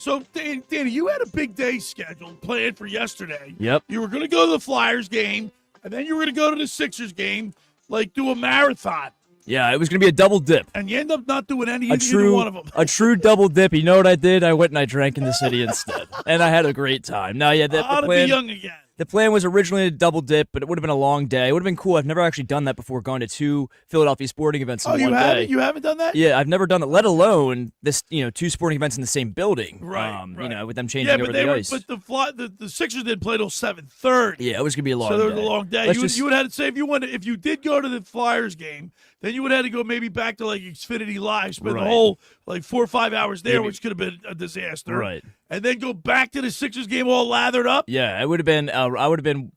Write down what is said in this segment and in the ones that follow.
So, Danny, you had a big day scheduled, planned for yesterday. Yep. You were going to go to the Flyers game, and then you were going to go to the Sixers game, like do a marathon. Yeah, it was going to be a double dip. And you end up not doing either one of them. A true double dip. You know what I did? I went and I drank in the city instead. And I had a great time. Now, yeah, the I'll plan, be young again. The plan was originally a double dip, but it would have been a long day. It would have been cool. I've never actually done that before, going to 2 Philadelphia sporting events in one day. You haven't done that? Yeah, I've never done it, let alone this, 2 sporting events in the same building. Right. With them changing over the ice. But the Sixers didn't play till 7:30. Yeah, it was going to be a long day. So there was a long day. You would have had to say, if you did go to the Flyers game, then you would have had to go maybe back to like Xfinity Live, spend the whole 4 or 5 hours there, which could have been a disaster. Right. And then go back to the Sixers game all lathered up. Yeah, it would have been. I would have been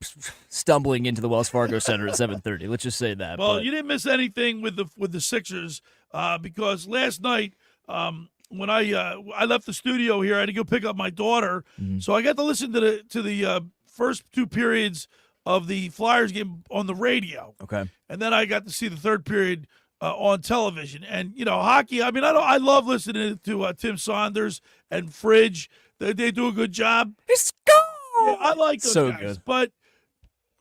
stumbling into the Wells Fargo Center at 7:30. Let's just say that. Well, you didn't miss anything with the Sixers because last night when I left the studio here, I had to go pick up my daughter, so I got to listen to the first 2 periods of the Flyers game on the radio. Okay. And then I got to see the third period on television. And, hockey, I mean, I love listening to Tim Saunders and Fridge. They do a good job. It's gone! Yeah, I like those guys. Good. But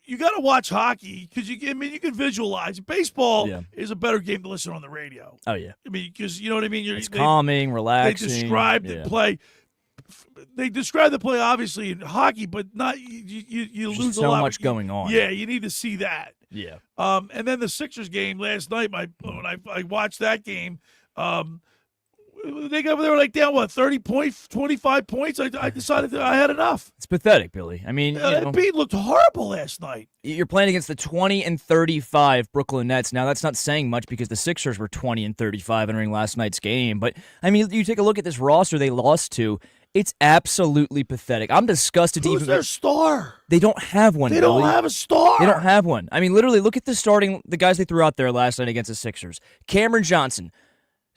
you got to watch hockey because you can visualize. Baseball is a better game to listen on the radio. Oh, yeah. I mean, because you know what I mean? It's calming, relaxing. They describe the play. They describe the play obviously in hockey, but not you lose so a lot. much going on. Yeah, you need to see that. Yeah. And then the Sixers game last night. When I watched that game, they were like down 30 points, 25 points. I decided that I had enough. It's pathetic, Billy. I mean, that beat looked horrible last night. You're playing against the 20-35 Brooklyn Nets. Now, that's not saying much because the Sixers were 20-35 entering last night's game. But I mean, you take a look at this roster they lost to. It's absolutely pathetic. I'm disgusted. Who's their star? They don't have one. They don't have a star. They don't have one. I mean, literally, look at the guys they threw out there last night against the Sixers. Cameron Johnson,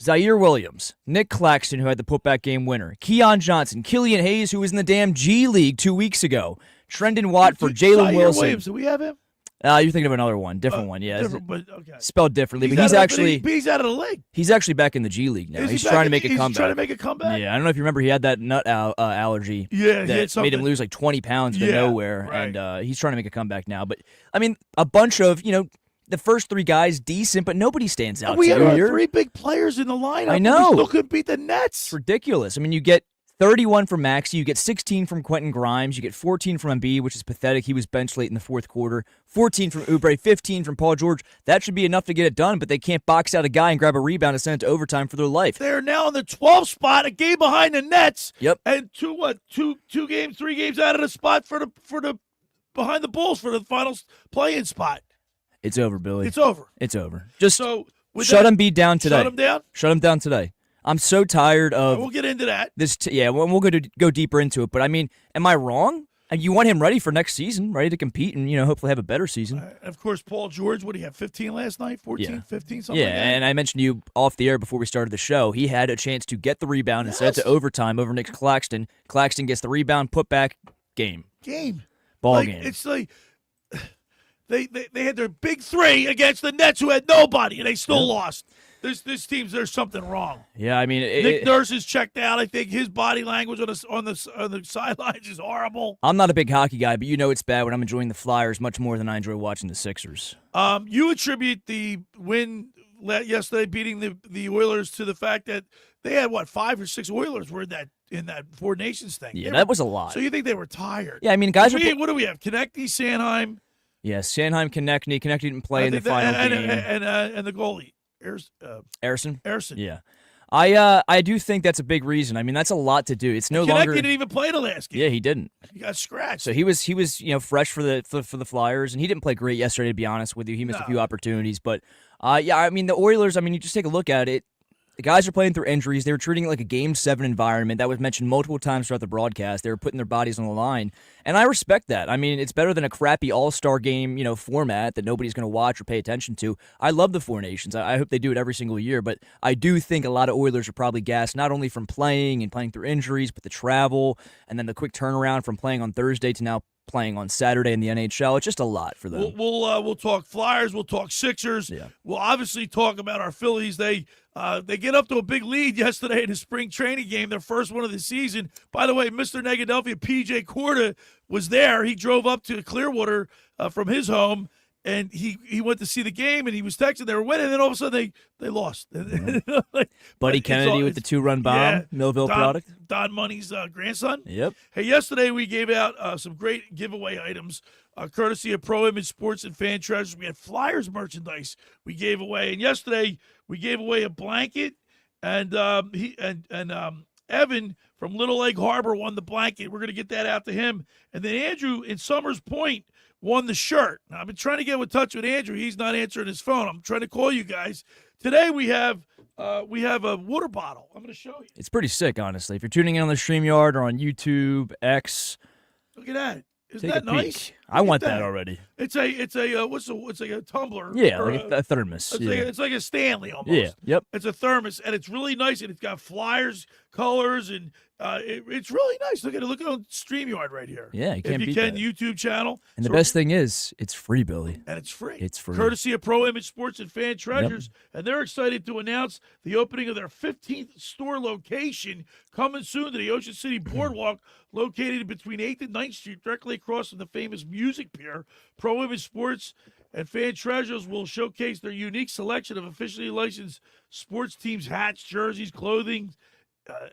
Zaire Williams, Nick Claxton, who had the putback game winner, Keon Johnson, Killian Hayes, who was in the damn G League 2 weeks ago, Trendon Watford, Jalen Wilson. Williams, do we have him? You're thinking of another one, different one, yeah. But, okay. Spelled differently, but he's out of the league. He's actually back in the G League now. He's trying to make a comeback. He's trying to make a comeback? Yeah, I don't know if you remember, he had that nut allergy that made him lose like 20 pounds to nowhere, right. And he's trying to make a comeback now. But, I mean, a bunch of, the first 3 guys, decent, but nobody stands out. We have 3 big players in the lineup. I know. We still could beat the Nets. It's ridiculous. I mean, you get 31 from Maxey, you get 16 from Quentin Grimes, you get 14 from Embiid, which is pathetic. He was benched late in the fourth quarter. 14 from Oubre, 15 from Paul George. That should be enough to get it done, but they can't box out a guy and grab a rebound and send it to overtime for their life. They're now in the 12th spot, a game behind the Nets. Yep. And 3 games out of the spot for the behind the Bulls for the final play-in spot. It's over, Billy. It's over. It's over. Just shut Embiid down today. Shut him down? Shut him down today. I'm so tired of... We'll get into that. We'll go deeper into it. But, I mean, am I wrong? You want him ready for next season, ready to compete and, hopefully have a better season. Of course, Paul George, what did he have, 15 last night? 14, 15, something like that? Yeah, and I mentioned to you off the air before we started the show, he had a chance to get the rebound and send it to overtime over Nick Claxton. Claxton gets the rebound, put back, game. Ball game. It's like... They had their big 3 against the Nets who had nobody, and they still lost. There's something wrong. Yeah, I mean, Nick Nurse is checked out. I think his body language on the sidelines is horrible. I'm not a big hockey guy, but it's bad when I'm enjoying the Flyers much more than I enjoy watching the Sixers. You attribute the win yesterday beating the Oilers to the fact that they had 5 or 6 Oilers were in that Four Nations thing. Yeah, that was a lot. So you think they were tired? Yeah, I mean, guys. What do we have? Konechny, Sanheim. Yeah, Sanheim, Konechny. Konechny didn't play in the final game. And the goalie, Arison. Yeah. I do think that's a big reason. I mean, that's a lot to do. It's no longer. Konechny didn't even play the last game. Yeah, he didn't. He got scratched. So he was fresh for the Flyers, and he didn't play great yesterday. To be honest with you, he missed a few opportunities. But I mean, the Oilers. I mean, you just take a look at it. The guys are playing through injuries. They were treating it like a Game 7 environment. That was mentioned multiple times throughout the broadcast. They were putting their bodies on the line. And I respect that. I mean, it's better than a crappy all-star game, format that nobody's going to watch or pay attention to. I love the Four Nations. I hope they do it every single year. But I do think a lot of Oilers are probably gassed, not only from playing and playing through injuries, but the travel, and then the quick turnaround from playing on Thursday to now playing on Saturday in the NHL. It's just a lot for them. We'll talk Flyers. We'll talk Sixers. Yeah. We'll obviously talk about our Phillies. They get up to a big lead yesterday in the spring training game, their first one of the season. By the way, Mr. Negadelphia, P.J. Corda, was there. He drove up to Clearwater from his home, and he went to see the game, and he was texting. They were winning, and then all of a sudden they lost. Buddy Kennedy with the 2-run bomb, Millville product. Don Money's grandson. Yep. Hey, yesterday we gave out some great giveaway items, courtesy of Pro Image Sports and Fan Treasures. We had Flyers merchandise we gave away, and yesterday we gave away a blanket, and Evan from Little Egg Harbor won the blanket. We're going to get that out to him, and then Andrew in Summers Point won the shirt. Now, I've been trying to get in touch with Andrew. He's not answering his phone. I'm trying to call you guys. Today we have a water bottle. I'm going to show you. It's pretty sick, honestly. If you're tuning in on the StreamYard or on YouTube, X, look at that. Isn't take that a nice? peek. I want that already. It's like a tumbler. Yeah, or like a thermos. It's like a Stanley almost. Yeah, yep. It's a thermos, and it's really nice, and it's got Flyers colors, and it's really nice. Look at it. Look at it on StreamYard right here. Yeah, you can't if you beat can, that. YouTube channel. And the best thing is, it's free, Billy. And it's free. It's free. Courtesy of Pro Image Sports and Fan Treasures. Yep. And they're excited to announce the opening of their 15th store location coming soon to the Ocean City Boardwalk, located between 8th and 9th Street, directly across from the famous Music Pier. Pro Image Sports and Fan Treasures will showcase their unique selection of officially licensed sports teams' hats, jerseys, clothing,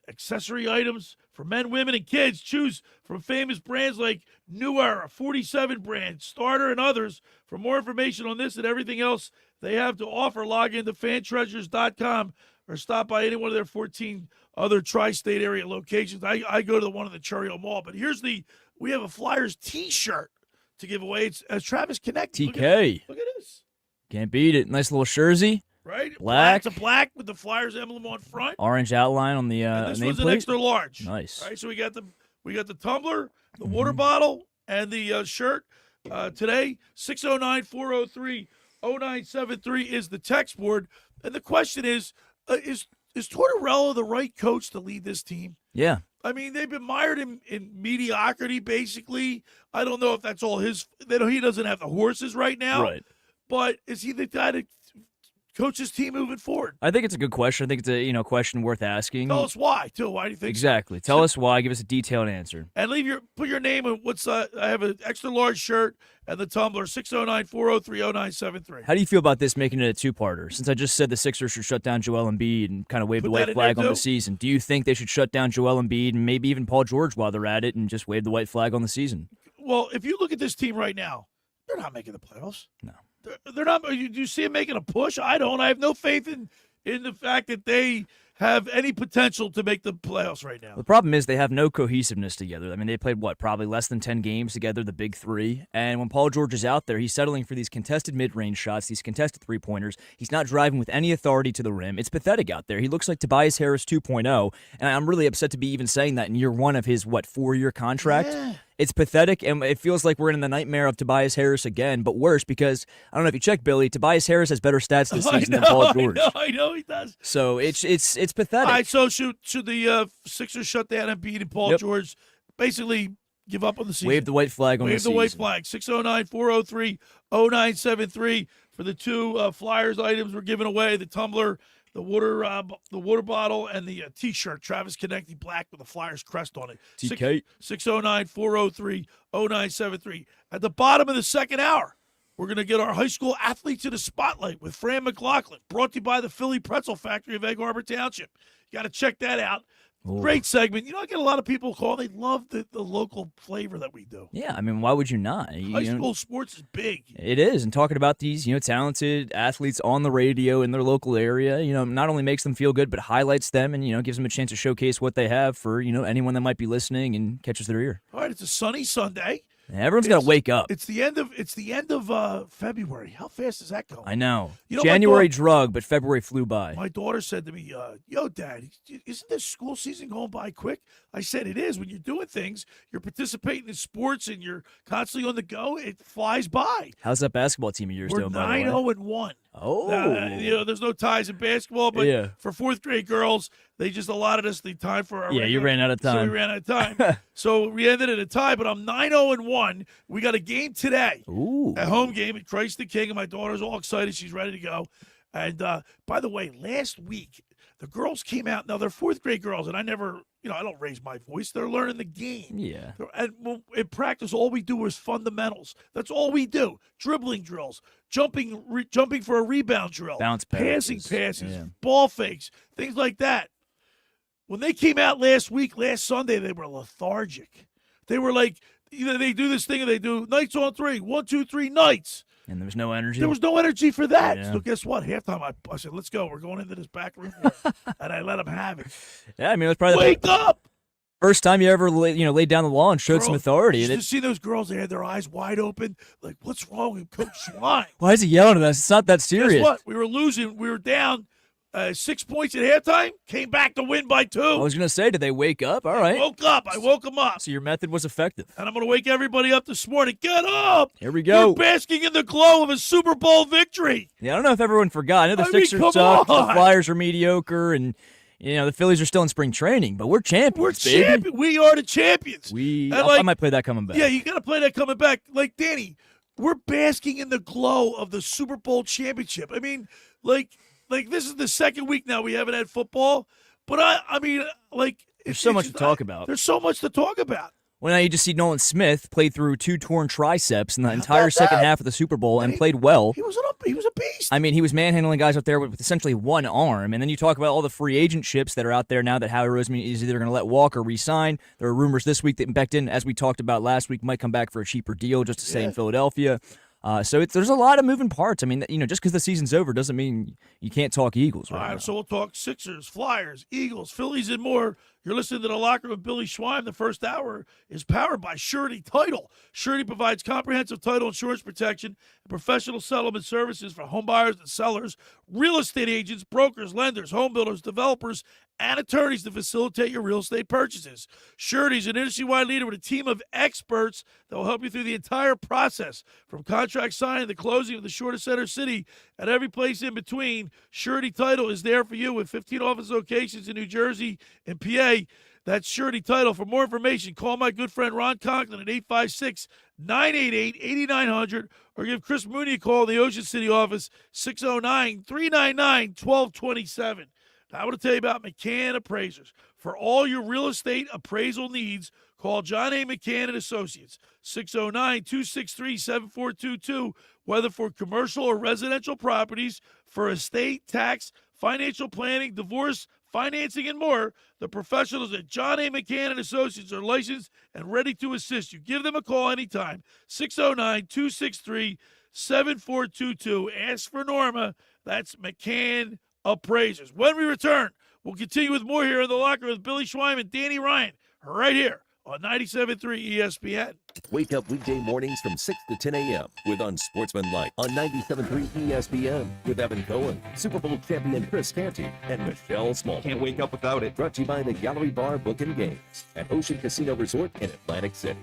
accessory items for men, women, and kids. Choose from famous brands like New Era, 47 brand, Starter, and others. For more information on this and everything else they have to offer, log into fantreasures.com or stop by any one of their 14 other tri-state area locations. I go to the one in the Cherry Hill Mall. But we have a Flyers T-shirt to give away. It's Travis Connect. TK. Look at this. Can't beat it. Nice little jersey. Right? Black. It's a black with the Flyers emblem on front. Orange outline on the and this nameplate. was an extra large. Nice. All right, so we got the tumbler, the water bottle, and the shirt. Today, 609-403-0973 is the text board. And the question is Tortorella the right coach to lead this team? Yeah. I mean, they've been mired in mediocrity, basically. I don't know if that's all his. He doesn't have the horses right now. Right. But is he the guy to coach his team moving forward? I think it's a good question. I think it's a question worth asking. Tell us why, too. Why do you think exactly? Tell us why. Give us a detailed answer. And put your name and I have an extra large shirt and the tumbler, 609-403-0973. How do you feel about this making it a two-parter? Since I just said the Sixers should shut down Joel Embiid and kind of wave the white flag on the season, do you think they should shut down Joel Embiid and maybe even Paul George while they're at it and just wave the white flag on the season? Well, if you look at this team right now, they're not making the playoffs. No. They're not. Do you see them making a push? I don't. I have no faith in the fact that they have any potential to make the playoffs right now. The problem is they have no cohesiveness together. I mean, they played, probably less than 10 games together, the big three. And when Paul George is out there, he's settling for these contested mid-range shots, these contested three-pointers. He's not driving with any authority to the rim. It's pathetic out there. He looks like Tobias Harris 2.0, and I'm really upset to be even saying that in year one of his, 4-year contract? Yeah. It's pathetic, and it feels like we're in the nightmare of Tobias Harris again, but worse because, I don't know if you check, Billy, Tobias Harris has better stats this season than Paul George. I know he does. So it's pathetic. All right, so should the Sixers shut down Embiid and Paul George, basically give up on the season? Wave the white flag on the season. Wave the white flag. 609-403-0973 for the two Flyers items we're giving away, the tumbler, the water bottle, and the T-shirt, Travis Connecty black with the Flyers crest on it. TK. 609-403-0973. At the bottom of the second hour, we're going to get our high school athletes in the spotlight with Fran Mclaughlin, brought to you by the Philly Pretzel Factory of Egg Harbor Township. You got to check that out. Ooh. Great segment. I get a lot of people call. They love the local flavor that we do. Yeah, I mean, why would you not? High school sports is big. It is, and talking about these, talented athletes on the radio in their local area, not only makes them feel good, but highlights them and, gives them a chance to showcase what they have for, anyone that might be listening and catches their ear. All right, it's a sunny Sunday. Everyone's got to wake up. It's the end of February. How fast is that going? I know. January drug, but February flew by. My daughter said to me, "Yo, Dad, isn't this school season going by quick?" I said, "It is. When you're doing things, you're participating in sports, and you're constantly on the go. It flies by." How's that basketball team of yours doing? We're 9-0-1. Oh. There's no ties in basketball, but Yeah. for fourth grade girls, they just allotted us the time for our Yeah, you ran out of So time. we ran out of time. So we ended at a tie, but I'm 9-0-1. We got a game today. Ooh. A home game at Christ the King, and my daughter's all excited. She's ready to go. And by the way, last week, the girls came out. Now, they're fourth grade girls, and I never, I don't raise my voice. They're learning the game. Yeah. And in practice, all we do is fundamentals. That's all we do. Dribbling drills, jumping for a rebound drill, Bounce passing passes. passes, Yeah. ball fakes, things like that. When they came out last Sunday, they were lethargic. They were like, they do this thing and they do nights on 3, 1, 2, 3 nights. And there was no energy. There was no energy for that. Yeah. So guess what? Halftime, I said, let's go. We're going into this back room here. And I let them have it. Yeah, I mean, it was probably Wake up! first time you ever laid down the law and showed some authority. You see those girls, they had their eyes wide open. Like, what's wrong with Coach Schwein? Why is he yelling at us? It's not that serious. Guess what? We were losing. We were down 6 points at halftime. Came back to win by 2. I was going to say, did they wake up? All right. I woke them up. So your method was effective. And I'm going to wake everybody up this morning. Get up! Here we go. You're basking in the glow of a Super Bowl victory. Yeah, I don't know if everyone forgot. I know the Sixers come suck. The on. Flyers are mediocre, and the Phillies are still in spring training. But we're champions. We're baby. champions. We are the champions. I might play that coming back. Yeah, you got to play that coming back. Like, Danny, we're basking in the glow of the Super Bowl championship. I mean, like this is the second week now we haven't had football. But, I mean, There's so much to talk about. There's so much to talk about. Well, now you just see Nolan Smith play through 2 torn triceps in the entire second half of the Super Bowl and played well. He was a beast. I mean, he was manhandling guys up there with essentially one arm. And then you talk about all the free agentships that are out there now that Howie Roseman is either going to let walk or re-sign. There are rumors this week that Becton, as we talked about last week, might come back for a cheaper deal just to stay in Philadelphia. So there's a lot of moving parts. I mean, just because the season's over doesn't mean you can't talk Eagles right All right, now. so we'll talk Sixers, Flyers, Eagles, Phillies, and more. You're listening to The Locker Room with Billy Schwein. The first hour is powered by Surety Title. Surety provides comprehensive title insurance protection and professional settlement services for home buyers and sellers, real estate agents, brokers, lenders, home builders, developers, and attorneys to facilitate your real estate purchases. Surety is an industry-wide leader with a team of experts that will help you through the entire process, from contract signing to closing of the shortest center city and every place in between. Surety Title is there for you with 15 office locations in New Jersey and PA. That's Surety Title. For more information, call my good friend Ron Conklin at 856-988-8900 or give Chris Mooney a call in the Ocean City office, 609-399-1227. Now, I want to tell you about McCann Appraisers. For all your real estate appraisal needs, call John A. McCann and Associates, 609-263-7422, whether for commercial or residential properties, for estate, tax, financial planning, divorce, financing, and more. The professionals at John A. McCann and Associates are licensed and ready to assist you. Give them a call anytime, 609-263-7422. Ask for Norma. That's McCann Appraisers. When we return, we'll continue with more here in the locker with Billy Schwein and Danny Ryan right here on 97.3 ESPN. Wake up weekday mornings from 6 to 10 a.m. with Unsportsmanlike on 97.3 ESPN with Evan Cohen, Super Bowl champion Chris Canty, and Michelle Small. Can't wake up without it. Brought to you by the Gallery Bar Book and Games at Ocean Casino Resort in Atlantic City.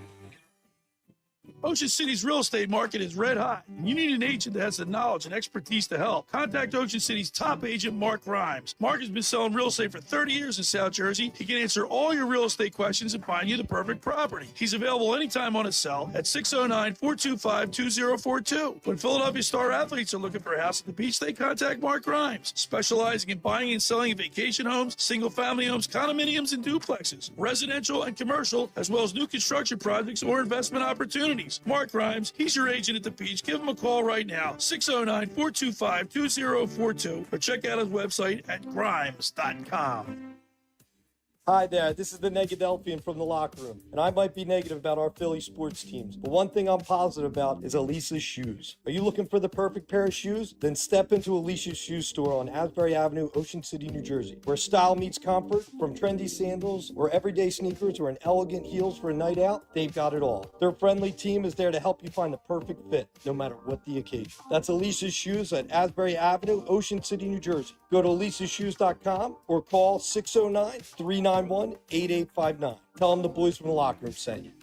Ocean City's real estate market is red hot, and you need an agent that has the knowledge and expertise to help. Contact Ocean City's top agent, Mark Rhymes. Mark has been selling real estate for 30 years in South Jersey. He can answer all your real estate questions and find you the perfect property. He's available anytime on his cell at 609-425-2042. When Philadelphia star athletes are looking for a house at the beach, they contact Mark Rhymes, specializing in buying and selling vacation homes, single-family homes, condominiums, and duplexes, residential and commercial, as well as new construction projects or investment opportunities. Mark Grimes, he's your agent at the beach. Give him a call right now, 609-425-2042, or check out his website at grimes.com. Hi there, this is the Negadelphian from the locker room, and I might be negative about our Philly sports teams, but one thing I'm positive about is Elisa's shoes. Are you looking for the perfect pair of shoes? Then step into Elisa's shoe store on Asbury Avenue, Ocean City, New Jersey, where style meets comfort. From trendy sandals or everyday sneakers or an elegant heels for a night out, they've got it all. Their friendly team is there to help you find the perfect fit, no matter what the occasion. That's Elisa's Shoes at Asbury Avenue, Ocean City, New Jersey. Go to elisashoes.com or call 609-391-8859. Tell them the boys from the locker room sent you.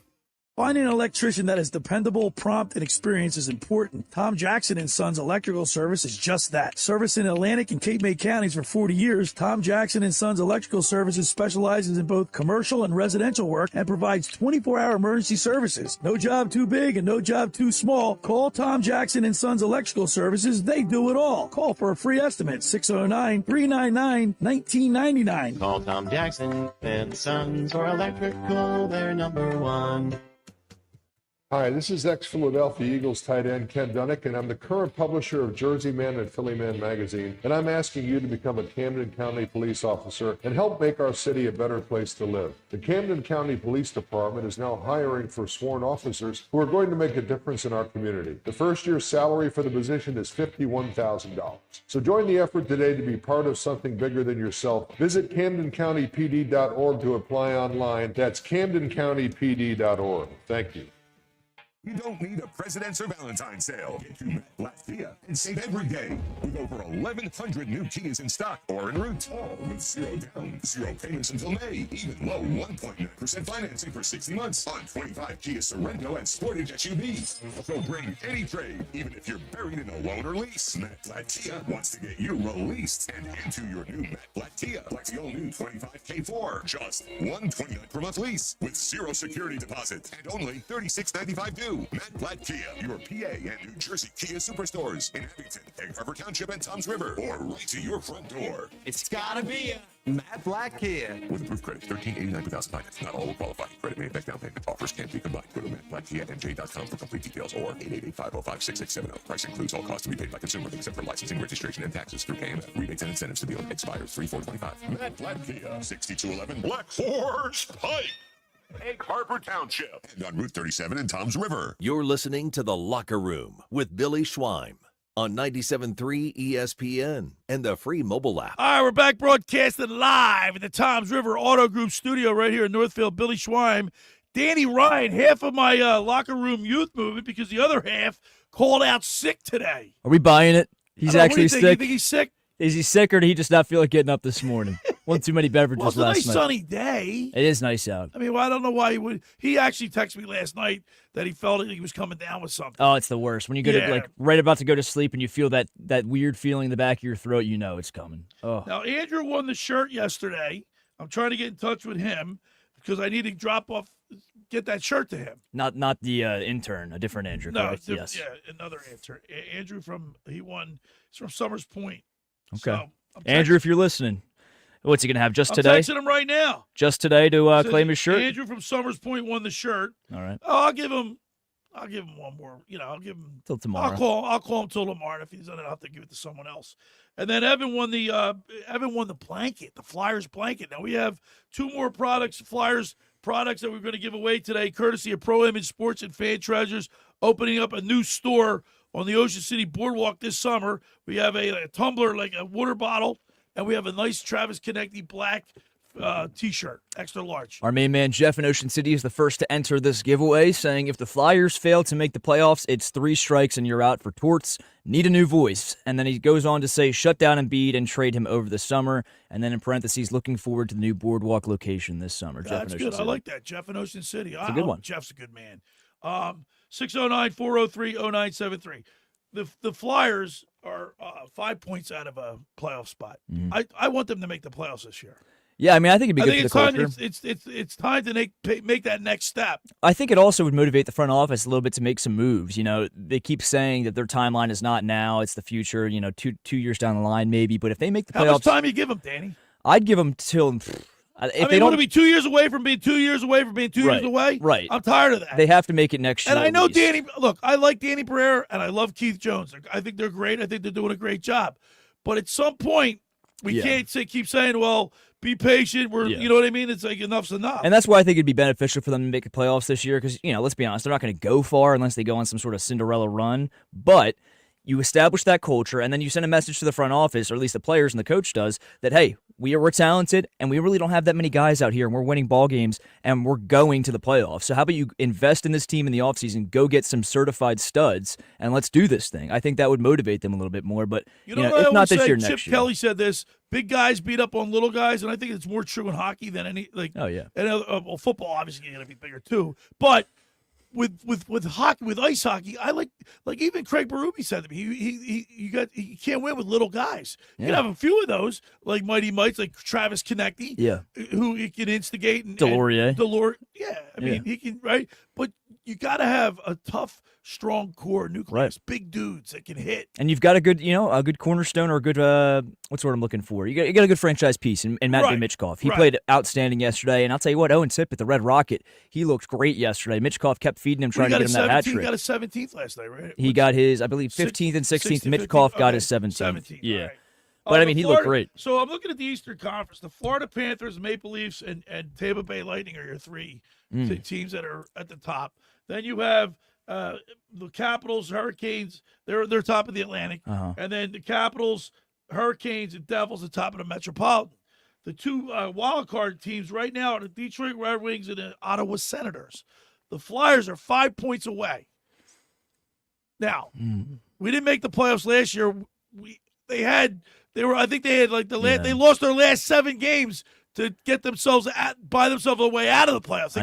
Finding an electrician that is dependable, prompt, and experienced is important. Tom Jackson & Sons Electrical Service is just that. Servicing Atlantic and Cape May counties for 40 years, Tom Jackson & Sons Electrical Services specializes in both commercial and residential work and provides 24-hour emergency services. No job too big and no job too small. Call Tom Jackson & Sons Electrical Services. They do it all. Call for a free estimate, 609-399-1999. Call Tom Jackson and Sons or Electrical, they're number one. Hi, this is ex-Philadelphia Eagles tight end Ken Dunnick, and I'm the current publisher of Jersey Man and Philly Man magazine, and I'm asking you to become a Camden County police officer and help make our city a better place to live. The Camden County Police Department is now hiring for sworn officers who are going to make a difference in our community. The first year's salary for the position is $51,000. So join the effort today to be part of something bigger than yourself. Visit CamdenCountyPD.org to apply online. That's CamdenCountyPD.org. Thank you. You don't need a President's or Valentine's sale. Get to Matt Black Kia and save every day with over 1,100 new Kias in stock or en route. All with zero down, zero payments until May. Even low 1.9% financing for 60 months on 25 Kia Sorento and Sportage SUVs. So bring any trade, even if you're buried in a loan or lease. Matt Black Kia wants to get you released and into your new Matt Black Kia. Like the all-new 25 K4. Just $129 per month lease with zero security deposit and only $36.95 due. Matt Black Kia, your PA and New Jersey Kia superstores in Abington, Egg Harbor Township, and Toms River, or right to your front door. It's gotta be a Matt Black Kia. With approved credit, $13.89 without finance. Not all will qualify. Credit may affect down payment. Offers can't be combined. Go to mattblackkia.nj.com for complete details or 888-505-6670. Price includes all costs to be paid by consumer except for licensing, registration, and taxes through KMF. Rebates and incentives to deal expires 3/4/25. Matt Black Kia, 6211 Black Horse Pike. Egg Harbor Township, and on Route 37 in Toms River. You're listening to The Locker Room with Billy Schweim on 97.3 ESPN and the free mobile app. All right, we're back broadcasting live at the Toms River Auto Group studio right here in Northfield. Billy Schweim, Danny Ryan, half of my Locker Room youth movement because the other half called out sick today. Are we buying it? He's actually sick. You think he's sick? Is he sick or did he just not feel like getting up this morning? One too many beverages Well, it's a last nice night. sunny day. It is nice out. I mean, well, I don't know why he would. He actually texted me last night that he felt he was coming down with something. Oh, it's the worst. When you go to, like, right about to go to sleep and you feel that weird feeling in the back of your throat, you know it's coming. Oh. Now, Andrew won the shirt yesterday. I'm trying to get in touch with him because I need to get that shirt to him. Not the intern, a different Andrew. No, correct? Yes. yeah, another intern. Andrew he won. He's from Summers Point. Okay. So Andrew, if you're listening, what's he going to have just today? I'm texting him right now. Just today to claim his shirt? Andrew from Summers Point won the shirt. All right. Oh, I'll give him one more. I'll give him till tomorrow. I'll call him till tomorrow. And if he's done it, I'll have to give it to someone else. And then Evan won the blanket, the Flyers blanket. Now we have two more Flyers products that we're going to give away today, courtesy of Pro Image Sports and Fan Treasures, opening up a new store on the Ocean City Boardwalk this summer. We have a tumbler, like a water bottle, and we have a nice Travis Konecny black T-shirt, extra large. Our main man, Jeff in Ocean City, is the first to enter this giveaway, saying if the Flyers fail to make the playoffs, it's 3 strikes and you're out for torts. Need a new voice. And then he goes on to say, shut down Embiid and trade him over the summer. And then in parentheses, looking forward to the new Boardwalk location this summer. Jeff That's in good. Ocean City. I like that. Jeff in Ocean City. It's a good one. Jeff's a good man. 609-403-0973. The Flyers are 5 points out of a playoff spot. Mm-hmm. I want them to make the playoffs this year. Yeah, I mean, I think it'd be good for the culture. It's time to make that next step. I think it also would motivate the front office a little bit to make some moves. They keep saying that their timeline is not now; it's the future. 2 years down the line, maybe. But if they make the playoffs, how much time you give them, Danny? I'd give them till. If they don't be 2 years away from being 2 years away from being 2 years away. Right. I'm tired of that. They have to make it next year. And I know Danny. Look, I like Danny Pereira and I love Keith Jones. I think they're great. I think they're doing a great job. But at some point, we can't keep saying, "Well, be patient." You know what I mean? It's like enough's enough. And that's why I think it'd be beneficial for them to make the playoffs this year because, let's be honest, they're not going to go far unless they go on some sort of Cinderella run. But you establish that culture, and then you send a message to the front office, or at least the players and the coach does, that, hey, we're talented, and we really don't have that many guys out here, and we're winning ball games, and we're going to the playoffs. So how about you invest in this team in the offseason, go get some certified studs, and let's do this thing. I think that would motivate them a little bit more. But if not this year, next year. Chip Kelly said this: big guys beat up on little guys, and I think it's more true in hockey than any. Oh yeah. And football obviously going to be bigger too, but with hockey, with ice hockey, I like even Craig Berube said to me, he can't win with little guys. You can have a few of those, like Mighty Mites, like Travis Konecny, who he can instigate and Delorier. I mean he can, right? But you got to have a tough, strong core nucleus, big dudes that can hit. And you've got a good cornerstone or a good what's what I'm looking for. You got a good franchise piece in Matvey Michkov. He played outstanding yesterday, and I'll tell you what, Owen Tippett, the Red Rocket, he looked great yesterday. Michkov kept feeding him, trying to get him that hat trick. He got a 17th last night, right? He got his, I believe, 15th and 16th. Michkov got his 17th. Yeah. Right. But, I mean, he looked great. So I'm looking at the Eastern Conference. The Florida Panthers, Maple Leafs, and Tampa Bay Lightning are your three teams that are at the top. Then you have the Capitals, Hurricanes. They're top of the Atlantic. And then the Capitals, Hurricanes, and Devils at top of the Metropolitan. The two wild card teams right now are the Detroit Red Wings and the Ottawa Senators. The Flyers are 5 points away. Now, we didn't make the playoffs last year. I think they had like they lost their last 7 games to get themselves buy themselves a way out of the playoffs.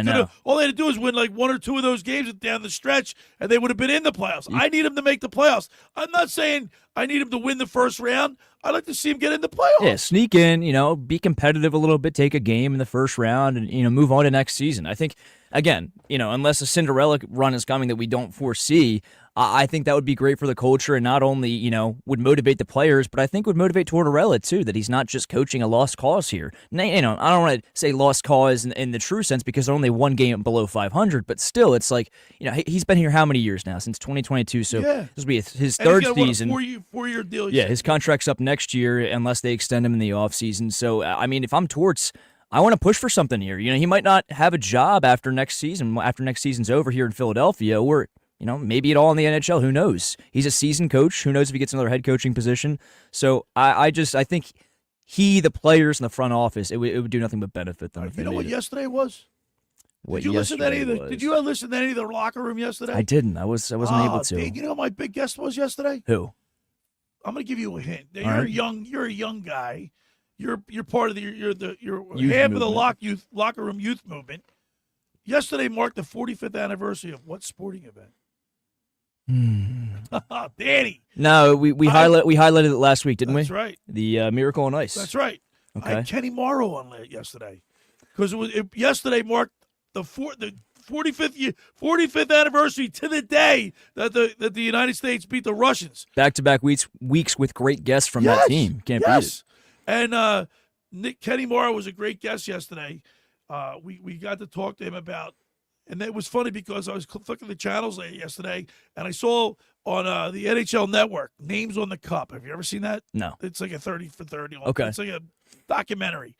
All they had to do is win like 1 or 2 of those games down the stretch, and they would have been in the playoffs. I need them to make the playoffs. I'm not saying I need them to win the first round. I'd like to see them get in the playoffs. Yeah, sneak in, be competitive a little bit, take a game in the first round, and move on to next season. I think, again, unless a Cinderella run is coming that we don't foresee, I think that would be great for the culture and not only, would motivate the players, but I think would motivate Tortorella too, that he's not just coaching a lost cause here. I don't want to say lost cause in the true sense because they're only 1 game below 500, but still it's like, he's been here how many years now? Since 2022, so this will be his third season. Four-year deal. Yeah, his contract's up next year unless they extend him in the offseason. So, I mean, if I'm Torts, I want to push for something here. He might not have a job after next season's over here in Philadelphia, or maybe it all in the NHL. Who knows? He's a seasoned coach. Who knows if he gets another head coaching position? So I think the players in the front office, it would do nothing but benefit them. You know what yesterday was? Did you listen to any of the locker room yesterday? I didn't. I wasn't able to. You know who my big guest was yesterday? Who? I'm going to give you a hint. You're a young guy. You're part of you're half of the locker room youth movement. Yesterday marked the 45th anniversary of what sporting event? Danny. No, we highlighted it last week, didn't we? That's right. The Miracle on Ice. That's right. Okay. I had Kenny Morrow on yesterday because yesterday marked the 45th anniversary to the day that the United States beat the Russians. Back-to-back weeks with great guests from that team. Can't beat it. And Kenny Morrow was a great guest yesterday. We got to talk to him about. And it was funny because I was flicking the channels yesterday, and I saw on the NHL Network, Names on the Cup. Have you ever seen that? No. It's like a 30 for 30. Okay. It's like a documentary.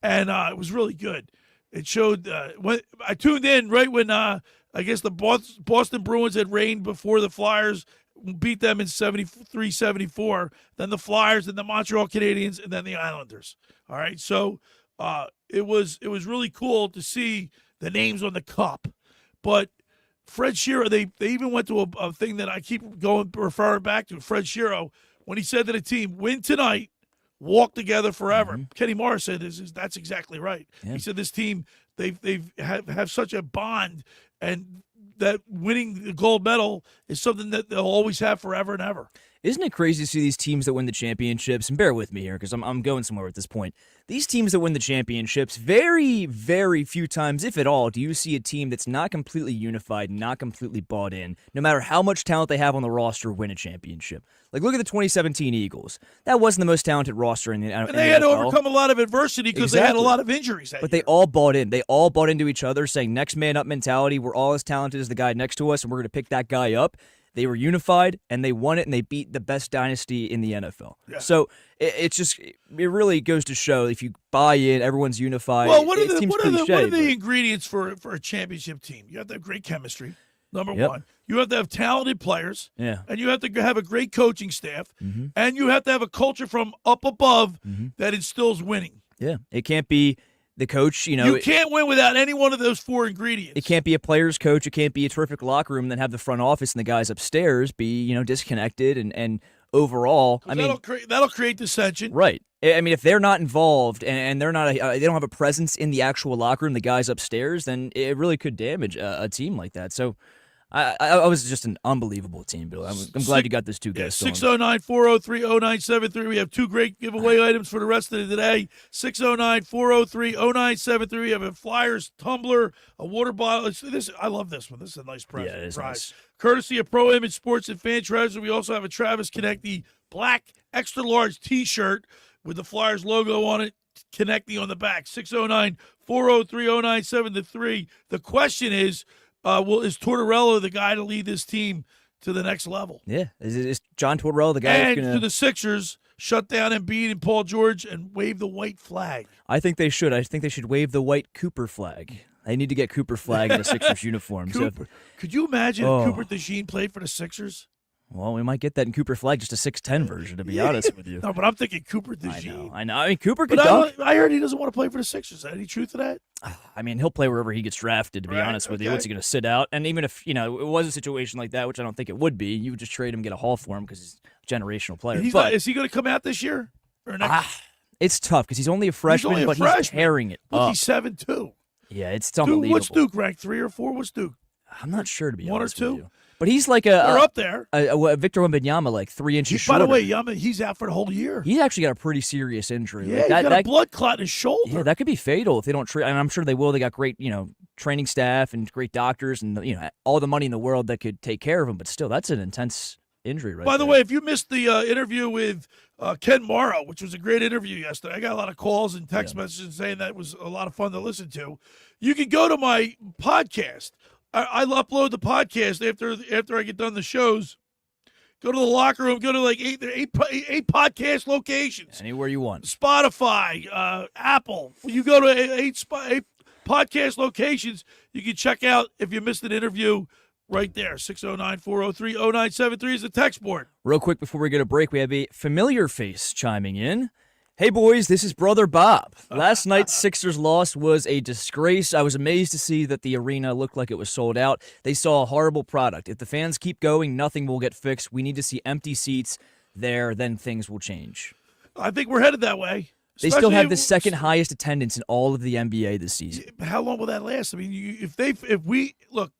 And it was really good. It showed when I tuned in right when I guess the Boston Bruins had reigned before the Flyers beat them in 73-74, then the Flyers, then the Montreal Canadiens, and then the Islanders. All right. So it was really cool to see the names on the cup. But Fred Shero, they even went to a thing that I keep referring back to. Fred Shero, when he said to the team, win tonight, walk together forever. Kenny Morris said that's exactly right. Yeah. He said this team, they have such a bond, and that winning the gold medal is something that they'll always have forever and ever. Isn't it crazy to see these teams that win the championships, and bear with me here because I'm going somewhere at this point, these teams that win the championships, very, very few times, if at all, do you see a team that's not completely unified, not completely bought in, no matter how much talent they have on the roster, win a championship. Like, look at the 2017 Eagles. That wasn't the most talented roster in the NFL. And they had to overcome a lot of adversity because they had a lot of injuries. But they all bought in. They all bought into each other, saying next man up mentality. We're all as talented as the guy next to us, and we're going to pick that guy up. They were unified, and they won it, and they beat the best dynasty in the NFL. Yeah. So it really goes to show if you buy in, everyone's unified. Well, what are the ingredients for a championship team? You have to have great chemistry, number one. You have to have talented players, and you have to have a great coaching staff, and you have to have a culture from up above that instills winning. Yeah, it can't be the coach, you can't win without any one of those 4 ingredients. It can't be a player's coach. It can't be a terrific locker room, and then have the front office and the guys upstairs be, disconnected and overall. That'll create dissension. Right. I mean, if they're not involved and they're not, they don't have a presence in the actual locker room, the guys upstairs, then it really could damage a team like that. So I was just an unbelievable team, Bill. I'm glad you got those two guys. 609-403-0973. We have two great giveaway items for the rest of the day. 609-403-0973. We have a Flyers tumbler, a water bottle. I love this one. This is a nice prize. Yeah, it is nice. Courtesy of Pro Image Sports and Fan Treasure. We also have a Travis Konecny black extra large T-shirt with the Flyers logo on it. Konecny on the back. 609-403-0973. The question is, is Tortorella the guy to lead this team to the next level? Yeah, is John Tortorella the guy? And that's gonna... to the Sixers, shut down Embiid and Paul George and wave the white flag. I think they should. I think they should wave the white Cooper flag. They need to get Cooper flag in the Sixers uniform. Cooper. Could you imagine if Cooper DeJean played for the Sixers? Well, we might get that in Cooper flag, just a 6'10" version, to be honest with you. No, but I'm thinking Cooper DeJean. I know. I mean, Cooper could dunk. I heard he doesn't want to play for the Sixers. Is there any truth to that? I mean, he'll play wherever he gets drafted, to be honest with you. What's he going to sit out? And even if, it was a situation like that, which I don't think it would be, you would just trade him, get a haul for him because he's a generational player. Is he going to come out this year? Or next? It's tough because he's only a freshman, he's tearing it up. He's 7'2". Yeah, it's unbelievable. What's Duke ranked, 3 or 4? What's Duke? I'm not sure, to be honest with you. 1 or 2? But he's like they're up there. A Victor Wembanyama, like 3 inches shorter. By the way, he's out for the whole year. He's actually got a pretty serious injury. Yeah, he's got a blood clot in his shoulder. Yeah, that could be fatal if they don't treat. And I'm sure they will. They got great, training staff and great doctors and all the money in the world that could take care of him. But still, that's an intense injury, right? By the way, if you missed the interview with Ken Morrow, which was a great interview yesterday, I got a lot of calls and text messages saying that was a lot of fun to listen to. You can go to my podcast. I'll upload the podcast after I get done the shows. Go to the locker room. Go to like eight podcast locations. Anywhere you want. Spotify, Apple. You go to eight podcast locations. You can check out if you missed an interview right there. 609-403-0973 is the text board. Real quick before we get a break, we have a familiar face chiming in. Hey, boys, this is Brother Bob. Last night's Sixers loss was a disgrace. I was amazed to see that the arena looked like it was sold out. They saw a horrible product. If the fans keep going, nothing will get fixed. We need to see empty seats there, then things will change. I think we're headed that way. They still have the second highest attendance in all of the NBA this season. How long will that last? I mean,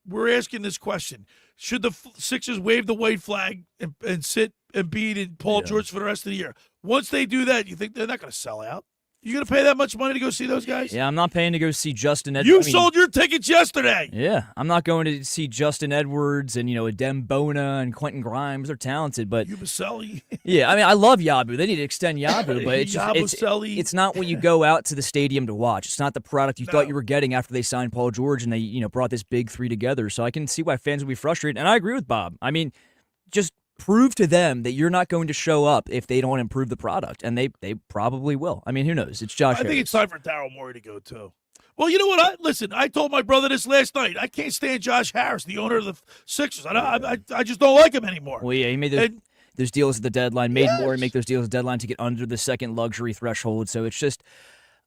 we're asking this question. Should the Sixers wave the white flag and sit Embiid and Paul George for the rest of the year? Once they do that, you think they're not going to sell out? You going to pay that much money to go see those guys? Yeah, I'm not paying to go see Justin Edwards. You sold your tickets yesterday. Yeah, I'm not going to see Justin Edwards and, Adem Bona and Quentin Grimes. They're talented, but... Yabusele. Yeah, I mean, I love Yabu. They need to extend Yabu, but it's not what you go out to the stadium to watch. It's not the product you thought you were getting after they signed Paul George and they, brought this big three together. So I can see why fans would be frustrated, and I agree with Bob. I mean, just prove to them that you're not going to show up if they don't improve the product, and they probably will. I mean, who knows? It's Josh Harris. I think it's time for Daryl Morey to go, too. Well, you know what? I told my brother this last night. I can't stand Josh Harris, the owner of the Sixers. I just don't like him anymore. Well, yeah, he made those deals at the deadline, made Morey make those deals at the deadline to get under the second luxury threshold. So it's just...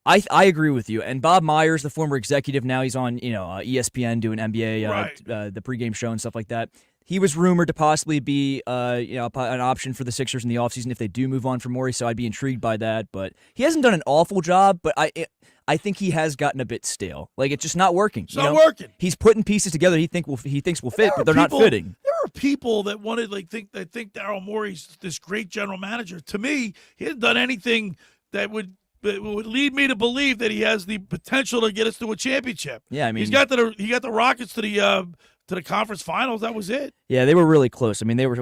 I agree with you. And Bob Myers, the former executive, now he's on ESPN doing NBA, the pregame show and stuff like that. He was rumored to possibly be an option for the Sixers in the offseason if they do move on from Morey, so I'd be intrigued by that. But he hasn't done an awful job, but I think he has gotten a bit stale. Like, it's just not working. It's not working. He's putting pieces together he thinks will fit, but they're not fitting. There are people that think Daryl Morey's this great general manager. To me, he hasn't done anything that would lead me to believe that he has the potential to get us to a championship. Yeah, I mean, he got the Rockets to the conference finals. That was it. Yeah, they were really close. I mean, they were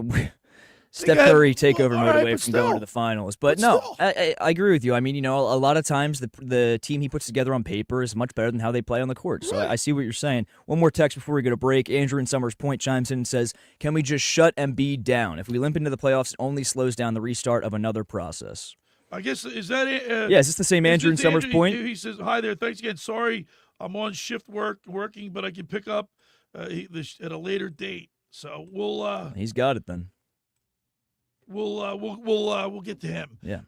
Steph Curry takeover mode away from going to the finals. But no, I agree with you. I mean, a lot of times the team he puts together on paper is much better than how they play on the court. So I see what you're saying. One more text before we go to break. Andrew in Summers Point chimes in and says, can we just shut Embiid down? If we limp into the playoffs, it only slows down the restart of another process. I guess, is that it? Yeah, is this the same Andrew in Summers Point? He says, hi there, thanks again. Sorry, I'm on shift working, but I can pick up at a later date. So we'll... He's got it then. We'll get to him. Yeah.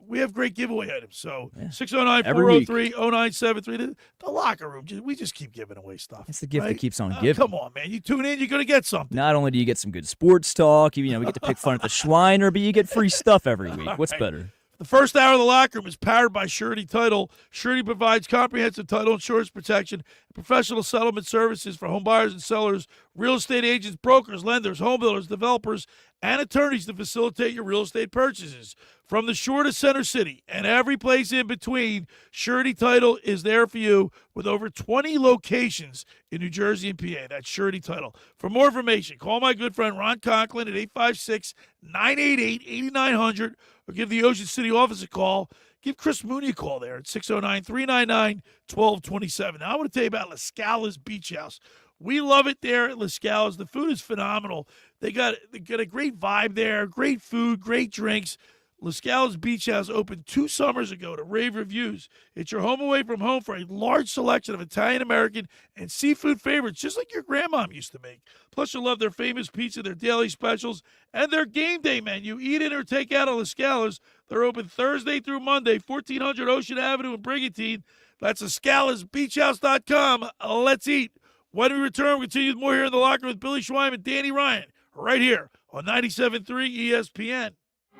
We have great giveaway items. So 609-403-0973. The locker room. We just keep giving away stuff. It's the gift that keeps on giving. Come on, man. You tune in, you're going to get something. Not only do you get some good sports talk, we get to pick fun at the Schweiner, but you get free stuff every week. What's better? The first hour of the locker room is powered by Surety Title. Surety provides comprehensive title insurance protection and professional settlement services for home buyers and sellers, real estate agents, brokers, lenders, home builders, developers, and attorneys to facilitate your real estate purchases. From the shore to Center City and every place in between, Surety Title is there for you with over 20 locations in New Jersey and PA. That's Surety Title. For more information, call my good friend Ron Conklin at 856-988-8900 or give the Ocean City office a call. Give Chris Mooney a call there at 609-399-1227. Now I want to tell you about La Scala's Beach House. We love it there at La Scala's. The food is phenomenal. They got a great vibe there, great food, great drinks. La Scala's Beach House opened 2 summers ago to rave reviews. It's your home away from home for a large selection of Italian-American and seafood favorites, just like your grandmom used to make. Plus, you'll love their famous pizza, their daily specials, and their game day menu. Eat in or take out at La Scala's. They're open Thursday through Monday, 1400 Ocean Avenue in Brigantine. That's LaScalasBeachHouse.com. Let's eat. When we return, we'll continue with more here in the locker with Billy Schweim and Danny Ryan, right here on 97.3 ESPN.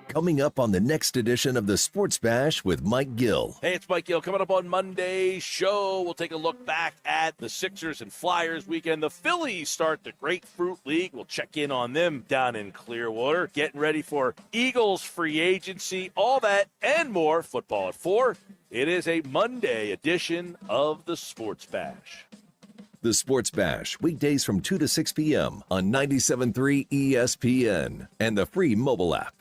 Coming up on the next edition of the Sports Bash with Mike Gill. Hey, it's Mike Gill. Coming up on Monday's show, we'll take a look back at the Sixers and Flyers weekend. The Phillies start the Grapefruit League. We'll check in on them down in Clearwater. Getting ready for Eagles free agency. All that and more. Football at 4. It is a Monday edition of the Sports Bash. The Sports Bash, weekdays from 2 to 6 p.m. on 97.3 ESPN and the free mobile app.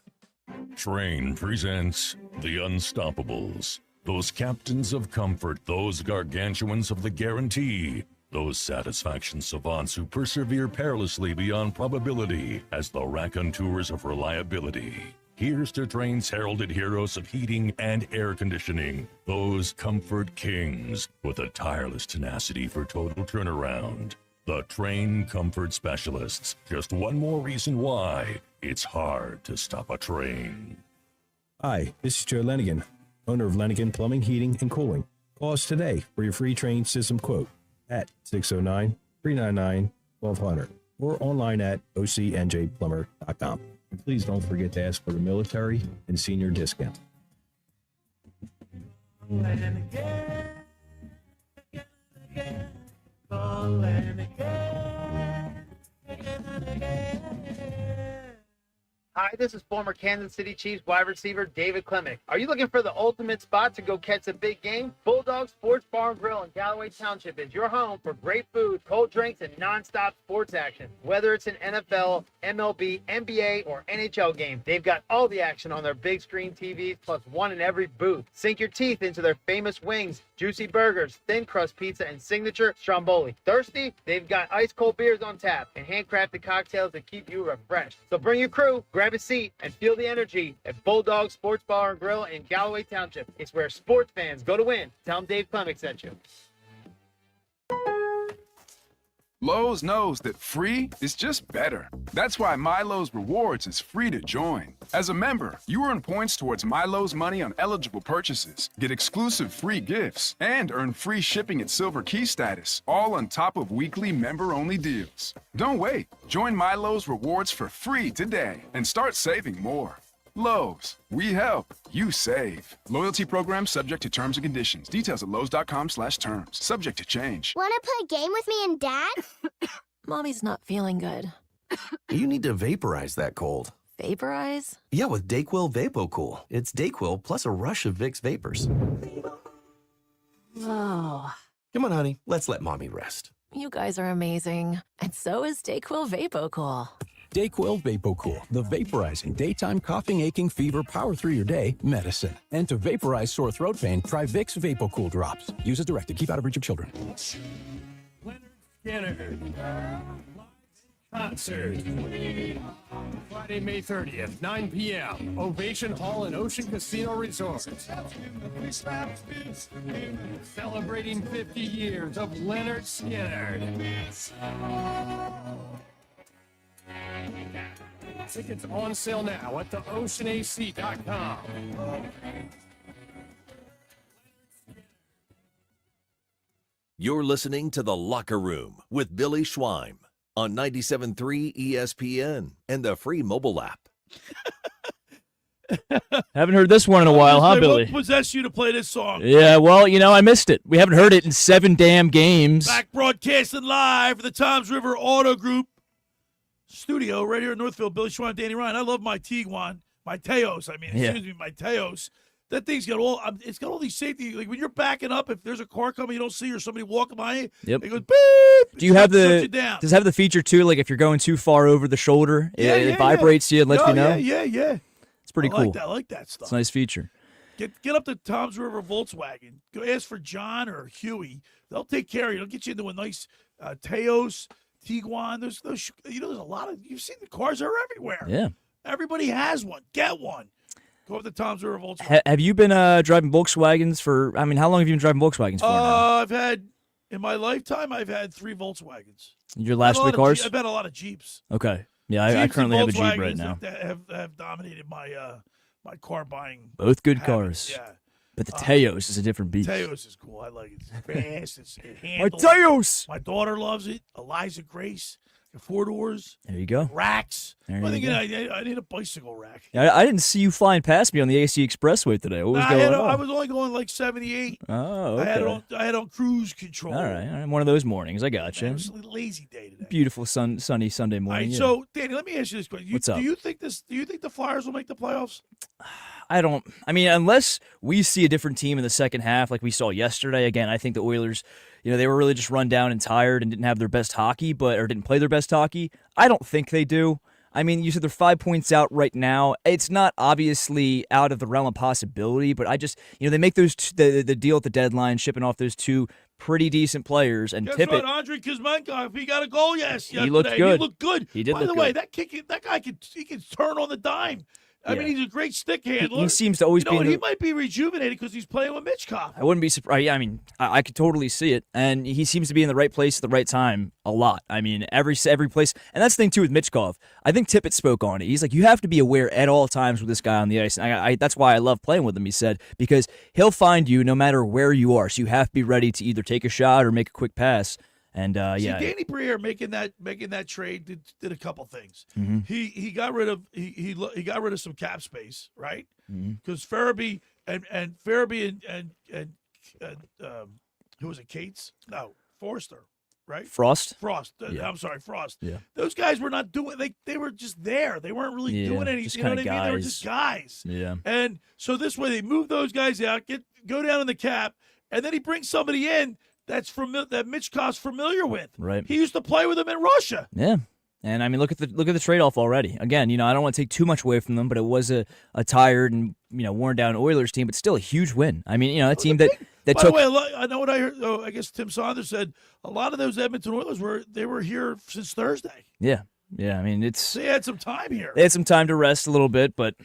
Train presents The Unstoppables. Those captains of comfort, those gargantuans of the guarantee, those satisfaction savants who persevere perilously beyond probability as the raconteurs of reliability. Here's to Train's heralded heroes of heating and air conditioning, those comfort kings with a tireless tenacity for total turnaround. The Train Comfort Specialists. Just one more reason why it's hard to stop a train. Hi, this is Joe Lenigan, owner of Lenigan Plumbing, Heating, and Cooling. Call us today for your free train system quote at 609-399-1200 or online at ocnjplumber.com. And please don't forget to ask for the military and senior discount. Hi, this is former Kansas City Chiefs wide receiver David Klemick. Are you looking for the ultimate spot to go catch a big game? Bulldog Sports Bar and Grill in Galloway Township is your home for great food, cold drinks, and nonstop sports action. Whether it's an NFL, MLB, NBA, or NHL game, they've got all the action on their big screen TVs, plus one in every booth. Sink your teeth into their famous wings, juicy burgers, thin crust pizza, and signature stromboli. Thirsty? They've got ice cold beers on tap and handcrafted cocktails that keep you refreshed. So bring your crew, grab a seat, and feel the energy at Bulldog Sports Bar and Grill in Galloway Township. It's where sports fans go to win. Tell them Dave Klemick sent you. Lowe's knows that free is just better. That's why MyLowe's Rewards is free to join. As a member, you earn points towards MyLowe's money on eligible purchases, get exclusive free gifts, and earn free shipping at Silver Key status, all on top of weekly member-only deals. Don't wait. Join MyLowe's Rewards for free today and start saving more. Lowe's, we help, you save. Loyalty program subject to terms and conditions. Details at lowes.com/terms. Subject to change. Want to play a game with me and Dad? Mommy's not feeling good. You need to vaporize that cold. Vaporize? Yeah, with Dayquil VapoCool. It's Dayquil plus a rush of Vicks vapors. Oh. Come on, honey. Let's let Mommy rest. You guys are amazing. And so is Dayquil VapoCool. Dayquil VapoCool, the vaporizing daytime coughing, aching, fever, power through your day medicine. And to vaporize sore throat pain, try Vicks VapoCool drops. Use as directed. Keep out of reach of children. Skinner. Concert. Friday, May 30th, 9 p.m. Ovation Hall and Ocean Casino Resort. Celebrating 50 years of Leonard Skinner. Tickets on sale now at theoceanac.com. You're listening to The Locker Room with Billy Schweim on 97.3 ESPN and the free mobile app. Haven't heard this one in a while, huh, Billy? What possessed you to play this song? Yeah, well, I missed it. We haven't heard it in 7 damn games. Back broadcasting live for the Toms River Auto Group studio right here in Northfield. Billy Schwein, Danny Ryan. I love my Tiguan, my Teos. My Teos. That thing's got it's got all these safety. Like when you're backing up, if there's a car coming you don't see or somebody walking by you, yep. it goes beep. Do you have does it have the feature too? Like if you're going too far over the shoulder, it vibrates you and lets you know. Yeah. It's pretty cool. I like that stuff. It's a nice feature. Get up to Toms River Volkswagen. Go ask for John or Huey. They'll take care of you. They'll get you into a nice Teos, Tiguan. There's a lot of. You've seen the cars are everywhere. Yeah. Everybody has one. Get one. Go up to Toms River Volkswagen. Have you been driving Volkswagens for? I mean, how long have you been driving Volkswagens for? Now? I've had in my lifetime. I've had 3 Volkswagens. Your last 3 cars? I've had a lot of Jeeps. Okay. Yeah, I currently have a Jeep right now. That have dominated my my car buying. Both good habits. cars. Yeah. But the Teos is a different beast. Teos is cool. I like it. It's fast. It My handles. Teos. My daughter loves it. Eliza Grace. 4 doors. There you go. Racks. There I you go. I need a bicycle rack. I didn't see you flying past me on the AC Expressway today. What was going on? I was only going like 78. Oh, okay. I had on cruise control. All right. One of those mornings. I got you. It was a lazy day today. Beautiful sunny Sunday morning. All right, yeah. so Danny, let me ask you this question. What's up? Do you think the Flyers will make the playoffs? I mean, unless we see a different team in the second half like we saw yesterday. Again, I think the Oilers, they were really just run down and tired and didn't have their best hockey, or didn't play their best hockey. I don't think they do. I mean, you said they're 5 points out right now. It's not obviously out of the realm of possibility, but I just, they make those the deal at the deadline, shipping off those 2 pretty decent players, and Guess Tippett. what? Andrei Kuzmenko, he got a goal yesterday. He looked good. He looked good. He did. By look the way, good. that guy can turn on the dime. I mean, he's a great stick handler. He seems to always be. He might be rejuvenated because he's playing with Mitchkov. I wouldn't be surprised. I mean, I could totally see it, and he seems to be in the right place at the right time a lot. I mean, every place, and that's the thing too with Mitchkov. I think Tippett spoke on it. He's like, you have to be aware at all times with this guy on the ice. And that's why I love playing with him. He said because he'll find you no matter where you are. So you have to be ready to either take a shot or make a quick pass. And Danny Briere making that trade did a couple things. Mm-hmm. He got rid of he got rid of some cap space, right? Because Farabee and who was it? Cates? No, Forster, right? Frost. Yeah. I'm sorry, Frost. Yeah. Those guys were not doing. They were just there. They weren't really doing anything. Just you know what I guys. mean? They were just guys. Yeah. And so this way they move those guys out, go down in the cap, and then he brings somebody in that Mitchkov's familiar with. Right. He used to play with him in Russia. Yeah. And I mean, look at the trade-off already. Again, I don't want to take too much away from them, but it was a tired and worn down Oilers team, but still a huge win. I mean, a team that By took. the way, I know what I heard. Oh, I guess Tim Saunders said a lot of those Edmonton Oilers were here since Thursday. Yeah. I mean, They had some time here. They had some time to rest a little bit, but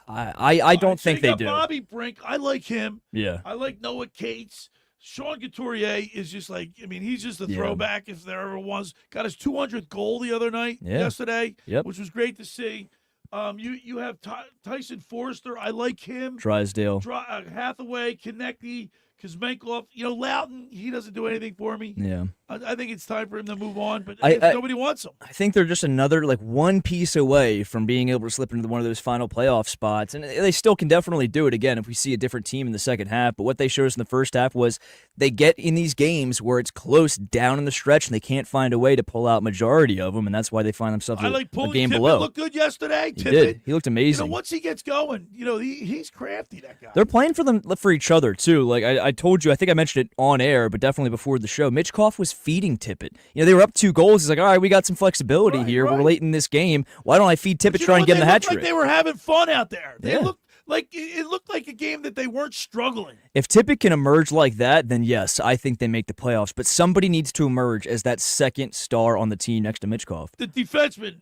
I don't think they do. Bobby Brink, I like him. Yeah. I like Noah Cates. Sean Couturier is just he's just a throwback if there ever was. Got his 200th goal the other night, yesterday, which was great to see. You have Tyson Forster. I like him. Drysdale. Hathaway, Konecny, Kuzmenkov. Loughton, he doesn't do anything for me. Yeah. I think it's time for him to move on, but nobody wants him. I think they're just another one piece away from being able to slip into one of those final playoff spots, and they still can definitely do it again if we see a different team in the second half. But what they showed us in the first half was they get in these games where it's close down in the stretch, and they can't find a way to pull out majority of them, and that's why they find themselves a game Tippett below. Looked good yesterday. He did. He looked amazing. Once he gets going, he's crafty. That guy. They're playing for each other too. Like I told you, I think I mentioned it on air, but definitely before the show. Mitchkov was feeding Tippett. They were up 2 goals. He's like, all right, we got some flexibility here. We're late in this game. Why don't I feed Tippett, try and get him the hat trick? Like they were having fun out there. They looked like it looked like a game that they weren't struggling. If Tippett can emerge like that, then yes, I think they make the playoffs. But somebody needs to emerge as that second star on the team next to Mitchkov. The defensemen,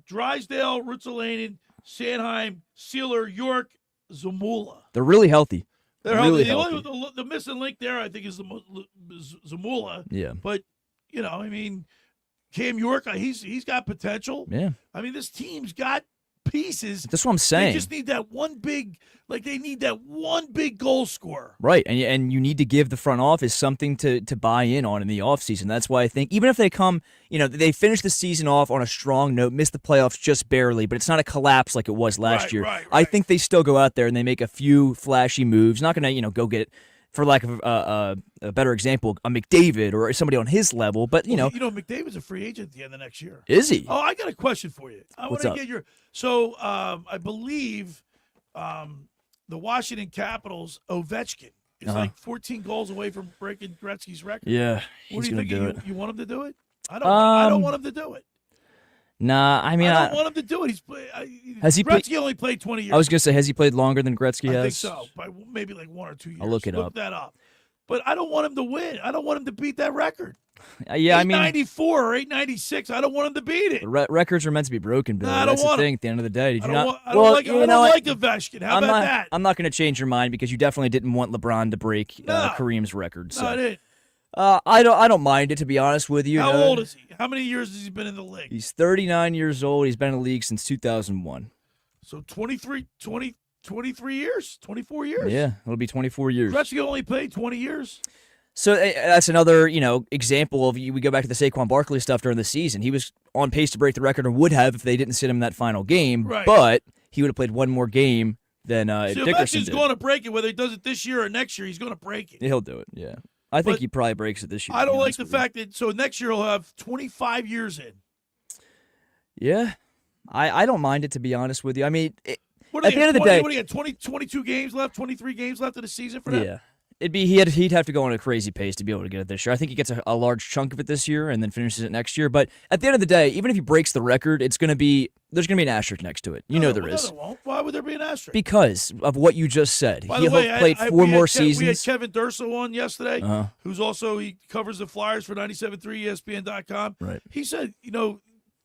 Drysdale, Rutsalainen, Sanheim, Sealer, York, Zamula. They're really healthy. They're really healthy. healthy. The missing link there, I think, is Zamula. Yeah. But, Cam York, he's got potential. Yeah. I mean, this team's got pieces. That's what I'm saying. They just need that one big, they need that one big goal scorer. Right, and you need to give the front office something to buy in on in the offseason. That's why I think even if they come, they finish the season off on a strong note, miss the playoffs just barely, but it's not a collapse like it was last year. Right. I think they still go out there and they make a few flashy moves. Not going to, go get, for lack of a better example, a McDavid or somebody on his level, but McDavid's a free agent at the end of next year. Is he? Oh, I got a question for you. I want to get your. So I believe the Washington Capitals Ovechkin is like 14 goals away from breaking Gretzky's record. Yeah, what do you think? You want him to do it? I don't want him to do it. Nah, I mean, I don't want him to do it. Gretzky only played 20 years. I was going to say, has he played longer than Gretzky has? I think so, by maybe like 1 or 2 years. I'll look it up. Look that up. But I don't want him to win. I don't want him to beat that record. Yeah, I mean, 894 or 896. I don't want him to beat it. Records are meant to be broken, Bill. I don't That's the want thing. At the end of the day, did you not? I don't like Ovechkin. How about that? I'm not going to change your mind because you definitely didn't want LeBron to break Kareem's record. So. No, I didn't. I don't mind it, to be honest with you. How old is he? How many years has he been in the league? He's 39 years old. He's been in the league since 2001. So 23 years? 24 years? Yeah, it'll be 24 years. Gretzky only played 20 years? So that's another, example of, we go back to the Saquon Barkley stuff during the season. He was on pace to break the record and would have if they didn't sit him in that final game. Right. But he would have played one more game than Dickerson did. Ovechkin's going to break it, whether he does it this year or next year. He's going to break it. He'll do it, yeah. I think he probably breaks it this year. I don't like the fact that, so next year he'll have 25 years in. Yeah. I don't mind it, to be honest with you. I mean, at the end of the day. What do you got, 22 games left, 23 games left of the season for that? Yeah. He'd have to go on a crazy pace to be able to get it this year. I think he gets a large chunk of it this year and then finishes it next year. But at the end of the day, even if he breaks the record, there's going to be an asterisk next to it. There is. No, there won't. Why would there be an asterisk? Because of what you just said. By the way, played four more seasons. We had Kevin Durso on yesterday, who's also, he covers the Flyers for 97.3 ESPN.com. Right. He said,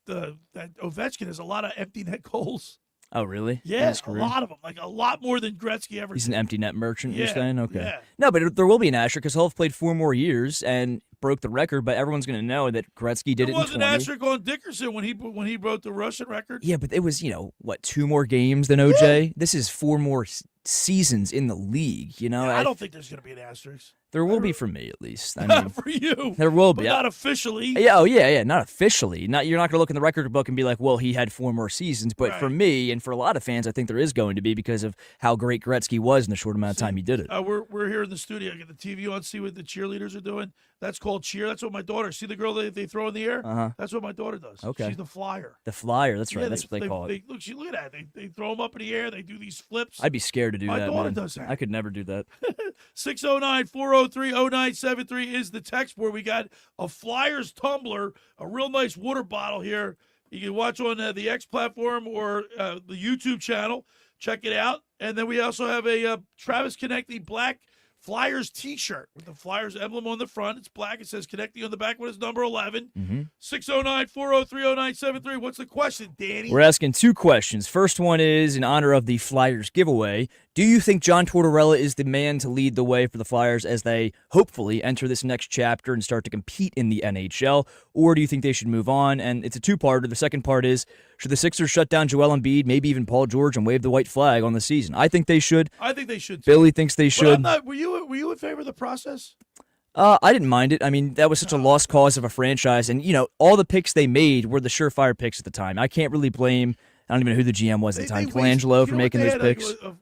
that Ovechkin has a lot of empty net goals. Oh, really? Yeah, a lot of them. Like a lot more than Gretzky ever He's did. an empty net merchant, you're saying? Okay. Yeah. No, but there will be an asterisk because he'll have played 4 more years and broke the record, but everyone's going to know that Gretzky did it in 20. There was an asterisk on Dickerson when he broke the Russian record. Yeah, but it was, 2 more games than OJ? Yeah. This is 4 more seasons in the league, I don't think there's going to be an asterisk. There will be for me, at least. I mean, for you. There will be. But not officially. Yeah, not officially. You're not going to look in the record book and be like, well, he had 4 more seasons. But for me and for a lot of fans, I think there is going to be because of how great Gretzky was in the short amount of time he did it. We're here in the studio. I get the TV on, see what the cheerleaders are doing. That's called cheer. That's what my daughter, see the girl they throw in the air? Uh-huh. That's what my daughter does. Okay. She's the flyer. The flyer, that's right. Yeah, that's what they call it. Look at that. They throw them up in the air. They do these flips. I'd be scared to do that, My daughter man. does that. I could never do that. 609-403-0973 is the text board. We got a Flyers tumbler, a real nice water bottle here. You can watch on the X platform or the YouTube channel. Check it out. And then we also have a Travis Konecny black Flyers t-shirt with the Flyers emblem on the front. It's black. It says Konecny on the back with his number 11. 609-403-0973. What's the question, Danny? We're asking 2 questions. First one is in honor of the Flyers giveaway. Do you think John Tortorella is the man to lead the way for the Flyers as they hopefully enter this next chapter and start to compete in the NHL? Or do you think they should move on? And it's a 2-parter. The second part is, should the Sixers shut down Joel Embiid, maybe even Paul George, and wave the white flag on the season? I think they should. I think they should, too. Billy thinks they should. But were you in favor of the process? I didn't mind it. I mean, that was such a lost cause of a franchise. And, all the picks they made were the surefire picks at the time. I can't really blame, I don't even know who the GM was at the time, Colangelo, for making those picks. A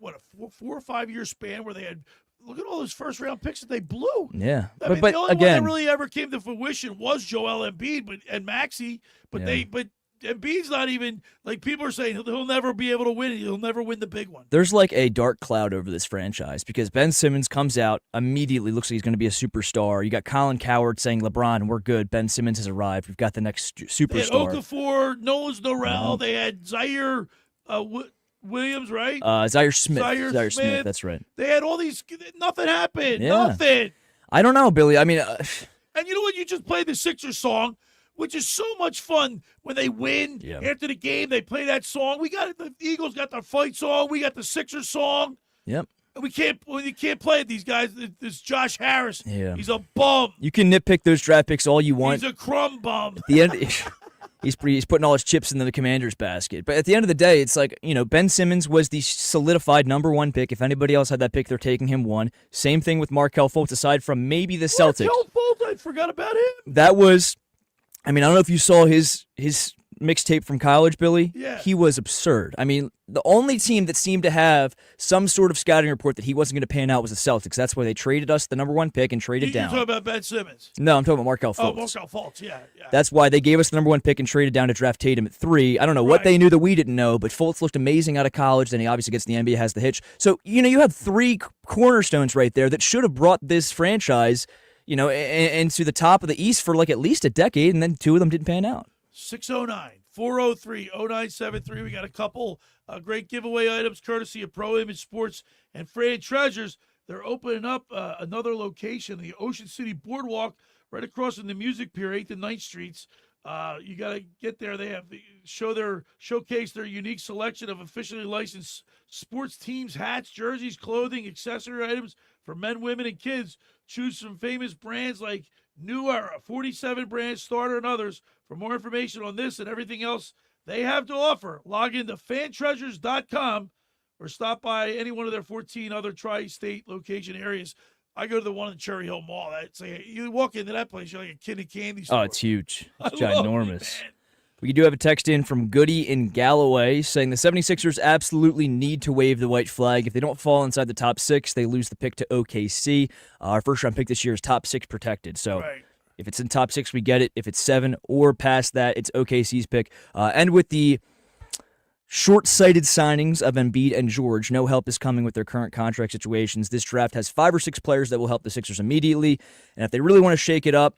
4 or 5 year span where they had, look at all those first round picks that they blew. Yeah. I mean, but the only again, one that really ever came to fruition was Joel Embiid and Maxey. But Embiid's not even, like, people are saying he'll never be able to win it. He'll never win the big one. There's like a dark cloud over this franchise because Ben Simmons comes out, immediately looks like he's going to be a superstar. You got Colin Cowherd saying, LeBron, we're good. Ben Simmons has arrived. We've got the next superstar. They had Okafor, Nolan Norrell. They had Zaire Williams, right? Zaire Smith. Zaire Smith, that's right. They had all these, nothing happened. Yeah. Nothing. I don't know, Billy. I mean... and you know what? You just played the Sixers song, which is so much fun when they win. Yeah. After the game, they play that song. We got the Eagles got their fight song. We got the Sixers song. Yep. You can't play it. These guys. This Josh Harris. Yeah. He's a bum. You can nitpick those draft picks all you want. He's a crumb bum. At the end, He's putting all his chips in the Commanders' basket. But at the end of the day, it's like, Ben Simmons was the solidified number 1 pick. If anybody else had that pick, they're taking him 1. Same thing with Markelle Fultz, aside from maybe the Celtics. Markelle Fultz, I forgot about him. That was, I don't know if you saw his mixtape from college, Billy. Yeah. He was absurd. The only team that seemed to have some sort of scouting report that he wasn't going to pan out was the Celtics. That's why they traded us the number 1 pick and traded down. You're talking about Ben Simmons? No, I'm talking about Markelle Fultz. Oh, Markelle Fultz, yeah. That's why they gave us the number 1 pick and traded down to draft Tatum at 3. I don't know what they knew that we didn't know, but Fultz looked amazing out of college. Then he obviously gets the NBA, has the hitch. So, you have 3 cornerstones right there that should have brought this franchise, into the top of the East for like at least a decade, and then 2 of them didn't pan out. 609-403-0973. We got a couple great giveaway items courtesy of Pro Image Sports and Fran Treasures. They're opening up another location, the Ocean City Boardwalk, right across from the Music Pier, 8th and 9th Streets. You got to get there. They have showcase their unique selection of officially licensed sports teams, hats, jerseys, clothing, accessory items for men, women, and kids. Choose from famous brands like New Era, 47 brands, Starter, and others. For more information on this and everything else they have to offer, log into fantreasures.com or stop by any one of their 14 other tri-state location areas. I go to the one in Cherry Hill Mall. That's like, you walk into that place, you're like a kid in a candy store. Oh, it's huge. It's I love ginormous. it, We do have a text in from Goody in Galloway saying the 76ers absolutely need to wave the white flag. If they don't fall inside the top 6, they lose the pick to OKC. Our first-round pick this year is top 6 protected. So if it's in top 6, we get it. If it's 7 or past that, it's OKC's pick. And with the short-sighted signings of Embiid and George, no help is coming with their current contract situations. This draft has 5 or 6 players that will help the Sixers immediately. And if they really want to shake it up,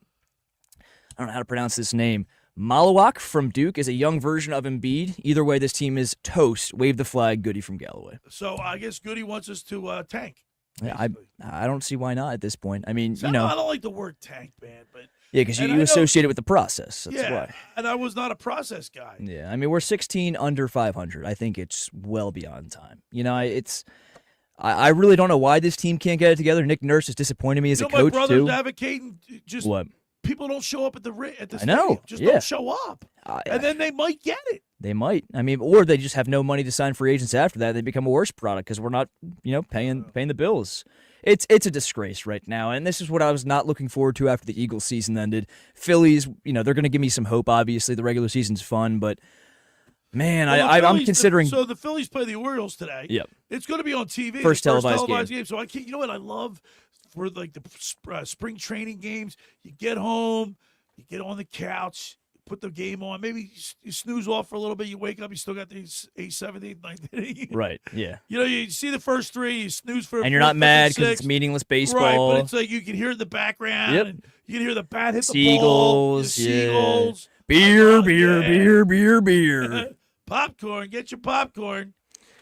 I don't know how to pronounce this name, Malawak from Duke is a young version of Embiid. Either way, this team is toast. Wave the flag, Goody from Galloway. So I guess Goody wants us to tank. Yeah, I don't see why not at this point. I mean, So I don't like the word tank, man, but yeah, because you associate it with the process. That's why. And I was not a process guy. Yeah, I mean, we're 16 under 500. I think it's well beyond time. I really don't know why this team can't get it together. Nick Nurse is disappointing me as a coach, my brother's too. advocating just What? people don't show up at the I know. stadium. Just don't show up. And then they might get it. They might. I mean, or they just have no money to sign free agents after that. They become a worse product because we're not, paying the bills. It's a disgrace right now, and this is what I was not looking forward to after the Eagles season ended. Phillies, they're going to give me some hope. Obviously, the regular season's fun, but man, I'm considering. So the Phillies play the Orioles today. Yep. It's going to be on TV. First televised game. So I can't. You know what I love for like the spring training games? You get home, you get on the couch. Put the game on. Maybe you snooze off for a little bit. You wake up. You still got the 8th, 7th, 8th, 9th inning. Right. Yeah. You see the first 3. You snooze for. And you're not mad because it's meaningless baseball. Right, but it's like you can hear it in the background. Yep. And you can hear the bat hit Seagulls, the ball. The seagulls. Beer. Popcorn. Get your popcorn.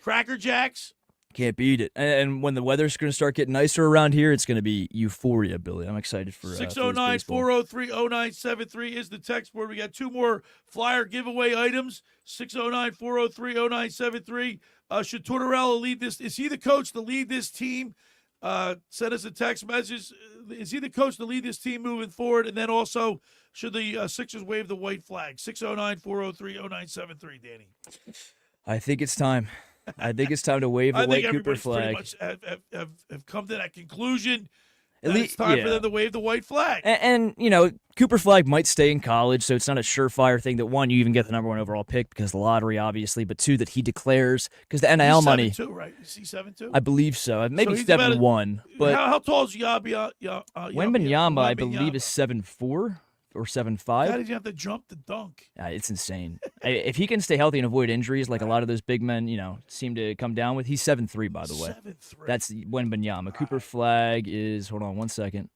Cracker Jacks. Can't beat it. And when the weather's going to start getting nicer around here, it's going to be euphoria, Billy. I'm excited for 609-403-0973 is the text board. We got 2 more flyer giveaway items. 609-403-0973. Should Tortorella lead this? Is he the coach to lead this team? Send us a text message. Is he the coach to lead this team moving forward? And then also, should the Sixers wave the white flag? 609-403-0973, Danny. I think it's time. I think it's time to wave the white Cooper flag. Pretty much have come to that conclusion. At least it's time for them to wave the white flag. And Cooper flag might stay in college, so it's not a surefire thing that, 1, you even get the number 1 overall pick because of the lottery, obviously, but 2, that he declares because the NIL money. He's 7'2", right? Is he 7'2"? I believe so. Maybe So 7'1". But how tall is Wembanyama, I believe, is 7'4". Or 7'5". How did you have to jump to dunk? It's insane. If he can stay healthy and avoid injuries like a lot of those big men, seem to come down with, he's 7'3", by the way. 7'3". That's Wembanyama. Cooper Flag is, hold on one second.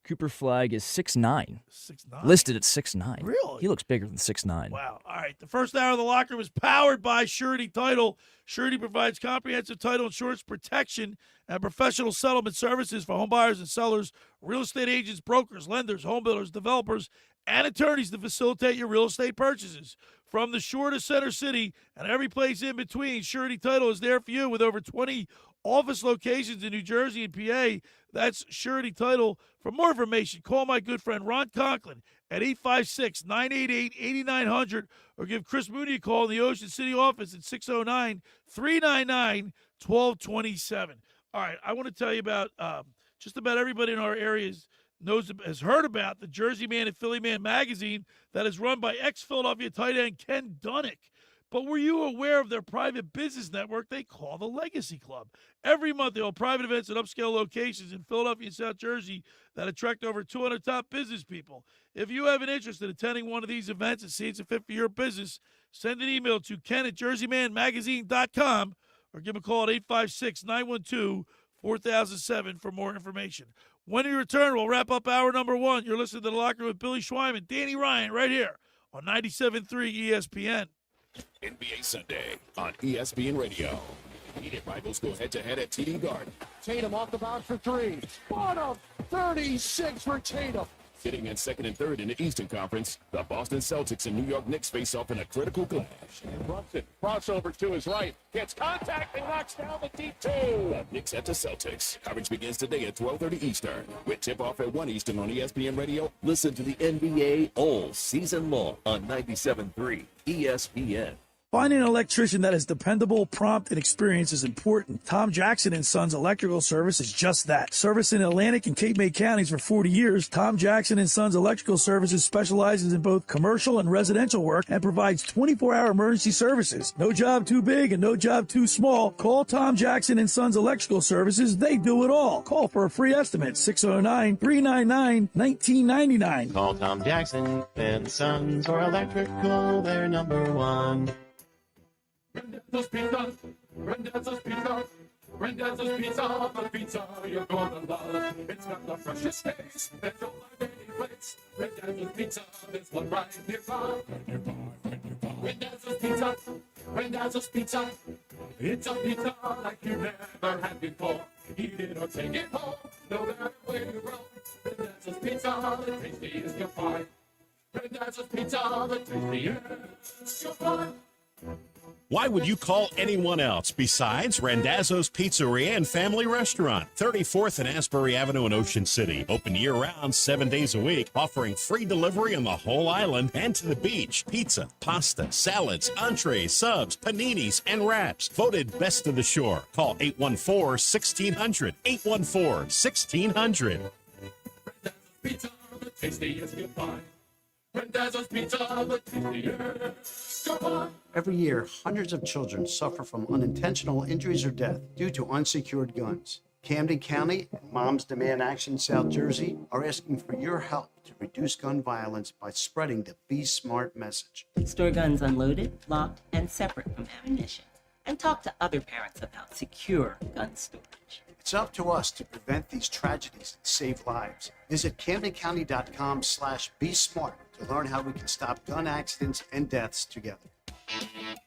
Cooper Flag is 6'9". 6'9". Listed at 6'9". Really? He looks bigger than 6'9". Wow. All right. The first hour of the locker room is powered by Surety Title. Surety provides comprehensive title insurance protection and professional settlement services for home buyers and sellers, real estate agents, brokers, lenders, home builders, developers, and attorneys to facilitate your real estate purchases. From the shore to Center City and every place in between, Surety Title is there for you with over 20 office locations in New Jersey and PA. That's Surety Title. For more information, call my good friend Ron Conklin at 856-988-8900 or give Chris Mooney a call in the Ocean City office at 609-399-1227. All right, I want to tell you about just about everybody in our areas has heard about the Jersey Man and Philly Man magazine that is run by ex-Philadelphia tight end Ken Dunnick. But were you aware of their private business network they call the Legacy Club? Every month, they hold private events at upscale locations in Philadelphia and South Jersey that attract over 200 top business people. If you have an interest in attending one of these events and see it's a fit for your business, send an email to ken@jerseymanmagazine.com or give him a call at 856-912-4007 for more information. When we return, we'll wrap up hour number 1. You're listening to The Locker Room with Billy Schwein and Danny Ryan right here on 97.3 ESPN. NBA Sunday on ESPN Radio. Heated rivals go head-to-head at TD Garden. Tatum off the bounce for 3. Bottom 36 for Tatum. Sitting at second and third in the Eastern Conference, the Boston Celtics and New York Knicks face off in a critical clash. Brunson, crossover to his right. Gets contact and knocks down the deep 2. The Knicks at the Celtics. Coverage begins today at 12:30 Eastern. With tip-off at 1 Eastern on ESPN Radio. Listen to the NBA all season long on 97.3 ESPN. Finding an electrician that is dependable, prompt, and experienced is important. Tom Jackson & Sons Electrical Service is just that. Service in Atlantic and Cape May counties for 40 years, Tom Jackson & Sons Electrical Services specializes in both commercial and residential work and provides 24-hour emergency services. No job too big and no job too small. Call Tom Jackson & Sons Electrical Services. They do it all. Call for a free estimate, 609-399-1999. Call Tom Jackson and Sons or Electrical, they're number 1. Rendezvous Pizza, Rendezvous Pizza, Rendezvous Pizza, the pizza you're gonna love. It's got the freshest taste that you'll find any place. Rendezvous Pizza, there's one right nearby. Rendezvous Pizza, Rendezvous Pizza. It's a pizza like you never had before. Eat it or take it home, no matter where you roam. Rendezvous Pizza, the tastiest you'll find. Rendezvous Pizza, the tastiest you'll find. Why would you call anyone else besides Randazzo's Pizzeria and Family Restaurant, 34th and Asbury Avenue in Ocean City. Open year-round, 7 days a week, offering free delivery on the whole island and to the beach. Pizza, pasta, salads, entrees, subs, paninis, and wraps. Voted best of the shore. Call 814-1600. 814-1600. Pizza, the tastiest you'll find. Rendezvous Pizza, the tastiest you'll find. Every year, hundreds of children suffer from unintentional injuries or death due to unsecured guns. Camden County and Moms Demand Action South Jersey are asking for your help to reduce gun violence by spreading the Be Smart message. Store guns unloaded, locked, and separate from ammunition. And talk to other parents about secure gun storage. It's up to us to prevent these tragedies and save lives. Visit CamdenCounty.com/BeSmart to learn how we can stop gun accidents and deaths together.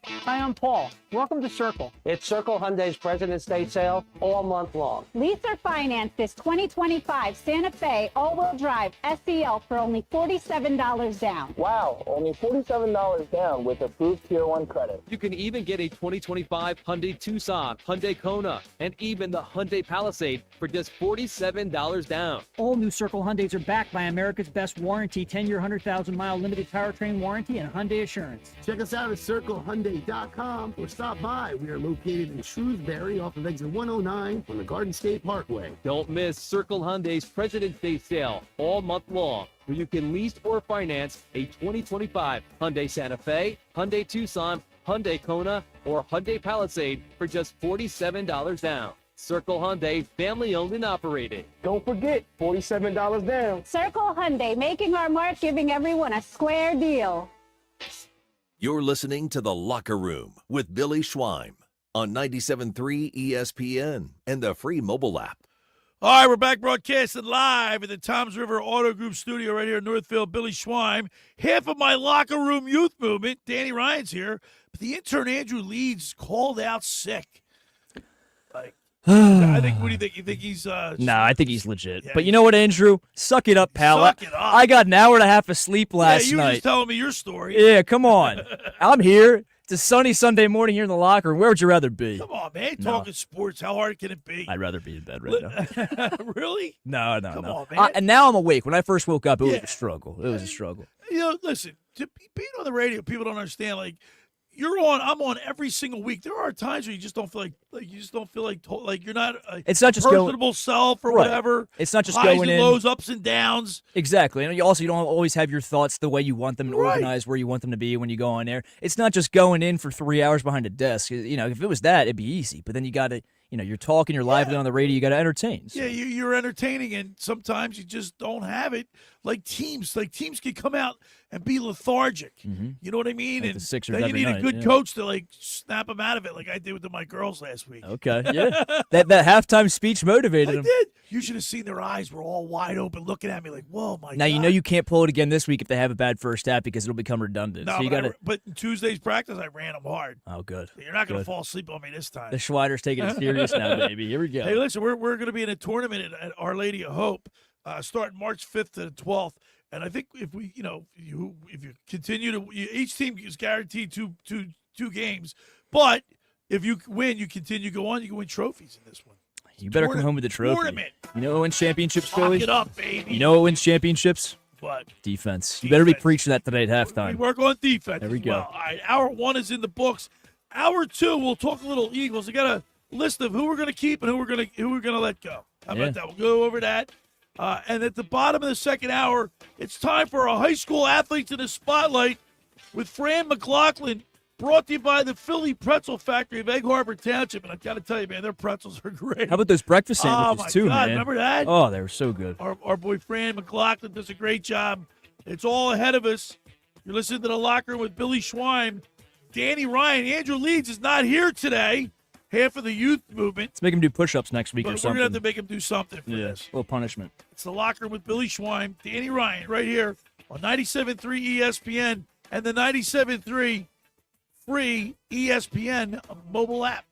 Hi, I'm Paul. Welcome to Circle. It's Circle Hyundai's President's Day sale all month long. Lease or finance this 2025 Santa Fe all-wheel drive SEL for only $47 down. Wow, only $47 down with approved Tier 1 credit. You can even get a 2025 Hyundai Tucson, Hyundai Kona, and even the Hyundai Palisade for just $47 down. All new Circle Hyundais are backed by America's best warranty, 10-year, 100,000-mile limited powertrain warranty, and Hyundai Assurance. Check us out at CircleHyundai.com or stop by. We are located in Shrewsbury off of exit 109 on the Garden State Parkway. Don't miss Circle Hyundai's President's Day sale all month long, where you can lease or finance a 2025 Hyundai Santa Fe, Hyundai Tucson, Hyundai Kona, or Hyundai Palisade for just $47 down. Circle Hyundai, family owned and operated. Don't forget, $47 down. Circle Hyundai, making our mark, giving everyone a square deal. You're listening to The Locker Room with Billy Schwein on 97.3 ESPN and the free mobile app. All right, we're back broadcasting live at the Toms River Auto Group studio right here in Northfield. Billy Schwein, half of my Locker Room youth movement. Danny Ryan's here. But the intern, Andrew Leeds, called out sick. I think, what do you think? You think he's... Nah, I think he's legit. Yeah, but you know what, Andrew? Suck it up, pal. Suck it up. I got an hour and a half of sleep last you were night. just telling me your story. Yeah, come on. I'm here. It's a sunny Sunday morning here in the locker room. Where would you rather be? Come on, man. No. Talking sports. How hard can it be? I'd rather be in bed right now. Really? No. Come on, man. And now I'm awake. When I first woke up, it was a struggle. It was a struggle. Listen, to being on the radio, people don't understand. Like, I'm on every single week. There are times where you just don't feel like you're not It's not just personable self or Right. whatever. It's not just highs going and in. lows, ups and downs. Exactly. And you don't always have your thoughts the way you want them and organized where you want them to be when you go on air. It's not just going in for 3 hours behind a desk. If it was that, it'd be easy. But then you got to, you're talking, you're lively on the radio, you got to entertain. So. Yeah, you're entertaining, and sometimes you just don't have it. Like teams can come out and be lethargic. You know what I mean? Like and the Sixers then you every need night, a good yeah. coach to snap them out of it, like I did with my girls last week. Okay, yeah. that halftime speech motivated I them. did. You should have seen their eyes were all wide open, looking at me like, "Whoa, my Now God." you know you can't pull it again this week if they have a bad first half because it'll become redundant. No, so you got to. but in Tuesday's practice, I ran them hard. Oh, good. You're not going to Good. fall asleep on me this time. The Schweider's taking it serious now, baby. Here we go. Hey, listen, we're going to be in a tournament at Our Lady of Hope, starting March 5th to the 12th. And I think if we, if you continue to, each team is guaranteed two games. But if you win, you continue to go on. You can win trophies in this one. You better come home with the trophy. Tournament. You know what wins championships, Lock Phillies? it up, baby. You know what wins championships? What? Defense. You better be preaching that today at halftime. We work on defense. There we as go. well. All right, hour 1 is in the books. Hour 2, we'll talk a little Eagles. I got a list of who we're going to keep and who we're going to let go. How about that? We'll go over that. And at the bottom of the second hour, it's time for our high school athletes in the spotlight with Fran Mclaughlin, brought to you by the Philly Pretzel Factory of Egg Harbor Township. And I got to tell you, man, their pretzels are great. How about those breakfast sandwiches, oh my too, God, man? Remember that? Oh, they were so good. Our boy Fran Mclaughlin does a great job. It's all ahead of us. You're listening to The Locker Room with Billy Schweim, Danny Ryan. Andrew Leeds is not here today. Half of the youth movement. Let's make him do push-ups next week But or we're something. going to have to make him do something for this. A little punishment. It's The Locker Room with Billy Schweim, Danny Ryan, right here on 97.3 ESPN and the 97.3 free ESPN mobile app.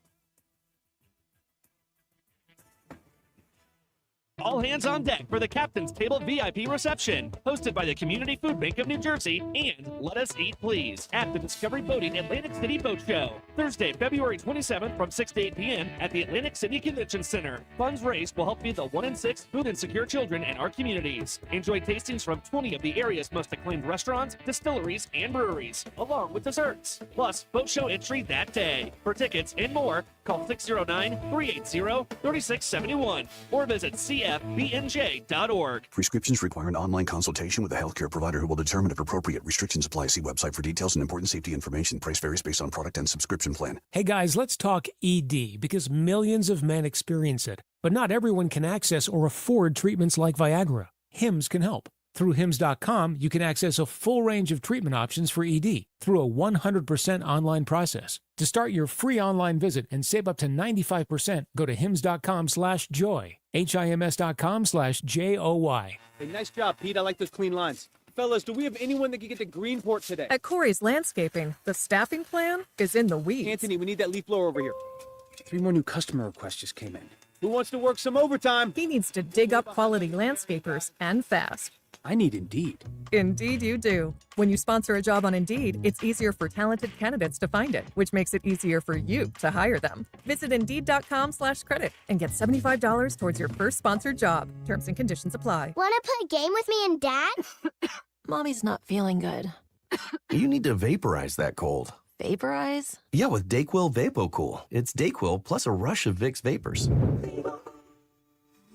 All hands on deck for the Captain's Table VIP reception, hosted by the Community Food Bank of New Jersey and Let Us Eat Please at the Discovery Boating Atlantic City Boat Show. Thursday, February 27th from 6 to 8 p.m. at the Atlantic City Convention Center. Funds raised will help feed the 1 in 6 food insecure children in our communities. Enjoy tastings from 20 of the area's most acclaimed restaurants, distilleries, and breweries, along with desserts. Plus, boat show entry that day. For tickets and more, call 609-380-3671 or visit cfbnj.org. Prescriptions require an online consultation with a healthcare provider who will determine if appropriate. Restrictions apply. See website for details and important safety information. Price varies based on product and subscription plan. Hey guys, let's talk ED because millions of men experience it, but not everyone can access or afford treatments like Viagra. Hims can help. Through Hims.com, you can access a full range of treatment options for ED through a 100% online process. To start your free online visit and save up to 95%, go to Hims.com/joy. HIMS.com/JOY. Hey, nice job, Pete. I like those clean lines. Fellas, do we have anyone that can get to Greenport today? At Corey's Landscaping, the staffing plan is in the weeds. Anthony, we need that leaf blower over here. 3 more new customer requests just came in. Who wants to work some overtime? He needs to dig up quality landscapers and fast. I need Indeed. Indeed you do. When you sponsor a job on Indeed, it's easier for talented candidates to find it, which makes it easier for you to hire them. Visit Indeed.com/credit and get $75 towards your first sponsored job. Terms and conditions apply. Want to play a game with me and Dad? Mommy's not feeling good. You need to vaporize that cold. Vaporize? Yeah, with DayQuil VapoCool. It's DayQuil plus a rush of Vicks vapors.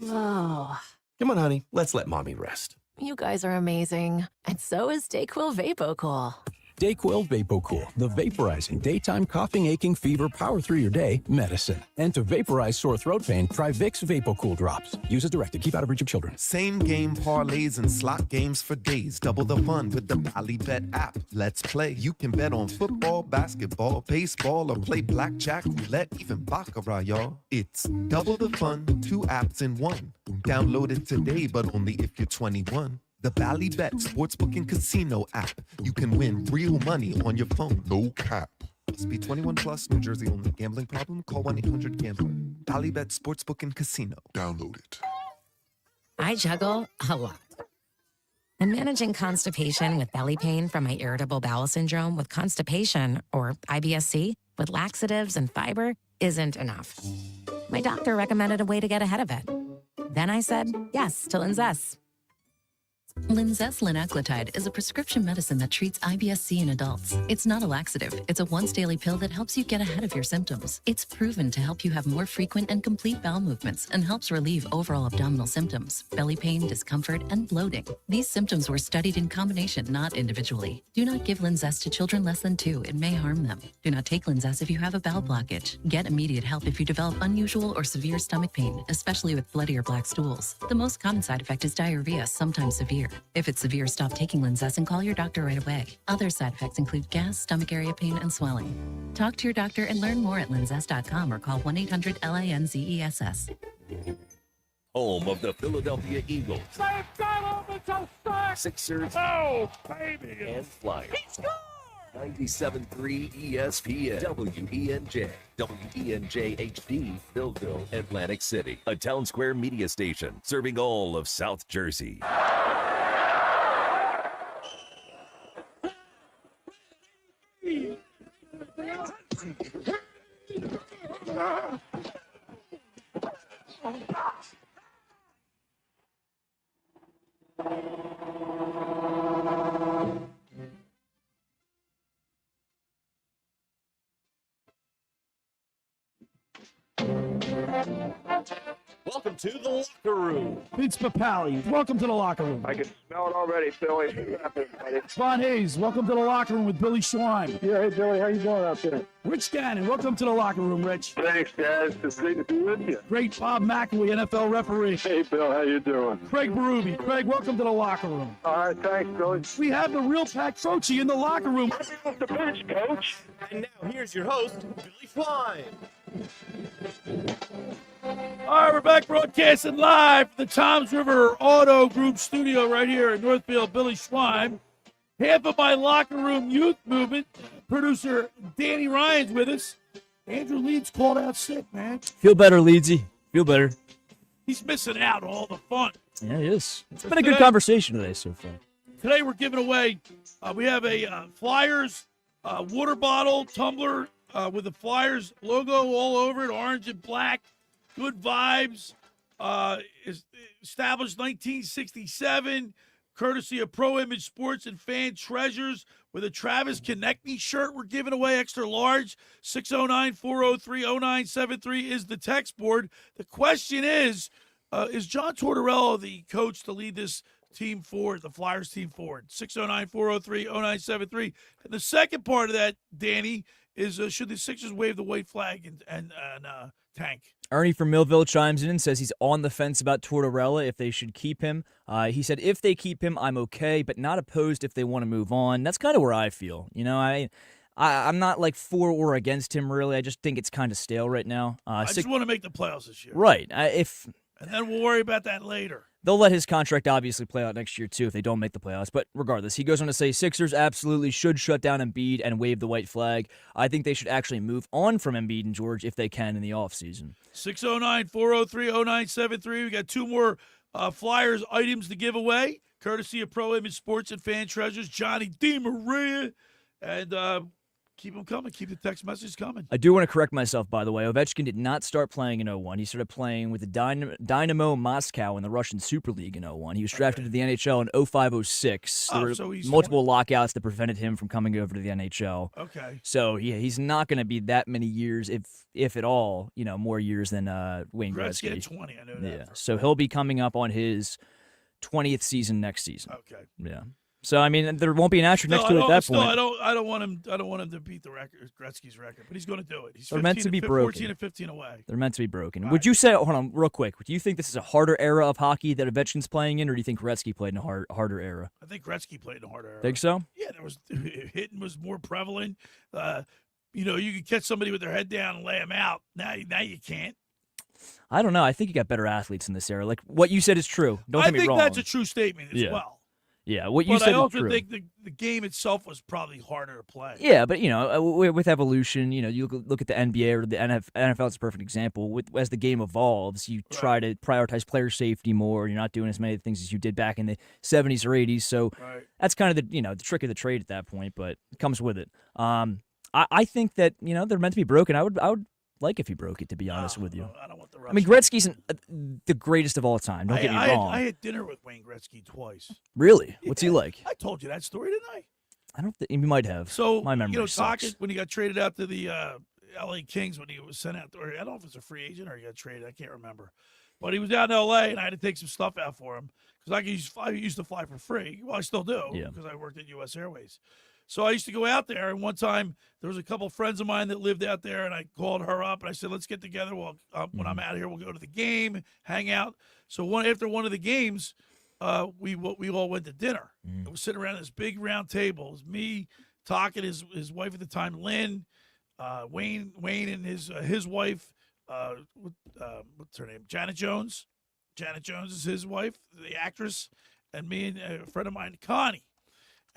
Oh. Come on, honey. Let's let mommy rest. You guys are amazing. And so is DayQuil VapoCool. DayQuil VapoCool, the vaporizing daytime coughing, aching, fever, power through your day medicine. And to vaporize sore throat pain, try Vicks VapoCool drops. Use as directed. Keep out of reach of children. Same game parlays and slot games for days. Double the fun with the Bet app. Let's play. You can bet on football, basketball, baseball, or play blackjack, roulette, even baccarat, y'all. It's double the fun, 2 apps in one. Download it today, but only if you're 21. The Bet Sportsbook and Casino app. You can win real money on your phone. No cap. Must be 21 plus, New Jersey only. Gambling problem? Call 1-800-GAMBLER. Bet Sportsbook and Casino. Download it. I juggle a lot. And managing constipation with belly pain from my irritable bowel syndrome with constipation, or IBS-C, with laxatives and fiber isn't enough. My doctor recommended a way to get ahead of it. Then I said yes to Linzess. Linzess linaclotide is a prescription medicine that treats IBS-C in adults. It's not a laxative. It's a once-daily pill that helps you get ahead of your symptoms. It's proven to help you have more frequent and complete bowel movements and helps relieve overall abdominal symptoms, belly pain, discomfort, and bloating. These symptoms were studied in combination, not individually. Do not give Linzess to children less than 2. It may harm them. Do not take Linzess if you have a bowel blockage. Get immediate help if you develop unusual or severe stomach pain, especially with bloody or black stools. The most common side effect is diarrhea, sometimes severe. If it's severe, stop taking Linzess and call your doctor right away. Other side effects include gas, stomach area pain, and swelling. Talk to your doctor and learn more at linzess.com or call 1-800-LINZESS. Home of the Philadelphia Eagles, They've got him! It's a sack! Sixers, Oh, baby! and Flyers. He scored! 97.3 ESPN, WENJ, WENJ HD, Millville, Atlantic City. A Town Square media station serving all of South Jersey. Welcome to the locker room. Vince Papali, welcome to the locker room. I can smell it already, Billy. What's happening, buddy? Ron Hayes, welcome to the locker room with Billy Schwein. Yeah, hey, Billy, how you doing out there? Rich Gannon, welcome to the locker room, Rich. Thanks, guys. It's great to be with you. Great Bob McElwee, NFL referee. Hey, Bill, how you doing? Craig Berube. Craig, welcome to the locker room. All right, thanks, Billy. We have the real Pat Croce in the locker room. Off the bench, Coach. And now here's your host, Billy Schwein. All right, we're back broadcasting live from the Toms River Auto Group studio right here in Northfield. Billy Schwein. Half of my locker room youth movement. Producer Danny Ryan's with us. Andrew Leeds called out sick, man. Feel better, Leedsy. Feel better. He's missing out on all the fun. Yeah, he is. It's been a good conversation today so far. Today we're giving away, we have a Flyers water bottle, tumbler with the Flyers logo all over it, orange and black. Good vibes. Is established 1967, courtesy of Pro Image Sports and Fan Treasures, with a Travis Konechny shirt we're giving away, extra large. 609-403-0973 is the text board. The question is John Tortorella the coach to lead this team forward, the Flyers team forward? 609-403-0973. And the second part of that, Danny, is should the Sixers wave the white flag and tank? Ernie from Millville chimes in and says he's on the fence about Tortorella if they should keep him. He said, if they keep him, I'm okay, but not opposed if they want to move on. That's kind of where I feel. You know, I'm not like for or against him, really. I just think it's kind of stale right now. I just want to make the playoffs this year. Right. And then we'll worry about that later. They'll let his contract obviously play out next year, too, if they don't make the playoffs. But regardless, he goes on to say Sixers absolutely should shut down Embiid and wave the white flag. I think they should actually move on from Embiid and George if they can in the offseason. 609-403-0973. We got two more Flyers items to give away, courtesy of Pro Image Sports and Fan Treasures, Johnny DiMaria. And keep them coming. Keep the text messages coming. I do want to correct myself, by the way. Ovechkin did not start playing in 01. He started playing with the Dynamo Moscow in the Russian Super League in 01. He was drafted to the NHL in 05-06. There were multiple lockouts that prevented him from coming over to the NHL. Okay. So he's not going to be that many years, if at all, more years than Wayne Gretzky. Gretzky at 20, I know that. Yeah. So he'll be coming up on his 20th season next season. Okay. Yeah. So I mean, there won't be an asterisk next to it at that point. I don't want him to beat the record, Gretzky's record, but he's going to do it. He's They're meant to be broken. 14 and 15 away. They're meant to be broken. Would you say? Hold on, real quick. Do you think this is a harder era of hockey that Ovechkin's playing in, or do you think Gretzky played in a harder era? I think Gretzky played in a harder era. Think so? Yeah, hitting was more prevalent. You could catch somebody with their head down and lay them out. Now you can't. I don't know. I think you got better athletes in this era. Like what you said is true. Don't get me wrong. I think that's a true statement as well. Yeah, what you But said I is also true. think the game itself was probably harder to play. Yeah, but with evolution, you look at the NBA or the NFL. It's a perfect example. As the game evolves, you try to prioritize player safety more. You're not doing as many things as you did back in the 70s or 80s. So that's kind of the trick of the trade at that point. But it comes with it. I think that they're meant to be broken. I would like if he broke it, to be honest with you. I don't want the I mean, Gretzky's the greatest of all time. Don't get me wrong. I had dinner with Wayne Gretzky twice. Really? What's he like? I told you that story, didn't I? I don't think you might have. So my memory sucks. Tocchet, when he got traded out to the L.A. Kings, when he was sent out, or I don't know if it's a free agent or he got traded. I can't remember. But he was down in L.A. and I had to take some stuff out for him because I used to fly for free. Well, I still do because I worked at U.S. Airways. So I used to go out there, and one time there was a couple of friends of mine that lived out there, and I called her up, and I said, let's get together. Well, when I'm out of here, we'll go to the game, hang out. So after one of the games, we all went to dinner. It was sitting around this big round table. It was me, Tocchet, his wife at the time, Lynn, Wayne and his wife, what's her name? Janet Jones. Janet Jones is his wife, the actress, and me and a friend of mine, Connie.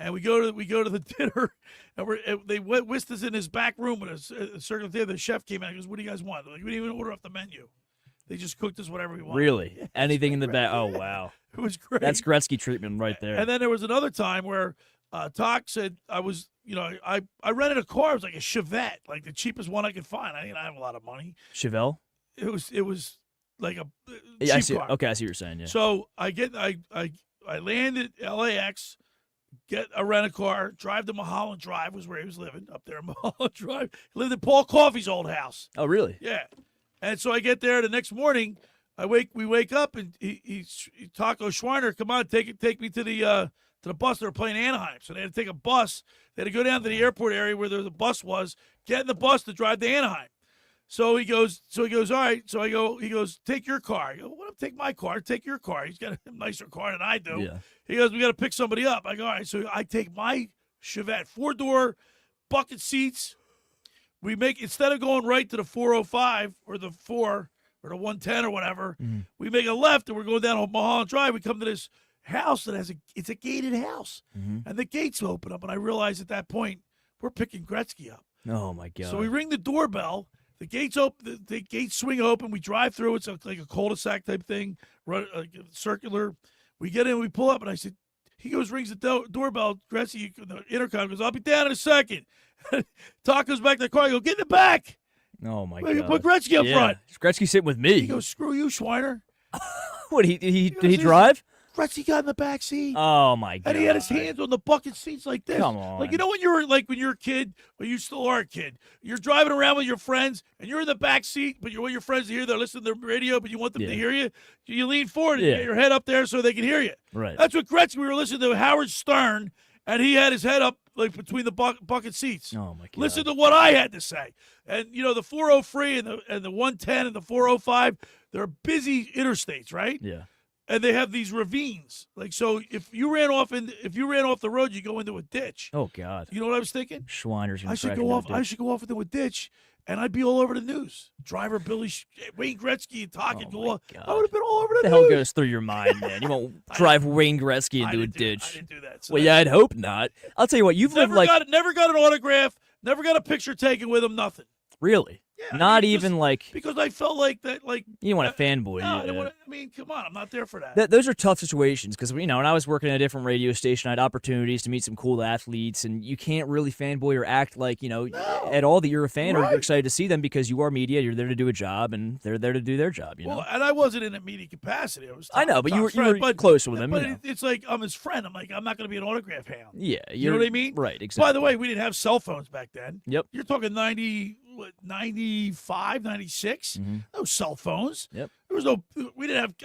And we go to the dinner, and they whisked us in this back room with a circle there. The chef came out and goes, "What do you guys want?" Like, we didn't even order off the menu. They just cooked us whatever we wanted. Really? Yeah, Anything in the back? Oh, wow. It was great. That's Gretzky treatment right there. And then there was another time where Toc said, I rented a car. It was like a Chevette, like the cheapest one I could find. I didn't have a lot of money. Chevelle? It was like a Yeah, I cheap see. car. Okay, I see what you're saying. Yeah. So I landed at LAX, get a rent-a-car, drive to Mulholland Drive, was where he was living, up there in Mulholland Drive. He lived in Paul Coffey's old house. Oh, really? Yeah. And so I get there the next morning. We wake up, and he Taco Schweiner, come on, take me to the bus. They were playing Anaheim, so they had to take a bus. They had to go down to the airport area where the bus was, get in the bus to drive to Anaheim. So he goes, all right. So he goes, take your car. I go, what? Take my car. Take your car. He's got a nicer car than I do. Yeah. He goes, we got to pick somebody up. I go, all right. So I take my Chevette, 4-door, bucket seats. We make, instead of going right to the 405 or the 4 or the 110 or whatever, we make a left and we're going down Mulholland Drive. We come to this house that it's a gated house. And the gates open up. And I realize at that point, we're picking Gretzky up. Oh, my God. So we ring the doorbell. The gates open. The gates swing open. We drive through. It's like a cul-de-sac type thing, circular. We get in. We pull up, and I said, he goes, rings the doorbell. Gretzky, the intercom goes, I'll be down in a second. Toc goes back to the car. I go, get in the back. Oh my God! God! Put Gretzky up front. Gretzky sitting with me. He goes, screw you, Schweiner. What? Did he drive? Gretzky got in the back seat. Oh my God! And he had his hands on the bucket seats like this. Come on. Like, when you're a kid, or you still are a kid, you're driving around with your friends, and you're in the back seat, but you want your friends to hear. They're listening to the radio, but you want them to hear you. You lean forward and get your head up there so they can hear you. Right. That's what Gretzky. We were listening to Howard Stern, and he had his head up like between the bucket seats. Oh my God! Listen to what I had to say. And the 403 and the 110 and the 405, they're busy interstates, right? Yeah. And they have these ravines. Like, so if you ran off the road, you go into a ditch. Oh God! You know what I was thinking? Schweiner's gonna I should crash go into off. a ditch. I should go off into a ditch, and I'd be all over the news. Driver Wayne Gretzky and Tocchet go off. I would have been all over the What the hell news. goes through your mind, man? You won't drive Wayne Gretzky into a ditch. I didn't do that. So Well, yeah, I'd hope not. I'll tell you what. You've lived never got an autograph. Never got a picture taken with him. Nothing. Really? Yeah, Not even like because I felt like that. Like you didn't want to fanboy. No, I didn't want to, I mean, come on, I'm not there for that. Those are tough situations because when I was working at a different radio station, I had opportunities to meet some cool athletes, and you can't really fanboy or act like at all that you're a fan or you're excited to see them because you are media. You're there to do a job, and they're there to do their job. Well, and I wasn't in a media capacity. I know, but you were close with him. But it's like I'm his friend. I'm like, I'm not going to be an autograph hound. Yeah, you know what I mean? Right, exactly. By the way, we didn't have cell phones back then. Yep. You're talking 95, 96. No cell phones. Yep. There was no.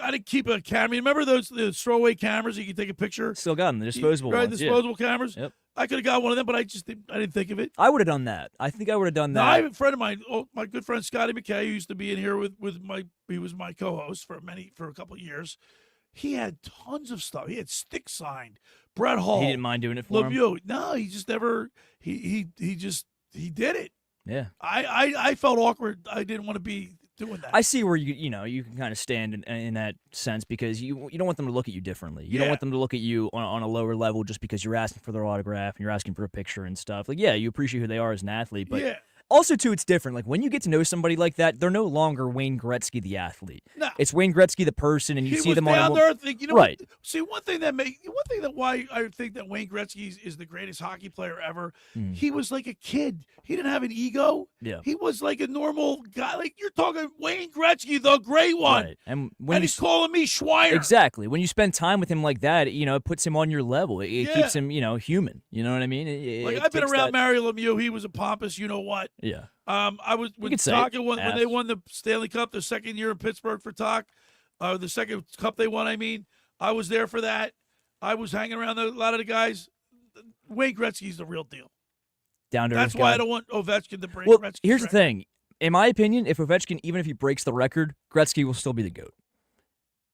I didn't keep a camera. You remember the throwaway cameras you could take a picture? Still got them, the disposable ones. Disposable cameras. Yep. I could have got one of them, but I didn't think of it. I would have done that. I think I would have done that. Now, I have a friend of mine, my good friend Scotty McKay, who used to be in here he was my co-host for a couple of years. He had tons of stuff. He had sticks signed. Brett Hall. He didn't mind doing it for him. Lemieux. No, he just never. He did it. Yeah. I felt awkward. I didn't want to be doing that. I see where you can kind of stand in that sense because you don't want them to look at you differently. You don't want them to look at you on a lower level just because you're asking for their autograph and you're asking for a picture and stuff. Like, yeah, you appreciate who they are as an athlete, but also, too, it's different. Like, when you get to know somebody like that, they're no longer Wayne Gretzky, the athlete. No. It's Wayne Gretzky, the person, and you see them down on there thinking, right. See, one thing why I think that Wayne Gretzky is the greatest hockey player ever. He was like a kid. He didn't have an ego. Yeah. He was like a normal guy. Like, you're talking Wayne Gretzky, the great one. Right. And he's calling me Schweier. Exactly. When you spend time with him like that, it puts him on your level. It keeps him, human. You know what I mean? I've been around Mario Lemieux. He was a pompous, you-know-what. Yeah. I was with Taka when they won the Stanley Cup the second year in Pittsburgh for Talk. The second cup they won, I was there for that. I was hanging around a lot of the guys. Wayne Gretzky's the real deal. Down to That's earth why guy. I don't want Ovechkin to break Gretzky's here's the record. thing. In my opinion, if Ovechkin, even if he breaks the record, Gretzky will still be the GOAT.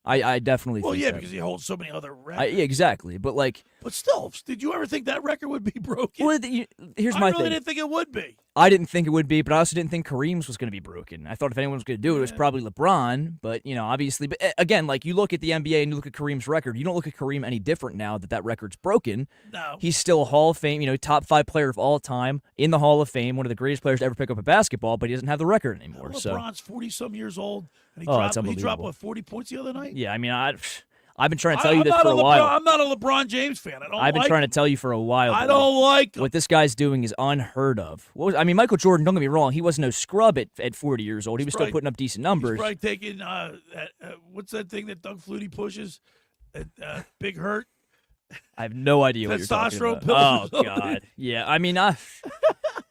I definitely think that. Because he holds so many other records. Exactly. But, But still, did you ever think that record would be broken? Well, here's my I thing. really didn't think it would be. I didn't think it would be, but I also didn't think Kareem's was going to be broken. I thought if anyone was going to do it, it was probably LeBron. But, obviously. But again, you look at the NBA and you look at Kareem's record, you don't look at Kareem any different now that record's broken. No. He's still a Hall of Fame, top 5 player of all time, in the Hall of Fame, one of the greatest players to ever pick up a basketball, but he doesn't have the record anymore. LeBron's 40-some years old, and he it's dropped, unbelievable. 40 points the other night? Yeah, I've been trying to tell you this for a while. I'm not a LeBron James fan. I've been trying to tell you for a while. I don't like him. What this guy's doing is unheard of. Michael Jordan, don't get me wrong, he was no scrub at 40 years old. He was still putting up decent numbers. He's probably taking, what's that thing that Doug Flutie pushes? Big Hurt? I have no idea what you're talking Testosterone about. pills. Oh, God. Yeah,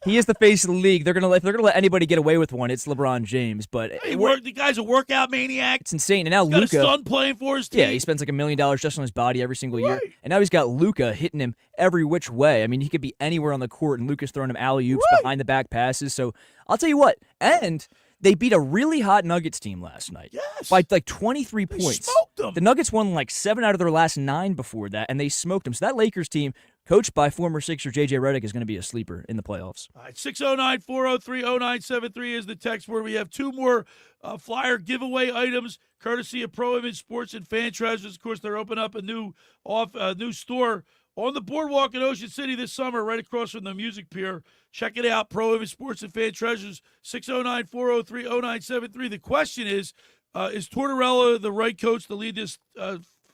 he is the face of the league. They're gonna let anybody get away with one. It's LeBron James, but the guy's a workout maniac. It's insane. And now He's got Luka, his son playing for his team. yeah, he spends like $1 million just on his body every single year, and now he's got Luka hitting him every which way. He could be anywhere on the court, and Luka's throwing him alley oops, behind the back passes. So I'll tell you what, and they beat a really hot Nuggets team last night. Yes. By 23 points. Smoked them. The Nuggets won 7 out of their last 9 before that, and they smoked them. So that Lakers team, coached by former Sixer J.J. Redick, is going to be a sleeper in the playoffs. All right, 609-403-0973 is the text word. We have 2 more Flyer giveaway items, courtesy of Pro Image Sports and Fan Treasures. Of course, they're opening up a new store on the boardwalk in Ocean City this summer, right across from the Music Pier. Check it out, Pro Image Sports and Fan Treasures, 609-403-0973. The question is Tortorella the right coach to lead this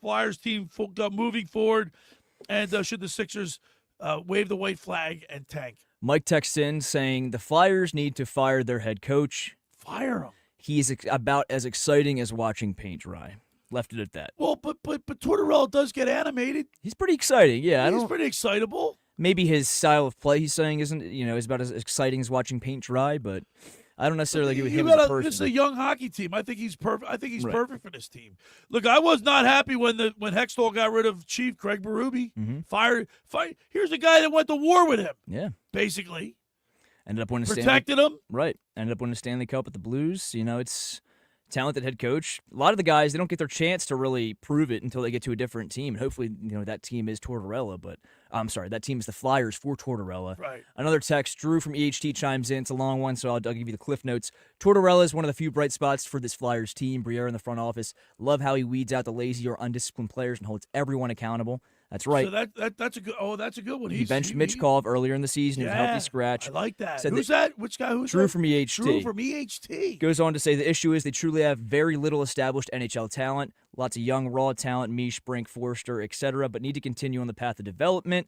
Flyers team moving forward? And should the Sixers wave the white flag and tank? Mike texts in saying the Flyers need to fire their head coach. Fire him. He's about as exciting as watching paint dry. Left it at that. Well, but Tortorella does get animated. He's pretty exciting, yeah. He's pretty excitable. Maybe his style of play, he's saying, isn't is about as exciting as watching paint dry, but I don't necessarily agree with him as a person. This is a young hockey team. I think he's perfect. I think he's perfect for this team. Look, I was not happy when Hextall got rid of Chief Craig Berube. Fired. Here's a guy that went to war with him. Yeah, basically. Ended up winning. Protected him. Right. Ended up winning the Stanley Cup with the Blues. It's talented head coach. A lot of the guys, they don't get their chance to really prove it until they get to a different team. And hopefully, that team is Tortorella. But I'm sorry, that team is the Flyers for Tortorella. Right. Another text, Drew from EHT chimes in. It's a long one, so I'll give you the cliff notes. Tortorella is one of the few bright spots for this Flyers team. Briere in the front office. Love how he weeds out the lazy or undisciplined players and holds everyone accountable. That's right. So that's a good. Oh, that's a good one. He benched Mitchkov earlier in the season. He was a healthy scratch. I like that. Who's that? Which guy? Drew from EHT. Drew from EHT. Goes on to say the issue is they truly have very little established NHL talent. Lots of young, raw talent, Misch, Brink, Forster, etc., but need to continue on the path of development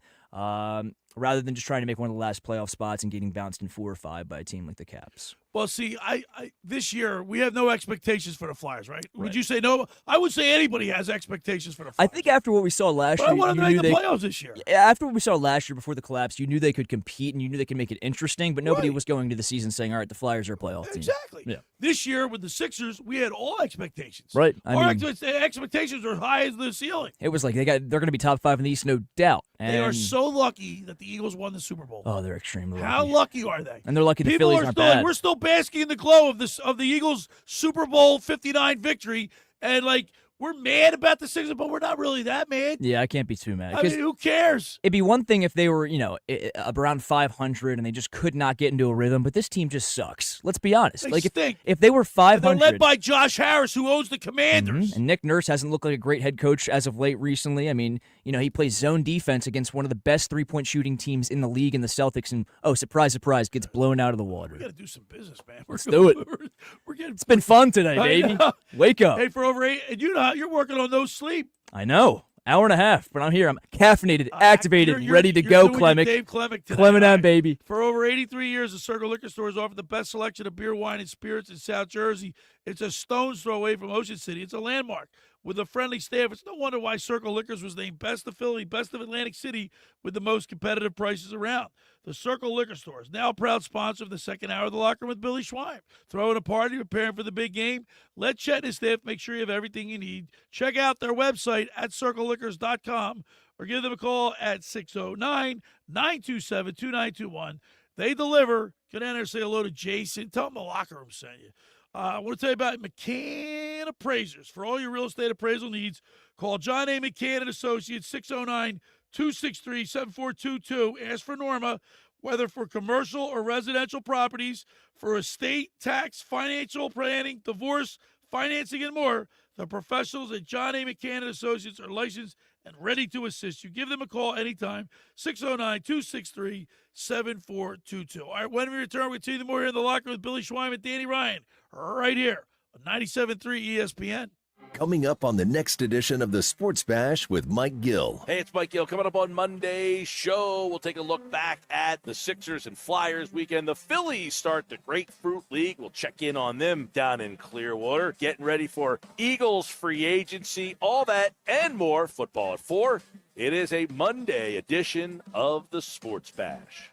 rather than just trying to make one of the last playoff spots and getting bounced in 4 or 5 by a team like the Caps. Well, see, I this year we have no expectations for the Flyers, right? Would you say no? I would say anybody has expectations for the Flyers. I think after what we saw last year, I wanted to make the playoffs this year. After what we saw last year before the collapse, you knew they could compete and you knew they could make it interesting, but nobody was going to the season saying, all right, the Flyers are a playoff team. Exactly. Yeah. This year with the Sixers, we had all expectations. Right. Our expectations are high as the ceiling. It was like they're going to be top 5 in the East, no doubt. And they are so lucky that the Eagles won the Super Bowl. Oh, they're extremely lucky. How lucky are they? And they're lucky the People Phillies aren't bad. We're still basking in the glow of the Eagles Super Bowl 59 victory, and we're mad about the Sixers, but we're not really that mad. Yeah, I can't be too mad. I mean, who cares? It'd be one thing if they were, around 500 and they just could not get into a rhythm, but this team just sucks. Let's be honest. They stink. If they were 500. They're led by Josh Harris, who owns the Commanders. And Nick Nurse hasn't looked like a great head coach as of late recently. I mean, he plays zone defense against one of the best three-point shooting teams in the league in the Celtics, and, surprise, surprise, gets blown out of the water. We got to do some business, man. Let's do it. It's been fun today, baby. Wake up. Hey, for over 8, and you're working on no sleep. I know. Hour and a half, but I'm here. I'm caffeinated, activated, ready to go, Clemic. Dave Clemic today. Clement on, baby. For over 83 years, the Circle Liquor Store has offered the best selection of beer, wine, and spirits in South Jersey. It's a stone's throw away from Ocean City. It's a landmark with a friendly staff. It's no wonder why Circle Liquors was named Best of Philly, Best of Atlantic City, with the most competitive prices around. The Circle Liquor Store is now a proud sponsor of the second hour of the Locker Room with Billy Schwein. Throwing a party, preparing for the big game. Let Chet and his staff make sure you have everything you need. Check out their website at circleliquors.com or give them a call at 609-927-2921. They deliver. Get down there and say hello to Jason. Tell them the Locker Room sent you. I want to tell you about McCann Appraisers. For all your real estate appraisal needs, call John A. McCann & Associates, 609-263-7422. Ask for Norma, whether for commercial or residential properties, for estate, tax, financial planning, divorce, financing, and more. The professionals at John A. McCann & Associates are licensed and ready to assist you. Give them a call anytime, 609-263-7422. All right, when we return, we'll continue more here in the Locker Room with Billy Schwein and Danny Ryan, right here on 97.3 ESPN. Coming up on the next edition of the Sports Bash with Mike Gill. Hey, it's Mike Gill. Coming up on Monday's show, we'll take a look back at the Sixers and Flyers weekend. The Phillies start the Grapefruit League. We'll check in on them down in Clearwater. Getting ready for Eagles free agency, all that and more. Football at 4. It is a Monday edition of the Sports Bash.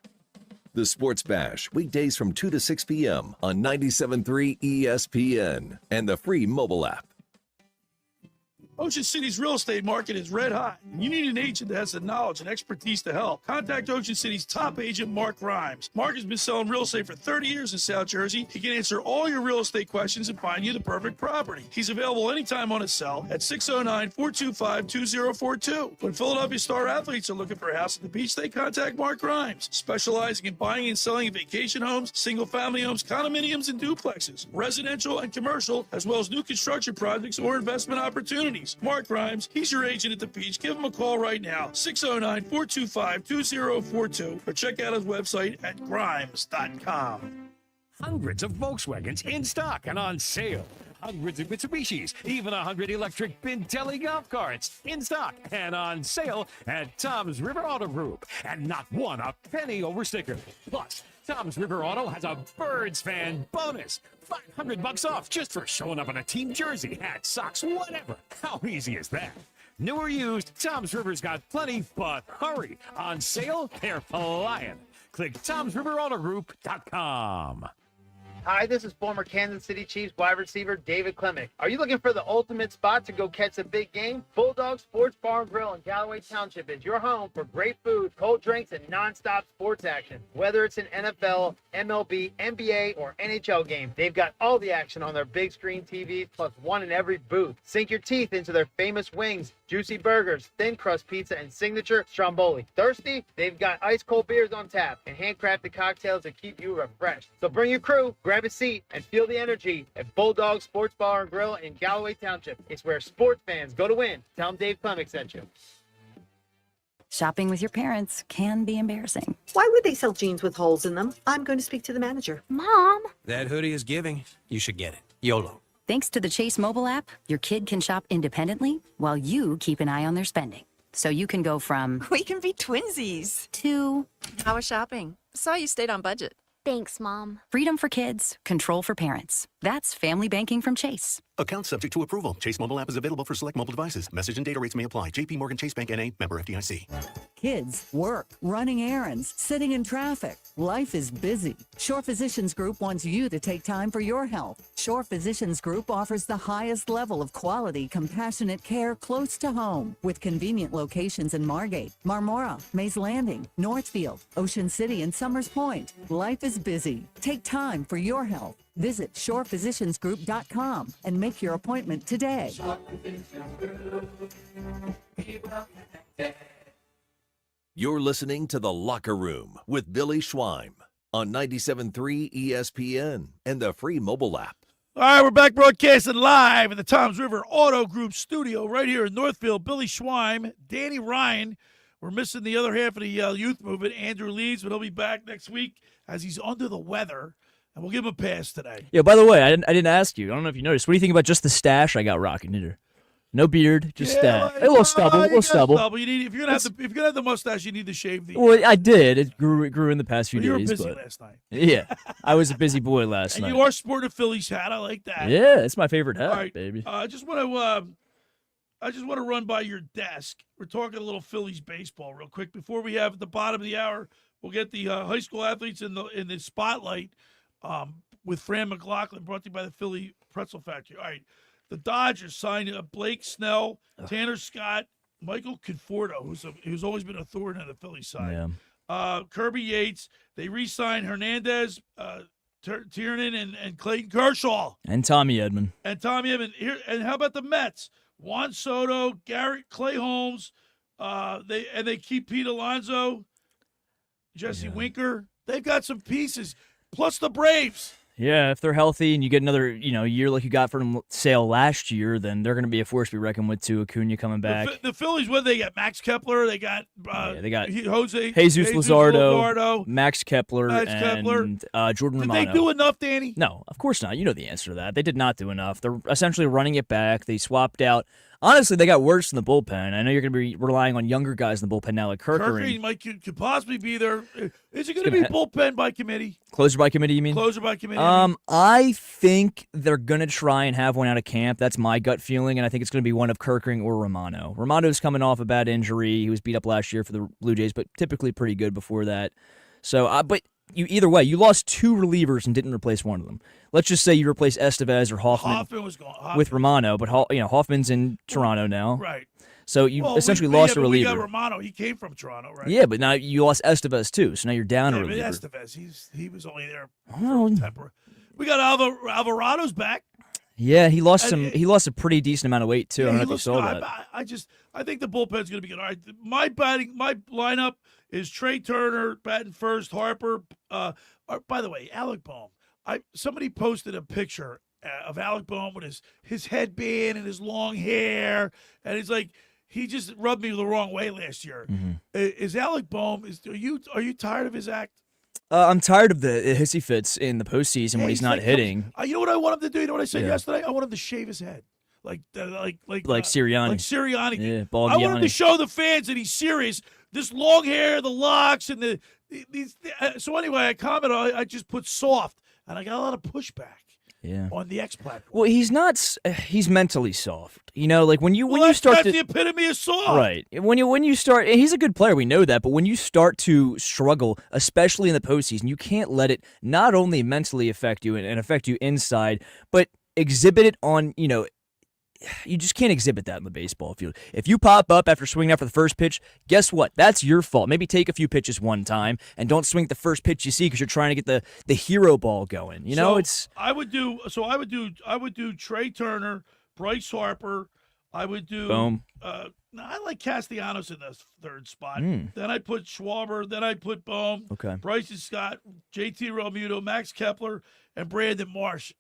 The Sports Bash, weekdays from 2 to 6 p.m. on 97.3 ESPN and the free mobile app. Ocean City's real estate market is red hot. You need an agent that has the knowledge and expertise to help. Contact Ocean City's top agent, Mark Grimes. Mark has been selling real estate for 30 years in South Jersey. He can answer all your real estate questions and find you the perfect property. He's available anytime on his cell at 609-425-2042. When Philadelphia Star athletes are looking for a house at the beach, they contact Mark Grimes, specializing in buying and selling vacation homes, single-family homes, condominiums, and duplexes, residential and commercial, as well as new construction projects or investment opportunities. Mark Grimes, he's your agent at the beach. Give him a call right now, 609-425-2042, or check out his website at grimes.com. Hundreds of Volkswagens in stock and on sale. Hundreds of Mitsubishis, even 100 electric Pintelli golf carts in stock and on sale at Tom's River Auto Group. And not one a penny over sticker. Plus, Tom's River Auto has a Birds fan bonus. $500 off just for showing up in a team jersey, hat, socks, whatever. How easy is that? New or used, Tom's River's got plenty, but hurry. On sale, they're flying. Click Tom'sRiverAutoGroup.com. Hi, this is former Kansas City Chiefs wide receiver David Clemic. Are you looking for the ultimate spot to go catch a big game? Bulldog Sports Bar and Grill in Galloway Township is your home for great food, cold drinks, and nonstop sports action. Whether it's an NFL, MLB, NBA, or NHL game, they've got all the action on their big screen TVs, plus one in every booth. Sink your teeth into their famous wings, juicy burgers, thin crust pizza, and signature stromboli. Thirsty? They've got ice cold beers on tap and handcrafted cocktails to keep you refreshed. So bring your crew, grab a seat, and feel the energy at Bulldog Sports Bar and Grill in Galloway Township. It's where sports fans go to win. Tell them Dave Clemic sent you. Shopping with your parents can be embarrassing. Why would they sell jeans with holes in them? I'm going to speak to the manager. Mom! That hoodie is giving. You should get it. YOLO. Thanks to the Chase mobile app, your kid can shop independently while you keep an eye on their spending. So you can go from... We can be twinsies. ...to... How was shopping? Saw you stayed on budget. Thanks, Mom. Freedom for kids, control for parents. That's family banking from Chase. Account subject to approval. Chase mobile app is available for select mobile devices. Message and data rates may apply. JP Morgan Chase Bank N.A. Member FDIC. Kids, work, running errands, sitting in traffic. Life is busy. Shore Physicians Group wants you to take time for your health. Shore Physicians Group offers the highest level of quality, compassionate care close to home with convenient locations in Margate, Marmora, Mays Landing, Northfield, Ocean City, and Summers Point. Life is busy. Take time for your health. Visit shorephysiciansgroup.com and make your appointment today. You're listening to The Locker Room with Billy Schweim on 97.3 ESPN and the free mobile app. All right, we're back broadcasting live in the Toms River Auto Group studio right here in Northfield. Billy Schweim, Danny Ryan. We're missing the other half of the youth movement, Andrew Leeds, but he'll be back next week as he's under the weather, and we'll give him a pass today. Yeah, by the way, I didn't ask you. I don't know if you noticed. What do you think about just the stash I got rocking here? No beard, just stash. A little stubble, You need, if you're gonna have the mustache, you need to shave the. Well, I did. It grew in the past few You were days. busy but last night. Yeah, I was a busy boy last And night. you are sporting a Phillies hat. I like that. Yeah, it's my favorite hat, All right, baby. I just want to run by your desk. We're talking a little Phillies baseball real quick before we have at the bottom of the hour. We'll get the high school athletes in the spotlight with Fran Mclaughlin, brought to you by the Philly Pretzel Factory. All right, the Dodgers signed Blake Snell, Tanner Scott, Michael Conforto, who's always been a thorn in the Phillies side. Yeah. Kirby Yates. They re-signed Hernandez, Tiernan, and Clayton Kershaw. And Tommy Edman. And Tommy Edman. And how about the Mets? Juan Soto, Clay Holmes. They keep Pete Alonso, Jesse Winker. They've got some pieces. Plus the Braves. Yeah, if they're healthy and you get another year like you got from Sale last year, then they're going to be a force to be reckoned with too. Acuna coming back. The Phillies, what they got? Max Kepler. They got Jesus Luzardo, Max Kepler, and Jordan Romano. Did they do enough, Danny? No, of course not. You know the answer to that. They did not do enough. They're essentially running it back. They swapped out. Honestly, they got worse in the bullpen. I know you're going to be relying on younger guys in the bullpen now, like Kirkering. Could possibly be there. Is it going to be bullpen by committee? Closer by committee, you mean? Closer by committee. I think they're going to try and have one out of camp. That's my gut feeling, and I think it's going to be one of Kirkering or Romano. Romano's coming off a bad injury. He was beat up last year for the Blue Jays, but typically pretty good before that. So, but either way, you lost two relievers and didn't replace one of them. Let's just say you replace Estevez or Hoffman. Hoffman was gone. With Romano, but Hoffman's in Toronto now. Right. So you essentially lost a reliever. We got Romano. He came from Toronto, right? Yeah, but now you lost Estevez too, so now you're down a reliever. But Estevez, he was only there for temporary. We got Alvarado's back. Yeah, he lost a pretty decent amount of weight too. Yeah, I don't know if you saw that. I think the bullpen's going to be good. All right, my lineup is Trey Turner batting first, Harper. By the way, Alec Bohm. Somebody posted a picture of Alec Bohm with his headband and his long hair, and it's like he just rubbed me the wrong way last year. Mm-hmm. Is Alec Bohm? Are you tired of his act? I'm tired of the hissy fits in the postseason when he's not hitting. You know what I want him to do? You know what I said yesterday? I want him to shave his head. Like Sirianni. Like Sirianni. Yeah, I want him to show the fans that he's serious. This long hair, the locks, and these. So anyway, I commented. I just put soft, and I got a lot of pushback. Yeah. On the X platform. Well, he's not. He's mentally soft. Like when you start that's to the epitome of soft. Right. When you start, and he's a good player. We know that, but when you start to struggle, especially in the postseason, you can't let it not only mentally affect you and affect you inside, but exhibit it on. You just can't exhibit that in the baseball field. If you pop up after swinging out for the first pitch, guess what? That's your fault. Maybe take a few pitches one time and don't swing the first pitch you see because you're trying to get the hero ball going. I would do Trey Turner, Bryce Harper. I would do Boom. I like Castellanos in the third spot. Then I put Schwarber. Then I put Bohm. Okay. Bryce Scott, JT Realmuto, Max Kepler, and Brandon Marsh.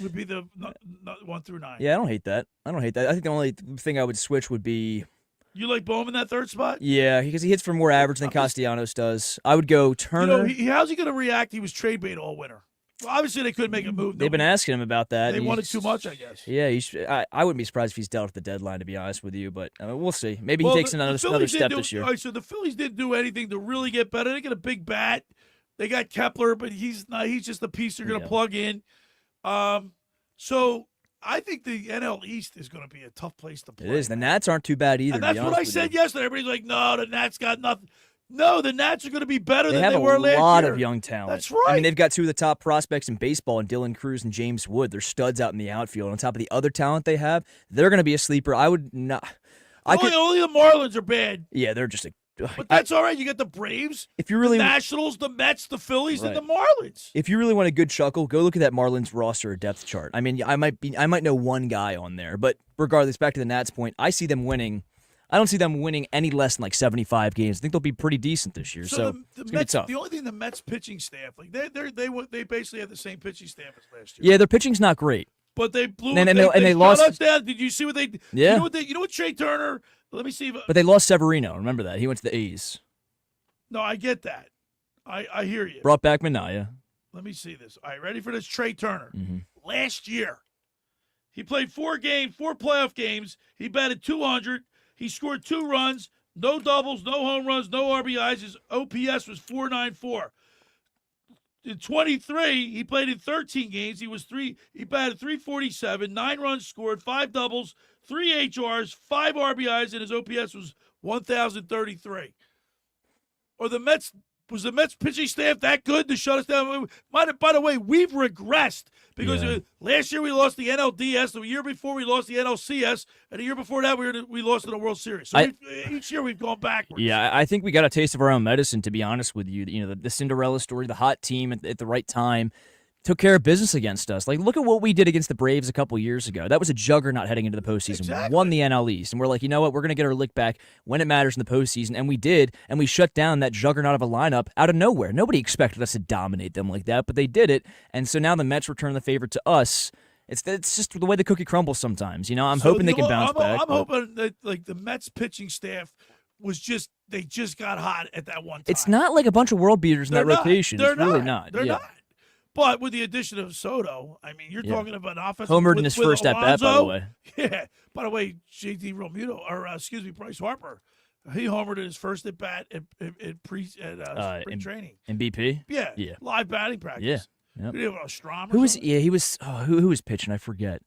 Would be the 1 through 9. Yeah, I don't hate that. I think the only thing I would switch would be. You like Bohm in that third spot? Yeah, because he hits for more average than Castellanos does. I would go Turner. How's he going to react? He was trade bait all winter. Well, obviously, they couldn't make a move. They've been asking him about that. They wanted too much, I guess. Yeah, I wouldn't be surprised if he's dealt at the deadline, to be honest with you, but we'll see. Maybe he takes another step this year. All right, so the Phillies didn't do anything to really get better. They got a big bat. They got Kepler, but he's not. He's just a piece they're going to plug in. So I think the NL East is going to be a tough place to play. It is. The Nats aren't too bad either. And that's what I said yesterday. Everybody's like, no, the Nats got nothing. No, the Nats are going to be better than they were last year. They have a lot of young talent. That's right. I mean, they've got two of the top prospects in baseball in Dylan Cruz and James Wood. They're studs out in the outfield. On top of the other talent they have, they're going to be a sleeper. I would not. Only the Marlins are bad. Yeah, they're just But that's all right. You got the Braves, if you really the Nationals, the Mets, the Phillies, Right. and the Marlins. If you really want a good chuckle, go look at that Marlins roster depth chart. I mean, I might know one guy on there, but regardless, back to the Nats point, I see them winning. I don't see them winning any less than like 75 games. I think they'll be pretty decent this year. So the it's gonna be Mets, tough. the only thing the Mets pitching staff, like they basically have the same pitching staff as last year. Yeah, their pitching's not great. But they blew. And they they shut lost us down. Did you see what they? Yeah. You know what Trey Turner? Let me see. If, But they lost Severino. Remember that. He went to the A's. no, I get that. I hear you. Brought back Minaya. Let me see this. All right, ready for this? Trey Turner. Mm-hmm. Last year, he played 4 playoff games. He batted .200. He scored 2 runs, no doubles, no home runs, no RBIs. His OPS was .494. In 23, he played in 13 games. He batted .347, 9 runs scored, 5 doubles, 3 HRs, 5 RBIs, and his OPS was 1,033. Or was the Mets pitching staff that good to shut us down? By the way, we've regressed because last year we lost the NLDS, the year before we lost the NLCS, and the year before that we lost in the World Series. So each year we've gone backwards. Yeah, I think we got a taste of our own medicine, to be honest with you. You know, the Cinderella story, the hot team at the right time, took care of business against us. Like, look at what we did against the Braves a couple years ago. That was a juggernaut heading into the postseason. Exactly. We won the NL East, and we're like, you know what? We're going to get our lick back when it matters in the postseason, and we did, and we shut down that juggernaut of a lineup out of nowhere. Nobody expected us to dominate them like that, but they did it, and so now the Mets return the favor to us. It's just the way the cookie crumbles sometimes. You know, I'm hoping they can bounce back. I'm hoping that like the Mets pitching staff they just got hot at that one time. It's not like a bunch of world beaters in that rotation. They're It's really not. They're not. But with the addition of Soto, I mean, you're talking about an offense. Homered in his first at bat, by the way. Yeah. By the way, JT Realmuto, Bryce Harper, he homered in his first at bat at spring training. In BP? Yeah. Yeah. Live batting practice. Yeah. Yep. He was Strom. Who was pitching? I forget.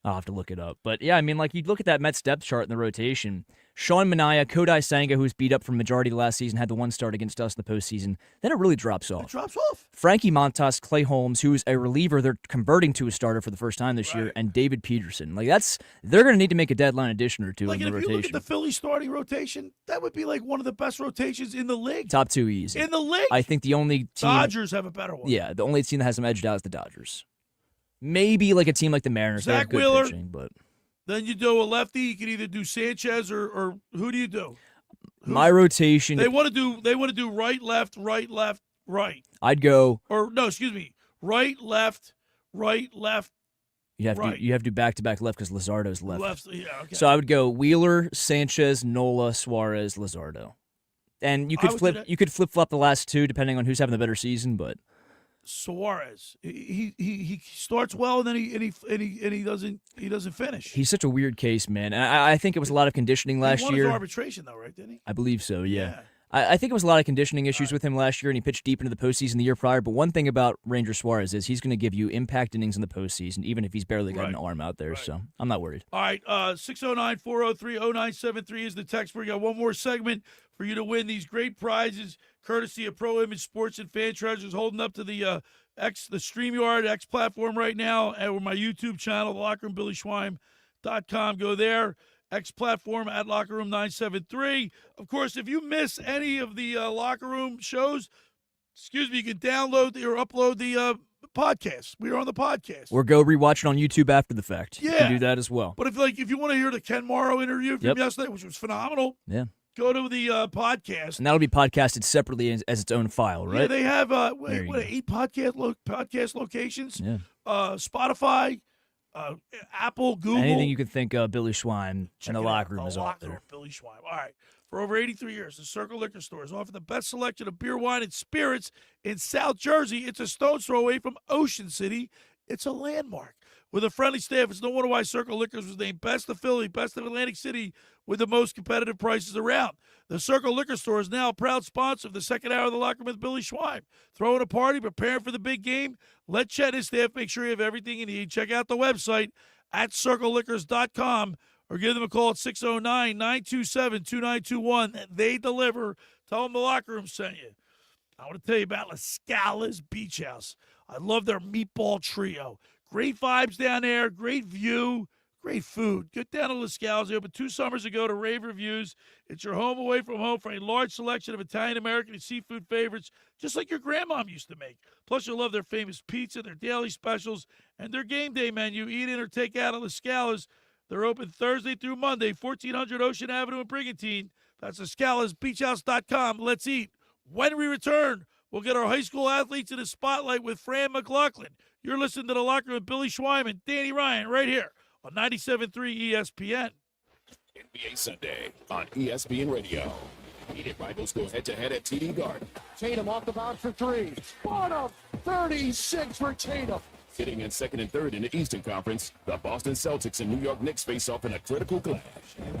I'll have to look it up. But yeah, I mean, like, you look at that Mets depth chart in the rotation. Sean Manaea, Kodai Senga, who's beat up from majority of last season, had the one start against us in the postseason. Then it really drops off. It drops off. Frankie Montas, Clay Holmes, who's a reliever they're converting to a starter for the first time this year, and David Peterson. Like, they're going to need to make a deadline addition or two in the if rotation. You look at the Phillies starting rotation, that would be like one of the best rotations in the league. Top 2 easy. In the league. I think the only team... Dodgers have a better one. Yeah, the only team that has them edged out is the Dodgers. Maybe like a team like the Mariners. Zach they have good Wheeler, pitching, but... Then you do a lefty. You can either do Sanchez or who do you do? My rotation. They want to do right, left, right, left, right. I'd go. Or no, excuse me, right, left, right, left. You have right. to do back-to-back left because Luzardo's left. Yeah, okay. So I would go Wheeler, Sanchez, Nola, Suarez, Luzardo, and you could flip-flop the last 2 depending on who's having the better season, but. Suarez, he starts well and then he doesn't finish. He's such a weird case, man. And I think it was a lot of conditioning last he won year. His arbitration though, right? Didn't he? I believe so. Yeah. I think it was a lot of conditioning issues with him last year, and he pitched deep into the postseason the year prior. But one thing about Ranger Suarez is he's going to give you impact innings in the postseason, even if he's barely got an arm out there. So I'm not worried. All right, 609-403-0973 is the text. We got one more segment for you to win these great prizes, courtesy of Pro Image Sports and Fan Treasures, holding up to the StreamYard X platform right now, and my YouTube channel, LockerRoomBillySchweim.com. Go there. X platform at Locker Room 973. Of course, if you miss any of the Locker Room shows, you can download or upload the podcast. We are on the podcast. Or go rewatch it on YouTube after the fact. Yeah. You can do that as well. But if you want to hear the Ken Morrow interview from yesterday, which was phenomenal, go to the podcast. And that'll be podcasted separately as its own file, right? Yeah, they have 8 podcast locations. Yeah. Spotify, Apple, Google. Anything you could think of, Billy Schweim in the Locker Room is out there. Billy Schweim. All right. For over 83 years, the Circle Liquor Store has offered the best selection of beer, wine, and spirits in South Jersey. It's a stone's throw away from Ocean City. It's a landmark. With a friendly staff, it's no wonder why Circle Liquors was named Best of Philly, Best of Atlantic City, with the most competitive prices around. The Circle Liquor Store is now a proud sponsor of the second hour of the Locker Room with Billy Schweim. Throwing a party, preparing for the big game? Let Chet and his staff make sure you have everything you need. Check out the website at circleliquors.com or give them a call at 609-927-2921. They deliver. Tell them the Locker Room sent you. I want to tell you about La Scala's Beach House. I love their meatball trio. Great vibes down there, great view, Great food. Get down to Lascala's. They opened 2 summers ago to rave reviews. It's your home away from home for a large selection of Italian, American, and seafood favorites, just like your grandmom used to make. Plus, you'll love their famous pizza, their daily specials, and their game day menu. Eat in or take out at Lascala's. They're open Thursday through Monday, 1400 Ocean Avenue in Brigantine. That's LascalasBeachHouse.com. Let's eat. When we return, we'll get our high school athletes in the spotlight with Fran Mclaughlin. You're listening to The Locker Room with Billy Schweim and Danny Ryan right here on 97.3 ESPN. NBA Sunday on ESPN Radio. Heated rivals go head-to-head at TD Garden. Tatum off the bounce for 3. Bottom 36 for Tatum. Sitting in second and third in the Eastern Conference, the Boston Celtics and New York Knicks face off in a critical clash.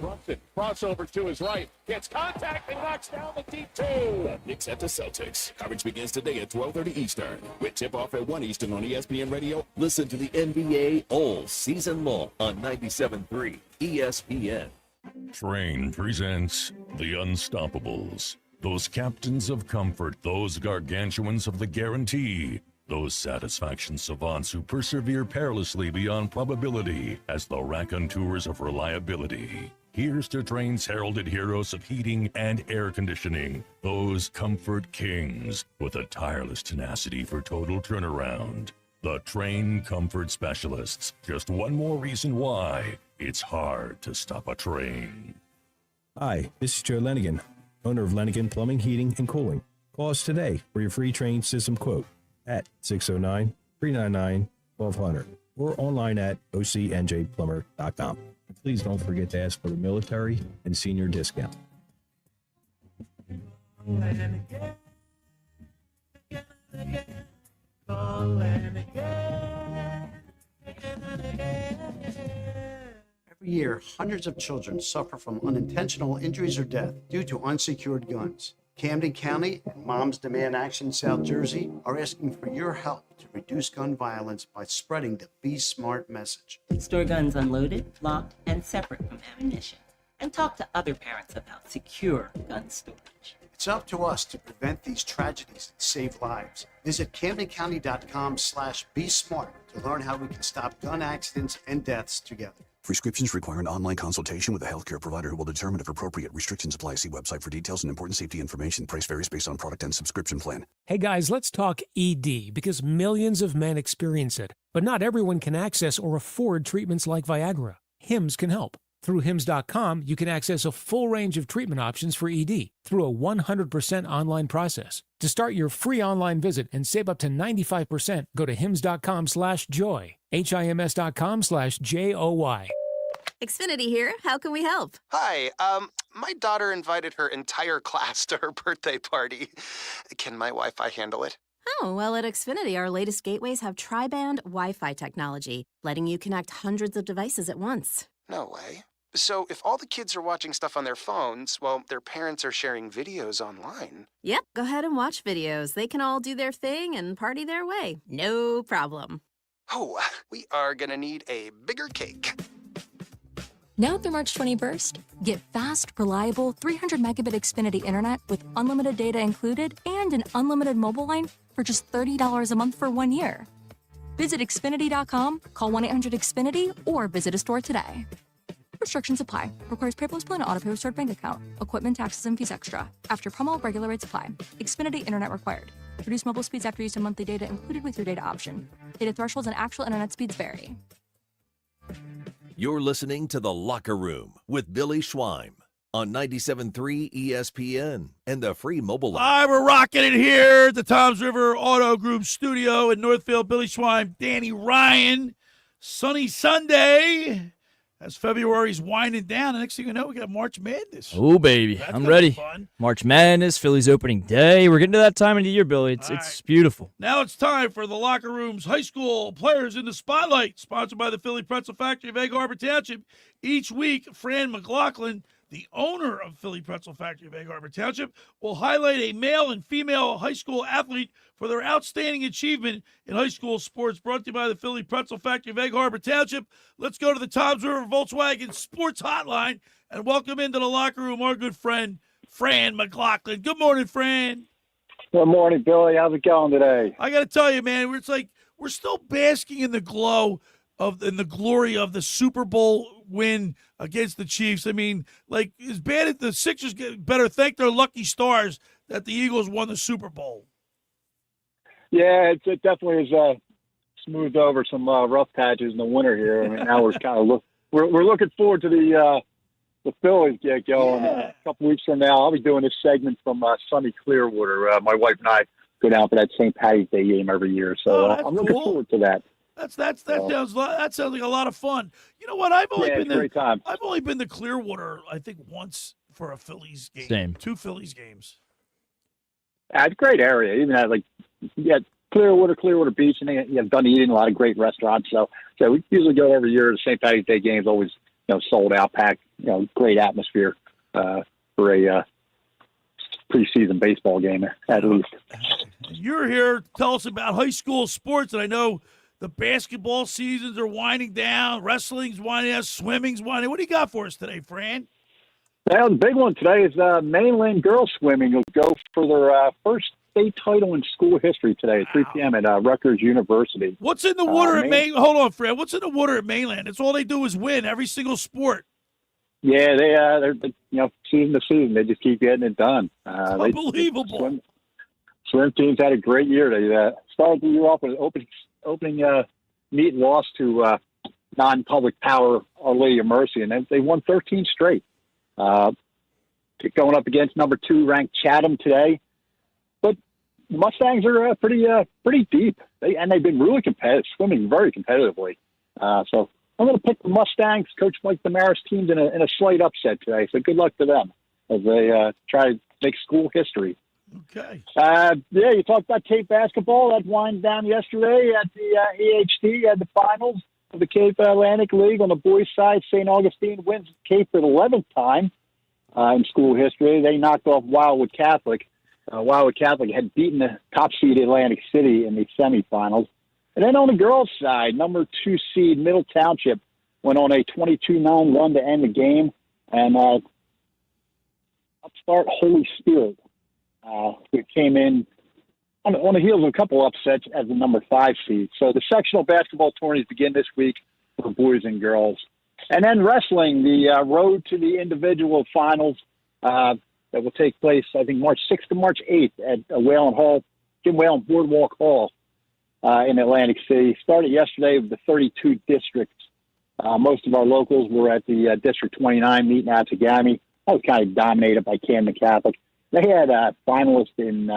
Brunson, crossover to his right. Gets contact and knocks down the deep 2. The Knicks at the Celtics. Coverage begins today at 12:30 Eastern. With tip-off at 1 Eastern on ESPN Radio. Listen to the NBA all season long on 97.3 ESPN. Train presents The Unstoppables. Those captains of comfort, those gargantuans of the guarantee, those satisfaction savants who persevere perilously beyond probability as the raconteurs of reliability. Here's to Train's heralded heroes of heating and air conditioning, those comfort kings with a tireless tenacity for total turnaround. The Train Comfort Specialists. Just one more reason why it's hard to stop a train. Hi, this is Joe Lenigan, owner of Lenigan Plumbing, Heating, and Cooling. Call us today for your free train system quote at 609-399-1200 or online at ocnjplumber.com. Please don't forget to ask for the military and senior discount. Every year, hundreds of children suffer from unintentional injuries or death due to unsecured guns. Camden County and Moms Demand Action South Jersey are asking for your help to reduce gun violence by spreading the Be Smart message. Store guns unloaded, locked, and separate from ammunition. And talk to other parents about secure gun storage. It's up to us to prevent these tragedies and save lives. Visit CamdenCounty.com/BeSmart to learn how we can stop gun accidents and deaths together. Prescriptions require an online consultation with a healthcare provider who will determine if appropriate. Restrictions apply. See website for details and important safety information. Price varies based on product and subscription plan. Hey guys, let's talk ED because millions of men experience it, but not everyone can access or afford treatments like Viagra. Hims can help. Through Hims.com, you can access a full range of treatment options for ED through a 100% online process. To start your free online visit and save up to 95%, go to Hims.com/joy. HIMS.com/JOY. Xfinity here. How can we help? Hi, my daughter invited her entire class to her birthday party. Can my Wi-Fi handle it? Oh, well, at Xfinity, our latest gateways have tri-band Wi-Fi technology, letting you connect hundreds of devices at once. No way. So if all the kids are watching stuff on their phones, well, their parents are sharing videos online. Yep, go ahead and watch videos. They can all do their thing and party their way. No problem. Oh, we are gonna need a bigger cake. Now through March 21st, get fast, reliable 300 megabit Xfinity internet with unlimited data included and an unlimited mobile line for just $30 a month for 1 year. Visit Xfinity.com, call 1-800-XFINITY, or visit a store today. Restrictions apply. Requires paperless plan, auto pay with stored bank account. Equipment, taxes, and fees extra. After promo, regular rates apply. Xfinity internet required. Reduce mobile speeds after use of monthly data included with your data option. Data thresholds and actual internet speeds vary. You're listening to The Locker Room with Billy Schweim on 97.3 ESPN and the free mobile app. All right, we're rocking it here at the Toms River Auto Group studio in Northfield. Billy Schweim, Danny Ryan. Sunny Sunday as February's winding down. The next thing you know, we got March Madness. Oh, baby. That's I'm gonna ready. be fun. March Madness, Phillies opening day. We're getting to that time of the year, Billy. It's beautiful. Now it's time for the Locker Room's high school players in the spotlight, sponsored by the Philly Pretzel Factory of Egg Harbor Township. Each week, Fran Mclaughlin, the owner of Philly Pretzel Factory of Egg Harbor Township, will highlight a male and female high school athlete for their outstanding achievement in high school sports, brought to you by the Philly Pretzel Factory of Egg Harbor Township. Let's go to the Toms River Volkswagen Sports Hotline and welcome into the locker room our good friend, Fran Mclaughlin. Good morning, Fran. Good morning, Billy. How's it going today? I got to tell you, man, it's like we're still basking in the glow in the glory of the Super Bowl win against the Chiefs. I mean, like, as bad as the Sixers better thank their lucky stars that the Eagles won the Super Bowl. Yeah, it definitely is smoothed over some rough patches in the winter here. I mean, now we're kind of we're looking forward to the Phillies get going. A couple weeks from now, I'll be doing this segment from sunny Clearwater. My wife and I go down for that St. Patty's Day game every year, so I'm looking forward to that. That sounds like a lot of fun. You know what? I've only been to Clearwater, I think, once for a Phillies game. Same. 2 Phillies games. Yeah, it's a great area. Even like you got Clearwater Beach, and you have Dunedin, a lot of great restaurants. So we usually go every year. The St. Patty's Day games always sold out, packed. Great atmosphere for a preseason baseball game at least. You're here to tell us about high school sports, and I know the basketball seasons are winding down, wrestling's winding down, swimming's winding. What do you got for us today, Fran? Well, the big one today is mainland girls swimming will go for their first state title in school history today at 3 p.m. at Rutgers University. What's in the water at Mainland? Hold on, Fran. What's in the water at Mainland? It's all they do is win every single sport. Yeah, they're season to season, they just keep getting it done. Unbelievable. Swim teams had a great year. They started the year off with an opening meet loss to non-public power Our Lady of Mercy, and then they won 13 straight. Going up against number 2 ranked Chatham today, but the Mustangs are pretty deep. They've been really competitive, swimming very competitively. So I'm going to pick the Mustangs, Coach Mike Damaris teams in a slight upset today. So good luck to them as they try to make school history. Okay. You talked about Cape basketball. That winds down yesterday at the EHT at the finals of the Cape Atlantic League. On the boys' side, St. Augustine wins Cape for the 11th time in school history. They knocked off Wildwood Catholic. Wildwood Catholic had beaten the top seed Atlantic City in the semifinals. And then on the girls' side, number 2 seed Middle Township went on a 22-9 run to end the game. And upstart Holy Spirit, who came in on the heels of a couple upsets as the number 5 seed. So the sectional basketball tournaments begin this week for boys and girls. And then wrestling, the road to the individual finals that will take place, I think, March 6th to March 8th at Whalen Hall, Jim Whalen Boardwalk Hall in Atlantic City. Started yesterday with the 32 districts. Most of our locals were at the District 29 meeting out to Gami. That was kind of dominated by Camden Catholic. They had finalists in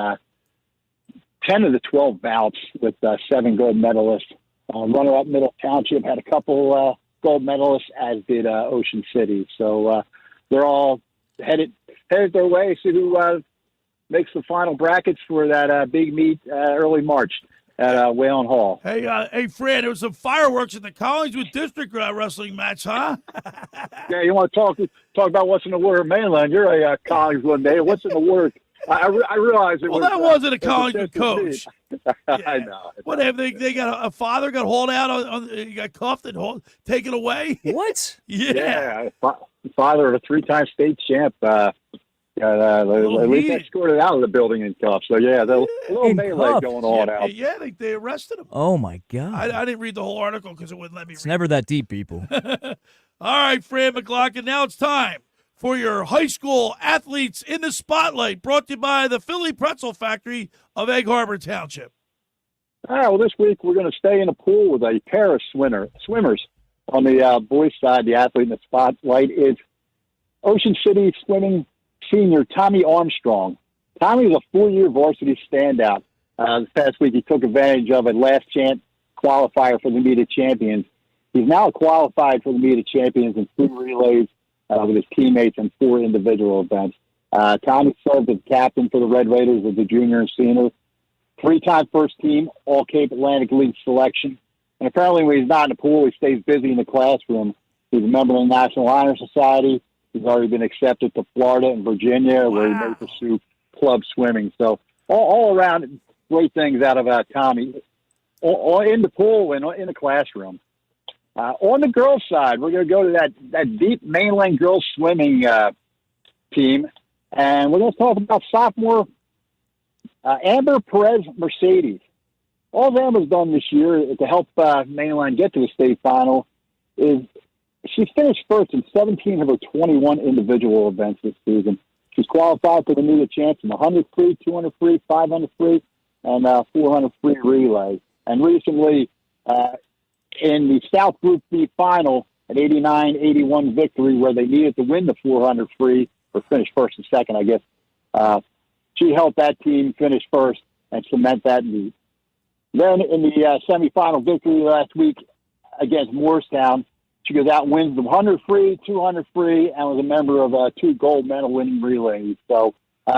10 of the 12 bouts with 7 gold medalists. Runner-up Middle Township had a couple gold medalists, as did Ocean City. So they're all headed their way. See who makes the final brackets for that big meet early March at Whalen Hall. Hey, Fran, there was some fireworks at the Collingswood District wrestling match, huh? Yeah, you want to talk about what's in the water mainland? You're a Collingswood native. What's in the water? I realize it was. Well, that wasn't a Collingswood coach. I know. What have they got? A father got hauled out he got cuffed and taken away. What? Yeah. Father of a 3-time state champ. At least escorted out of the building in cuffs. So yeah, the little melee going on out. Yeah, they arrested him. Oh my God! I didn't read the whole article because it wouldn't let me. It's never that deep, people. All right, Fran Mclaughlin. Now it's time for your high school athletes in the spotlight, brought to you by the Philly Pretzel Factory of Egg Harbor Township. All right, well, this week we're going to stay in the pool with a pair of swimmers. On the boys' side, the athlete in the spotlight is Ocean City swimming senior Tommy Armstrong. Tommy was a 4-year varsity standout. This past week, he took advantage of a last-chance qualifier for the Meet of Champions. He's now qualified for the Meet of Champions in 3 relays with his teammates in 4 individual events. Tommy served as captain for the Red Raiders as a junior and senior. 3-time first team, all Cape Atlantic League selection. And apparently when he's not in the pool, he stays busy in the classroom. He's a member of the National Honor Society. He's already been accepted to Florida and Virginia, where he may pursue club swimming. So all around, great things out of Tommy. In the pool and in the classroom. On the girls' side, we're going to go to that deep mainland girls swimming team, and we're going to talk about sophomore Amber Perez Mercedes. all Emma's done this year to help Mainline get to the state final is she finished first in 17 of her 21 individual events this season. She's qualified for the media chance in the 100 free, 200 free, 500 free, and 400 free relay. And recently, in the South Group B final, an 89-81 victory where they needed to win the 400 free, or finish first and second, I guess, she helped that team finish first and cement that lead. Then in the semifinal victory last week against Morristown, she goes out and wins the 100 free, 200 free, and was a member of 2 gold medal winning relays. So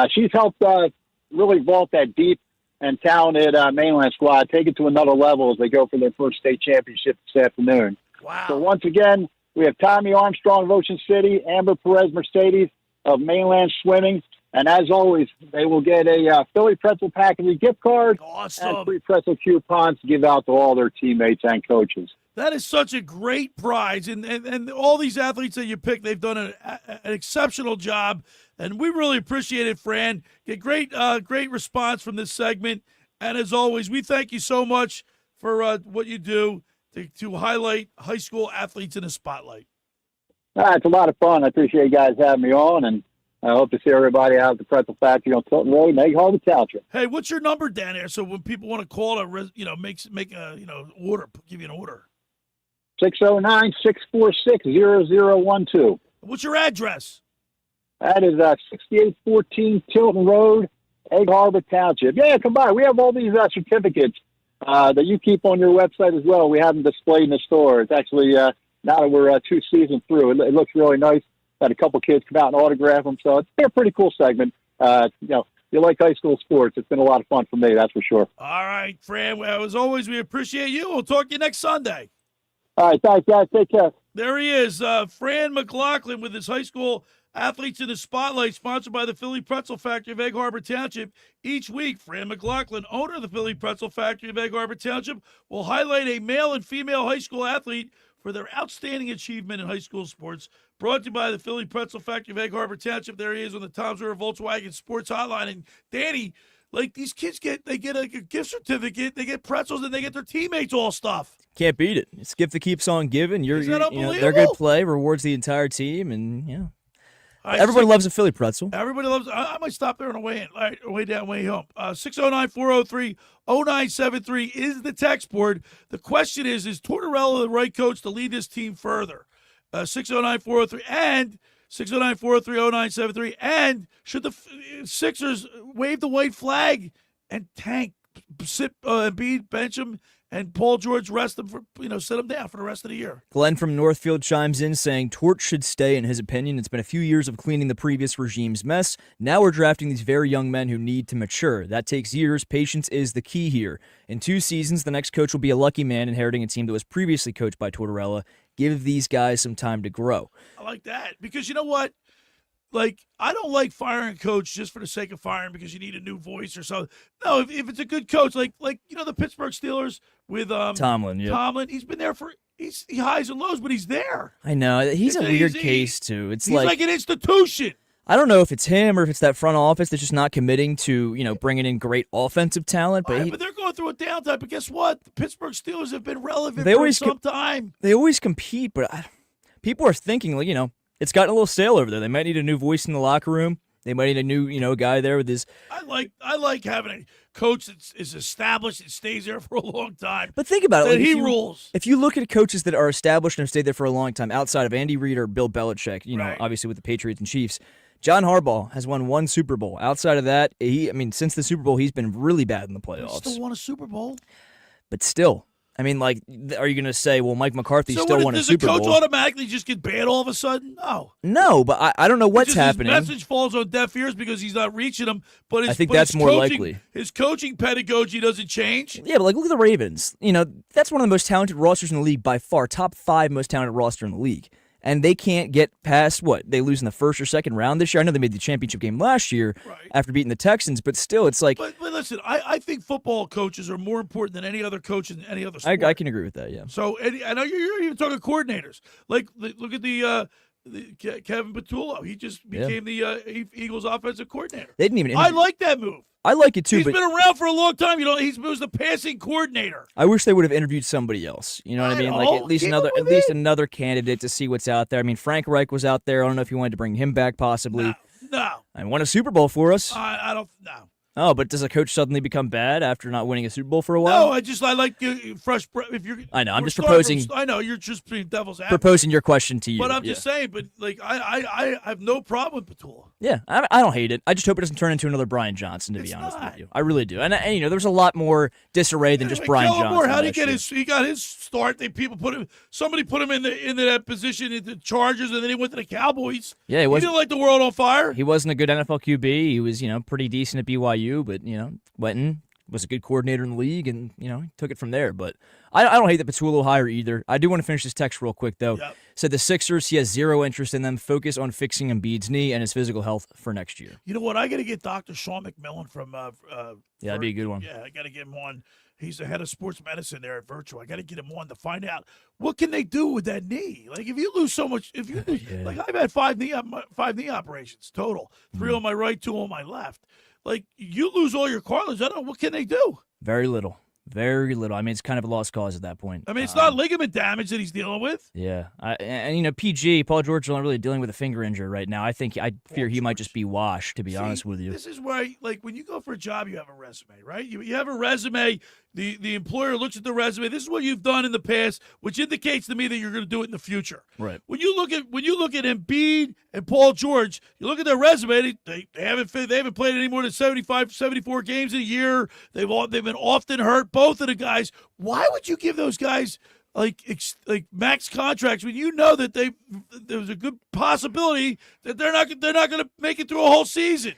she's helped really vault that deep and talented mainland squad, take it to another level as they go for their first state championship this afternoon. Wow. So once again, we have Tommy Armstrong of Ocean City, Amber Perez Mercedes of Mainland Swimming, and as always, they will get a Philly Pretzel package gift card and free pretzel coupons to give out to all their teammates and coaches. That is such a great prize, and all these athletes that you picked, they've done an exceptional job, and we really appreciate it, Fran. Get great response from this segment, and as always, we thank you so much for what you do to highlight high school athletes in the spotlight. It's a lot of fun. I appreciate you guys having me on, and I hope to see everybody out at the Pretzel Factory on Tilton Road in Egg Harbor Township. Hey, what's your number down there? So when people want to call or make a order, give you an order. 609-646-0012. What's your address? That is 6814 Tilton Road, Egg Harbor Township. Yeah, come by. We have all these certificates that you keep on your website as well. We have them displayed in the store. It's actually, now that we're 2 seasons through, it looks really nice. Had a couple kids come out and autograph them, so it's been a pretty cool segment. You like high school sports. It's been a lot of fun for me, that's for sure. All right, Fran. Well, as always, we appreciate you. We'll talk to you next Sunday. All right, thanks, guys. Take care. There he is, Fran Mclaughlin with his high school athletes in the spotlight, sponsored by the Philly Pretzel Factory of Egg Harbor Township. Each week, Fran Mclaughlin, owner of the Philly Pretzel Factory of Egg Harbor Township, will highlight a male and female high school athlete for their outstanding achievement in high school sports. Brought to you by the Philly Pretzel Factory of Egg Harbor Township. There he is on the Toms River Volkswagen Sports Hotline. And Danny, these kids get a gift certificate, they get pretzels, and they get their teammates all stuff. Can't beat it. It's a gift that keeps on giving. Isn't that unbelievable? Their good play rewards the entire team, and Right, everybody loves a Philly pretzel. Everybody loves. I might stop there on the way in. All right, way down, way home. 609-403-0973 is the text board. The question is Tortorella the right coach to lead this team further? 609-403 and 609-403-0973. And should the Sixers wave the white flag and tank, Embiid, bench him, and Paul George rest him sit him down for the rest of the year? Glenn from Northfield chimes in saying Tort should stay, in his opinion. It's been a few years of cleaning the previous regime's mess. Now we're drafting these very young men who need to mature. That takes years. Patience is the key here. In 2 seasons, the next coach will be a lucky man inheriting a team that was previously coached by Tortorella. Give these guys some time to grow. I like that because you know what? I don't like firing a coach just for the sake of firing because you need a new voice or something. No, if it's a good coach, the Pittsburgh Steelers with Tomlin. Yep. Tomlin, he's been there he highs and lows, but he's there. I know. He's a weird case, too. He's like an institution. I don't know if it's him or if it's that front office that's just not committing to, bringing in great offensive talent. But, but they're going through a downtime. But guess what? The Pittsburgh Steelers have been relevant for some time. They always compete, but people are thinking, it's gotten a little stale over there. They might need a new voice in the locker room. They might need a new, guy there with his. I like having a coach that is established and stays there for a long time. But think about it. He rules. If you look at coaches that are established and have stayed there for a long time, outside of Andy Reid or Bill Belichick, right. Obviously with the Patriots and Chiefs, John Harbaugh has won 1 Super Bowl. Outside of that, since the Super Bowl, he's been really bad in the playoffs. He still won a Super Bowl. But still. are you going to say, well, Mike McCarthy still won a Super Bowl? Does a coach automatically just get bad all of a sudden? No, but I don't know what's happening. His message falls on deaf ears because he's not reaching them. But I think that's more likely. His coaching pedagogy doesn't change. Yeah, but look at the Ravens. That's one of the most talented rosters in the league by far, top 5 most talented roster in the league. And they can't get past they lose in the first or second round this year. I know they made the championship game last year after beating the Texans, but still, it's like. But listen, I think football coaches are more important than any other coach in any other sport. I can agree with that. Yeah. So I know you're even talking coordinators. Look at the Kevin Patullo. He just became the Eagles' offensive coordinator. They didn't even. I like that move. I like it too. He's but been around for a long time. You know, he was the passing coordinator. I wish they would have interviewed somebody else. You know what I mean? Like at least another candidate to see what's out there. I mean, Frank Reich was out there. I don't know if you wanted to bring him back possibly. No. And won a Super Bowl for us. I don't. No. Oh, but does a coach suddenly become bad after not winning a Super Bowl for a while? No, I like fresh. If you're, I know. I'm just proposing. I know you're just being devil's advocate. Proposing your question to you. But I'm just saying. But like, I have no problem with Petula. Yeah, I don't hate it. I just hope it doesn't turn into another Brian Johnson. To be honest with you, I really do. And you know, there's a lot more disarray than just Brian Johnson. How did he get his? He got his start. Somebody put him into that position in the Chargers, and then he went to the Cowboys. Yeah, he didn't light the world on fire. He wasn't a good NFL QB. He was, pretty decent at BYU, but went in, was a good coordinator in the league, and took it from there. But I don't hate the Petula hire either. I do want to finish this text real quick though. Yep. Said the Sixers, he has zero interest in them. Focus on fixing Embiid's knee and his physical health for next year. You know what? I got to get Dr. Sean McMillan from. That'd be a good one. Yeah, I got to get him on. He's the head of sports medicine there at Virtual. I got to get him on to find out what can they do with that knee. Like if you lose so much, like I've had five knee operations total, 3 on my right, 2 on my left. Like you lose all your cartilage. I don't know what can they do. Very little. Very little. I mean, it's kind of a lost cause at that point. I mean, it's not ligament damage that he's dealing with. Yeah. PG, Paul George, is not really dealing with a finger injury right now. I fear he might just be washed, to be honest with you. This is where, like, when you go for a job, you have a resume, right? You have a resume. The employer looks at the resume. This is what you've done in the past, which indicates to me that you're going to do it in the future. Right. When you look at Embiid and Paul George, you look at their resume. They haven't played any more than 74 games in a year. They've been often hurt. Both of the guys. Why would you give those guys like max contracts when you know that there's a good possibility that they're not going to make it through a whole season?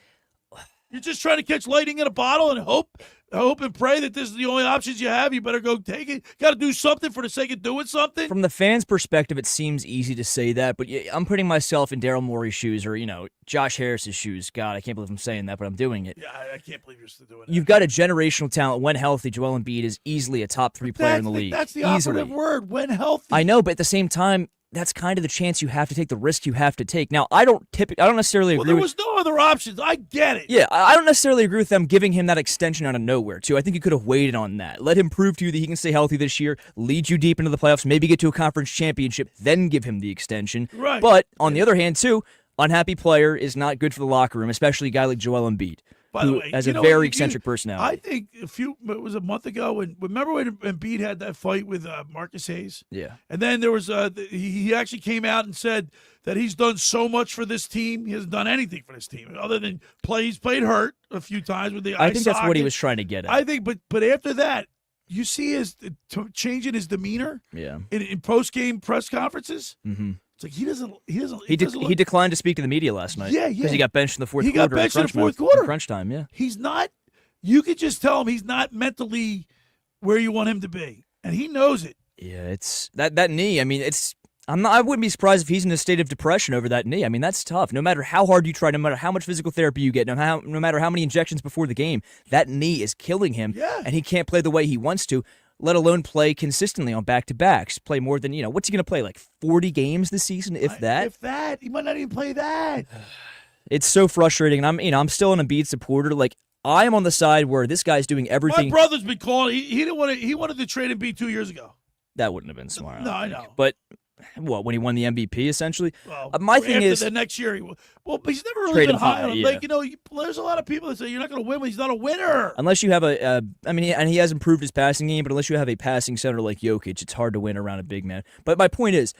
You're just trying to catch lightning in a bottle and hope and pray that this is the only options you have. You better go take it. Got to do something for the sake of doing something. From the fans' perspective, it seems easy to say that, but I'm putting myself in Daryl Morey's shoes or, Josh Harris's shoes. God, I can't believe I'm saying that, but I'm doing it. Yeah, I can't believe you're still doing that. You've got a generational talent. When healthy, Joel Embiid is easily a top 3 player in the league. That's the easily. operative word, when healthy. I know, but at the same time, that's kind of the chance you have to take, the risk you have to take. Now, I don't necessarily agree. Well, there was no other options. I get it. Yeah, I don't necessarily agree with them giving him that extension out of nowhere, too. I think you could have waited on that. Let him prove to you that he can stay healthy this year, lead you deep into the playoffs, maybe get to a conference championship, then give him the extension. Right. But on the other hand, too, unhappy player is not good for the locker room, especially a guy like Joel Embiid. By the way, has a very eccentric personality. I think it was a month ago, remember when Embiid had that fight with Marcus Hayes? Yeah. And then there was he actually came out and said that he's done so much for this team. He hasn't done anything for this team other than play. He's played hurt a few times with the eye I think that's socket. what he was trying to get at. I think, but after that, you see his change in his demeanor. Yeah. In post game press conferences. Mm-hmm. It's like he doesn't He declined to speak to the media last night. Yeah, because he got benched in the fourth quarter. He got benched in the fourth quarter. Crunch time. Yeah. He's not. You could just tell him he's not mentally where you want him to be, and he knows it. Yeah, it's that knee. I mean, I wouldn't be surprised if he's in a state of depression over that knee. I mean, that's tough. No matter how hard you try, no matter how much physical therapy you get, no matter how many injections before the game, that knee is killing him. Yeah. And he can't play the way he wants to, let alone play consistently on back-to-backs. Play more than, what's he going to play, like 40 games this season, if that? If that. He might not even play that. It's so frustrating, and I'm still an Embiid supporter. Like, I am on the side where this guy's doing everything. My brother's been calling. He didn't want to. He wanted to trade Embiid 2 years ago. That wouldn't have been smart. No, I know. But when he won the MVP, essentially? Well, my thing is the next year. But he's never really trade been him high high, on him. yeah. Like there's a lot of people that say you're not going to win when he's not a winner. Unless you have and he has improved his passing game, but unless you have a passing center like Jokic, it's hard to win around a big man. But my point is,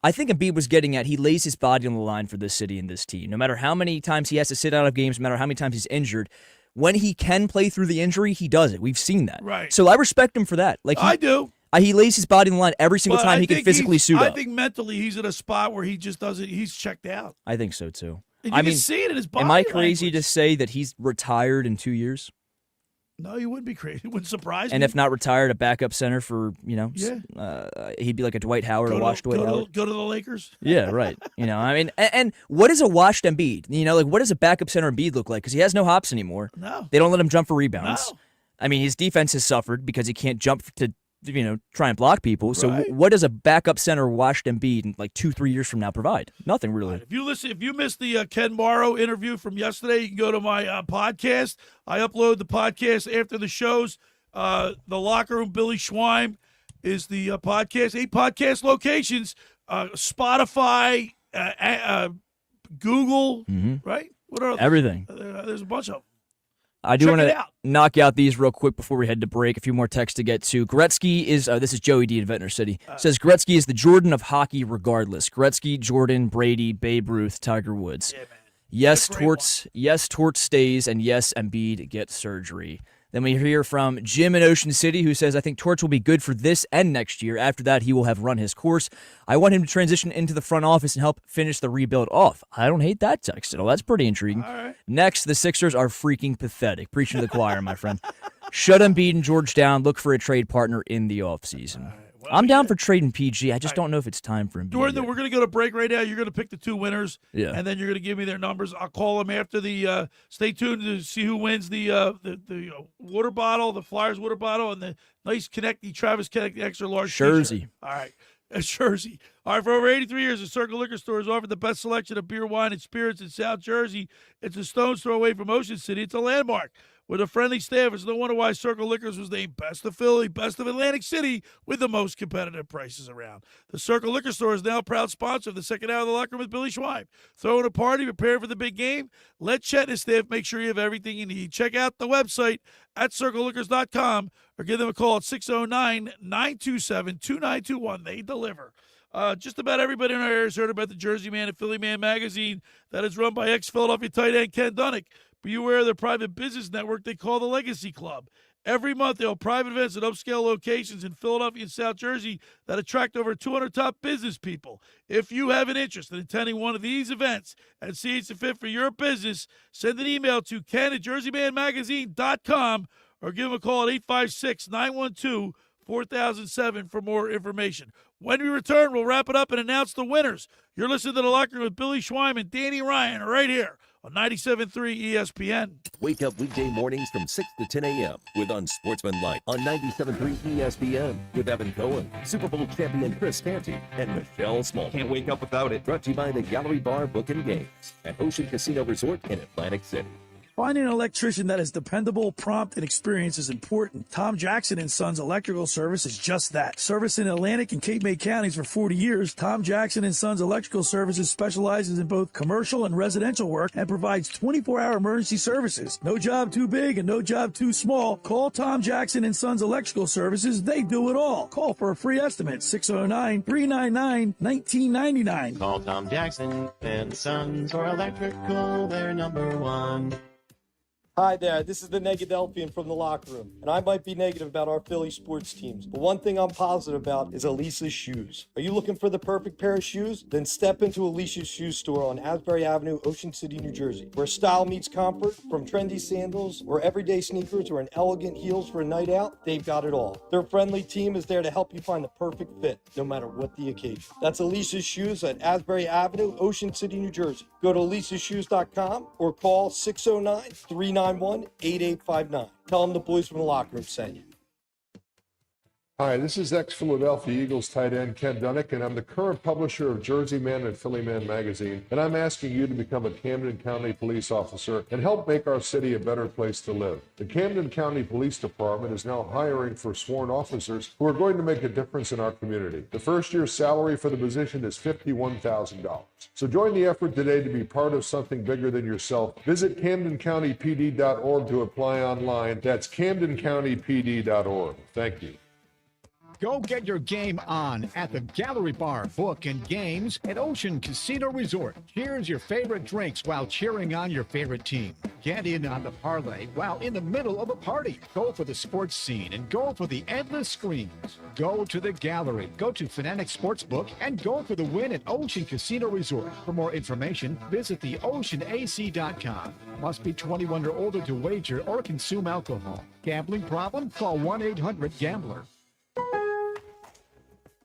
I think Embiid was getting at he lays his body on the line for this city and this team. No matter how many times he has to sit out of games, no matter how many times he's injured, when he can play through the injury, he does it. We've seen that. Right. So I respect him for that. Like I do. He lays his body on the line every single time he can physically suit up. I think mentally he's at a spot where he just doesn't. He's checked out. I think so too. And you can see it in his body. Am I crazy to say that he's retired in 2 years? No, you wouldn't be crazy. It wouldn't surprise me. And if not retired, a backup center for, he'd be like a Dwight Howard or washed Dwight Howard. Go to the Lakers? Yeah, right. And what is a washed Embiid? What does a backup center Embiid look like? Because he has no hops anymore. No. They don't let him jump for rebounds. No. I mean, his defense has suffered because he can't jump to try and block people. So Right. what does a backup center washed Embiid in like 2-3 years from now provide? Nothing really. If you missed the Ken Morrow interview from yesterday, you can go to my podcast. I upload the podcast after the shows. The Locker Room, Billy Schweim is the podcast. 8 podcast locations, Spotify, Google, right? What are Everything. There's a bunch of them. I do Check want it to out. knock out these real quick before we head to break. A few more texts to get to. Gretzky is, this is Joey D in Ventnor City. Says Gretzky is the Jordan of hockey regardless. Gretzky, Jordan, Brady, Babe Ruth, Tiger Woods. Yes, Torts stays, and yes, Embiid gets surgery. Then we hear from Jim in Ocean City, who says, I think Torts will be good for this and next year. After that, he will have run his course. I want him to transition into the front office and help finish the rebuild off. I don't hate that text at all. That's pretty intriguing. All right. Next, the Sixers are freaking pathetic. Preaching to the choir, my friend. Shut Embiid and George down. Look for a trade partner in the offseason. I'm down for trading PG. I just don't know if it's time for him. We're going to go to break right now. You're going to pick the 2 winners, Yeah. and then you're going to give me their numbers. I'll call them after the. Stay tuned to see who wins the water bottle, the Flyers water bottle, and the nice Travis Connecty extra large Jersey. t-shirt. All right. Jersey. All right, for over 83 years, the Circle Liquor Store has offered the best selection of beer, wine, and spirits in South Jersey. It's a stone's throw away from Ocean City. It's a landmark. With a friendly staff, it's no wonder why Circle Liquors was named Best of Philly, Best of Atlantic City, with the most competitive prices around. The Circle Liquor Store is now a proud sponsor of the second hour of the Locker Room with Billy Schweim. Throwing a party, prepare for the big game. Let Chet and his staff make sure you have everything you need. Check out the website at circleliquors.com or give them a call at 609-927-2921. They deliver. Just about everybody in our area has heard about the Jersey Man and Philly Man magazine that is run by ex-Philadelphia tight end Ken Dunnick. Be aware of their private business network they call the Legacy Club. Every month, they'll have private events at upscale locations in Philadelphia and South Jersey that attract over 200 top business people. If you have an interest in attending one of these events and see it's a fit for your business, send an email to ken@jerseymanmagazine.com or give them a call at 856-912-4007 for more information. When we return, we'll wrap it up and announce the winners. You're listening to The Locker Room with Billy Schweim and Danny Ryan right here on 97.3 ESPN. Wake up weekday mornings from 6 to 10 a.m. with Unsportsmanlike on 97.3 ESPN with Evan Cohen, Super Bowl champion Chris Canty, and Michelle Small. Can't wake up without it. Brought to you by the Gallery Bar Book and Games at Ocean Casino Resort in Atlantic City. Finding an electrician that is dependable, prompt, and experienced is important. Tom Jackson & Sons Electrical Service is just that. Service in Atlantic and Cape May counties for 40 years, Tom Jackson & Sons Electrical Services specializes in both commercial and residential work and provides 24-hour emergency services. No job too big and no job too small. Call Tom Jackson & Sons Electrical Services. They do it all. Call for a free estimate, 609-399-1999. Call Tom Jackson and Sons for electrical, they're number one. Hi there, this is the Negadelphian from the Locker Room, and I might be negative about our Philly sports teams, but one thing I'm positive about is Elisa's shoes. Are you looking for the perfect pair of shoes? Then step into Elisa's shoe store on Asbury Avenue, Ocean City, New Jersey, where style meets comfort. From trendy sandals or everyday sneakers or an elegant heels for a night out, they've got it all. Their friendly team is there to help you find the perfect fit, no matter what the occasion. That's Elisa's Shoes at Asbury Avenue, Ocean City, New Jersey. Go to elisashoes.com or call 609-391-8859. Tell them the boys from the Locker Room sent you. Hi, this is ex-Philadelphia Eagles tight end Ken Dunnick, and I'm the current publisher of Jersey Man and Philly Man magazine, and I'm asking you to become a Camden County police officer and help make our city a better place to live. The Camden County Police Department is now hiring for sworn officers who are going to make a difference in our community. The first year's salary for the position is $51,000. So join the effort today to be part of something bigger than yourself. Visit CamdenCountyPD.org to apply online. That's CamdenCountyPD.org. Thank you. Go get your game on at the Gallery Bar, Book and Games at Ocean Casino Resort. Cheers your favorite drinks while cheering on your favorite team. Get in on the parlay while in the middle of a party. Go for the sports scene and go for the endless screens. Go to the Gallery, go to Fanatic Sportsbook, and go for the win at Ocean Casino Resort. For more information, visit theoceanac.com. Must be 21 or older to wager or consume alcohol. Gambling problem? Call 1-800-GAMBLER.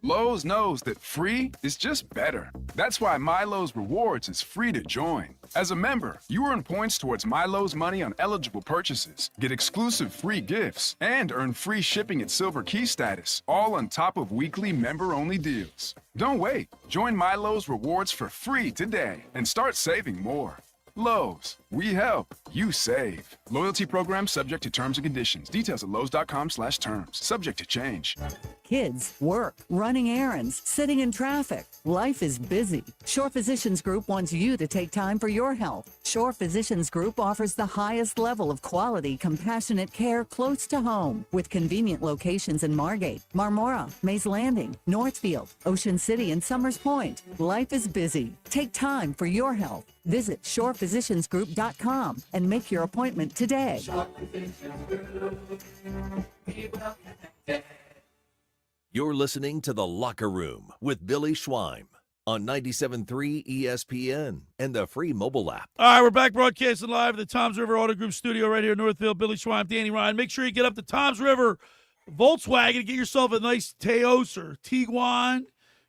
Lowe's knows that free is just better. That's why MyLowe's Rewards is free to join. As a member, you earn points towards MyLowe's money on eligible purchases, get exclusive free gifts, and earn free shipping at Silver Key status, all on top of weekly member-only deals. Don't wait. Join MyLowe's Rewards for free today and start saving more. Lowe's, we help, you save. Loyalty program subject to terms and conditions. Details at lowes.com/terms. Subject to change. Kids, work, running errands, sitting in traffic. Life is busy. Shore Physicians Group wants you to take time for your health. Shore Physicians Group offers the highest level of quality, compassionate care close to home with convenient locations in Margate, Marmora, Mays Landing, Northfield, Ocean City, and Summers Point. Life is busy. Take time for your health. Visit shorephysiciansgroup.com and make your appointment today. You're listening to The Locker Room with Billy Schweim on 97.3 ESPN and the free mobile app. All right, we're back broadcasting live at the Toms River Auto Group studio right here in Northfield. Billy Schweim, Danny Ryan. Make sure you get up to Toms River Volkswagen and get yourself a nice Teos or Tiguan.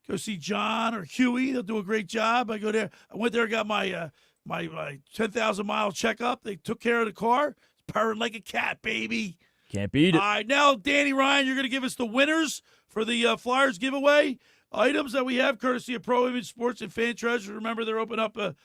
Go see John or Huey. They'll do a great job. I go there. I went there and got my my 10,000-mile checkup. They took care of the car. It's purring like a cat, baby. Can't beat it. All right, now, Danny Ryan, you're going to give us the winners for the Flyers giveaway. Items that we have courtesy of Pro Image Sports and Fan Treasures. Remember, they're opening up a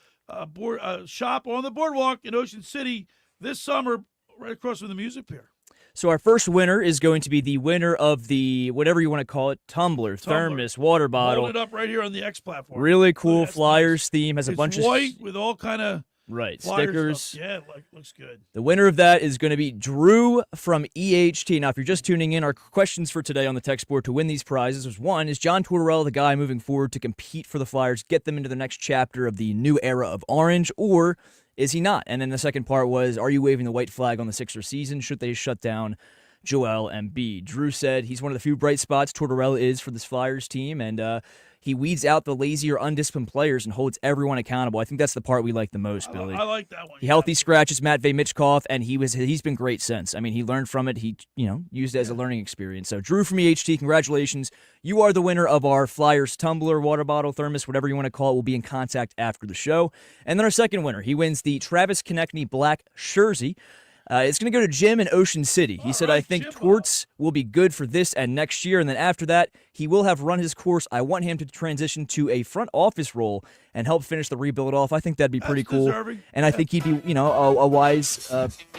shop on the boardwalk in Ocean City this summer right across from the Music Pier. So our first winner is going to be the winner of the, whatever you want to call it, tumbler, thermos, water bottle. Hold it up right here on the X platform. Really cool Flyers theme. Has a It's bunch of white with all kind of stickers. Stuff. Yeah, looks good. The winner of that is going to be Drew from EHT. Now, if you're just tuning in, our questions for today on the text board to win these prizes was one, is John Tortorella the guy moving forward to compete for the Flyers, get them into the next chapter of the new era of Orange, or is he not? And then the second part was, are you waving the white flag on the Sixers season? Should they shut down Joel Embiid? Drew said he's one of the few bright spots Tortorella is for this Flyers team, and he weeds out the lazy or undisciplined players and holds everyone accountable. I think that's the part we like the most, Billy. I like that one. He healthy scratches Matvei Michkov, and he's been great since. I mean, he learned from it. He used it as a learning experience. So Drew from EHT, congratulations. You are the winner of our Flyers tumbler, water bottle, thermos, whatever you want to call it. We'll be in contact after the show. And then our second winner, he wins the Travis Konechny Black Jersey. It's going to go to Jim in Ocean City. He said, I think Torts will be good for this and next year. And then after that, he will have run his course. I want him to transition to a front office role and help finish the rebuild off. I think that'd be pretty cool. Deserving. And I think he'd be, a wise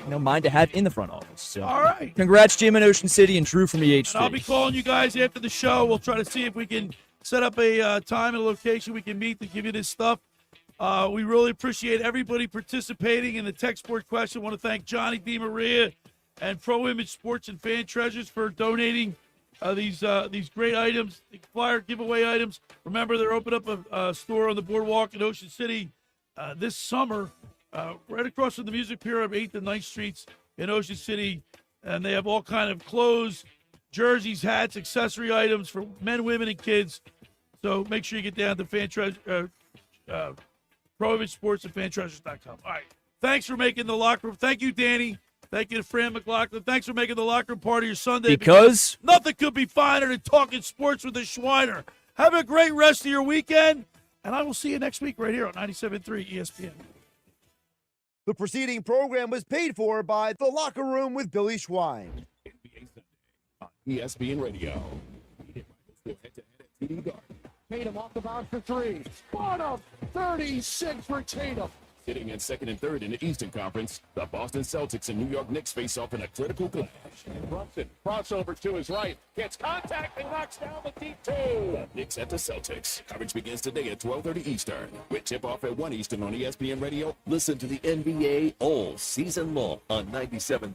mind to have in the front office. So, all right. Congrats, Jim in Ocean City and Drew from EHT. And I'll be calling you guys after the show. We'll try to see if we can set up a time and a location we can meet to give you this stuff. We really appreciate everybody participating in the text board question. I want to thank Johnny DiMaria and Pro Image Sports and Fan Treasures for donating these great items, the Flyer giveaway items. Remember, they're opening up a store on the boardwalk in Ocean City this summer, right across from the Music Pier of 8th and 9th Streets in Ocean City. And they have all kind of clothes, jerseys, hats, accessory items for men, women, and kids. So make sure you get down to Fan Treasure. Pro Image Sports and FanTreasures.com. All right. Thanks for making the locker room. Thank you, Danny. Thank you to Fran Mclaughlin. Thanks for making the locker room part of your Sunday. Because nothing could be finer than talking sports with the Schweiner. Have a great rest of your weekend, and I will see you next week right here on 97.3 ESPN. The preceding program was paid for by The Locker Room with Billy Schwein. NBA Sunday on ESPN Radio. Head-to-head at TD Garden. Tatum off the bounce for three. Bottom 36 for Tatum. Sitting at second and third in the Eastern Conference, the Boston Celtics and New York Knicks face off in a critical clash. Brunson, crossover to his right. Gets contact and knocks down the deep two. The Knicks at the Celtics. Coverage begins today at 12:30 Eastern. With tip-off at 1 Eastern on ESPN Radio. Listen to the NBA all season long on 97.3